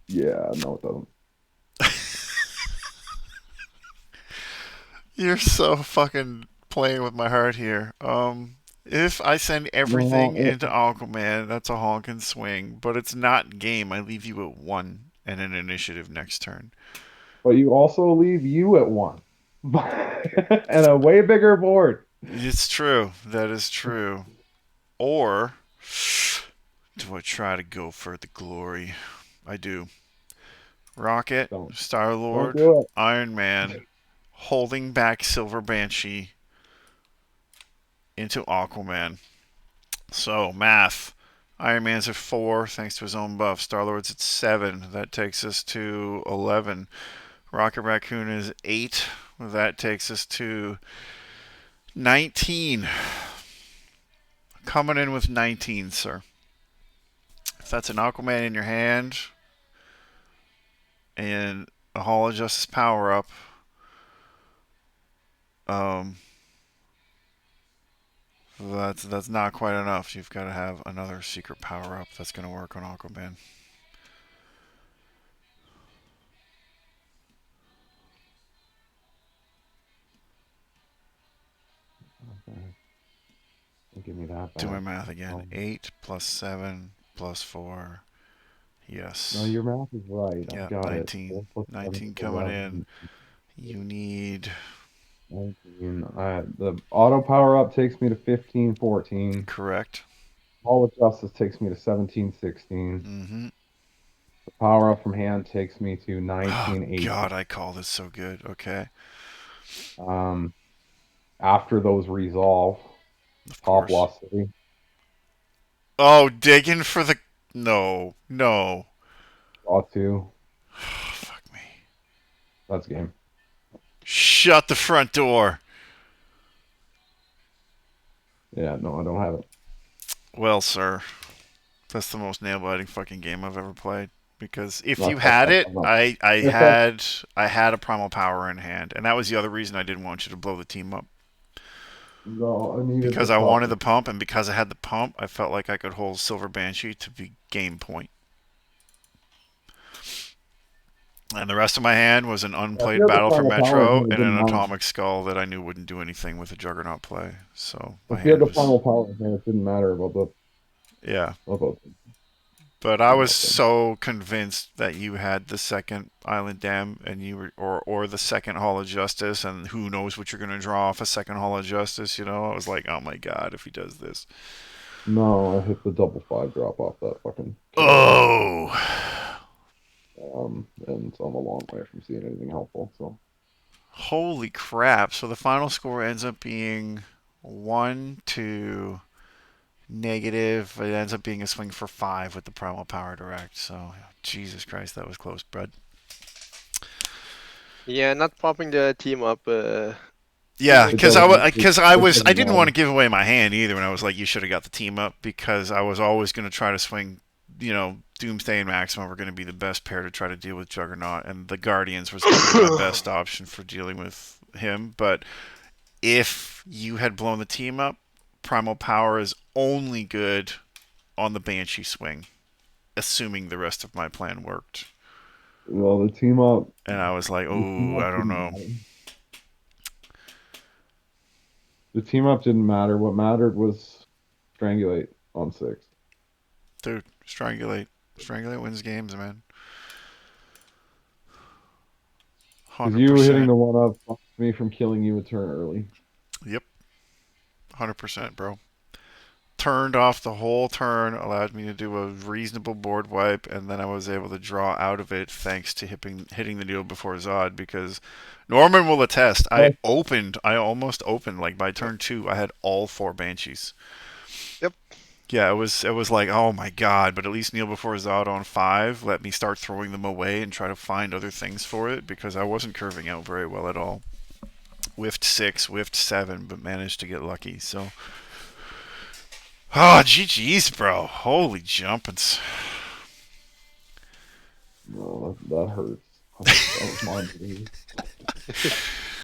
Yeah, no, it doesn't. You're so fucking playing with my heart here. If I send No, everything into Aquaman, that's a honkin' swing, but it's not game. I leave you at 1 and an initiative next turn. but you also leave you at one, and a way bigger board. It's true. That is true. Or do I try to go for the glory? I do. Rocket, Don't Star don't Lord, do it. Iron Man, holding back Silver Banshee into Aquaman. So, math. Iron Man's at 4, thanks to his own buff. Star Lord's at 7. That takes us to 11. Rocket Raccoon is 8. That takes us to 19. Coming in with 19, sir. If that's an Aquaman in your hand and a Hall of Justice power up, um, that's not quite enough. You've got to have another secret power up that's going to work on Aquaman. Okay. Don't give me that Do my back. math again. 8 plus 7 plus 4. No, Yes. your math is right. I've Yeah, got it. 19. 4 plus 7 19 is coming in. 11. You need. 19. The auto power up takes me to 15, 14. Correct. All of Justice takes me to 17, 16. Mm-hmm. The power up from hand takes me to Oh, 19, 18. God, I call this so good. Okay. Um, after those resolve, Of top course. loss city, Oh, digging for the. No. No. draw two. Fuck me. That's game. Shut the front door. Yeah, no, I don't have it. Well, sir, that's the most nail-biting fucking game I've ever played. Because if No, you had it, I'm not. I had a primal power in hand, and that was the other reason I didn't want you to blow the team up. No, I needed the Because I top. wanted the pump, and because I had the pump, I felt like I could hold Silver Banshee to be game point. And the rest of my hand was an If you unplayed had the Battle for primal power in Metro hand, it and didn't an matter. Atomic Skull that I knew wouldn't do anything with a Juggernaut play. So my If you had hand the was, primal power in hand, it didn't matter about yeah. about But I was Nothing. so convinced that you had the second Island Dam, and you were, or the second Hall of Justice, and who knows what you're gonna draw off a second Hall of Justice. You know, I was like, oh my god, if he does this. No, I hit the double five drop off that fucking killer. Oh, And so I'm a long way from seeing anything helpful. So holy crap! So the final score ends up being 1-2 negative. It ends up being a swing for 5 with the Primal Power Direct. So Jesus Christ, that was close, bud. Yeah, not popping the team up. Yeah, Isn't it because good. doesn't. It I doesn't didn't want matter. to give away my hand either when I was like, you should have got the team up, because I was always going to try to swing, Doomsday and Maxima were going to be the best pair to try to deal with Juggernaut, and the Guardians was going to be my best option for dealing with him. But if you had blown the team up, Primal Power is only good on the Banshee swing, assuming the rest of my plan worked. Well, And I was like, the team oh, up I don't didn't know. matter. The team up didn't matter. What mattered was strangulate on six. Dude, Strangulate. Strangulate wins games, man. Because you hitting 100%. the one up stopped me from killing you a turn early. Yep. 100%, bro. Turned off the whole turn, allowed me to do a reasonable board wipe, and then I was able to draw out of it thanks to hitting the deal before Zod, because Norman will attest. Well, I almost opened, like by turn 2, I had all 4 Banshees. Yep. Yeah, it was like, oh my god, but at least kneel before Zod on 5 let me start throwing them away and try to find other things for it, because I wasn't curving out very well at all. Whiffed 6, whiffed 7, but managed to get lucky. So, GG's, bro. Holy jumpins'. no, that hurts. That was my belief.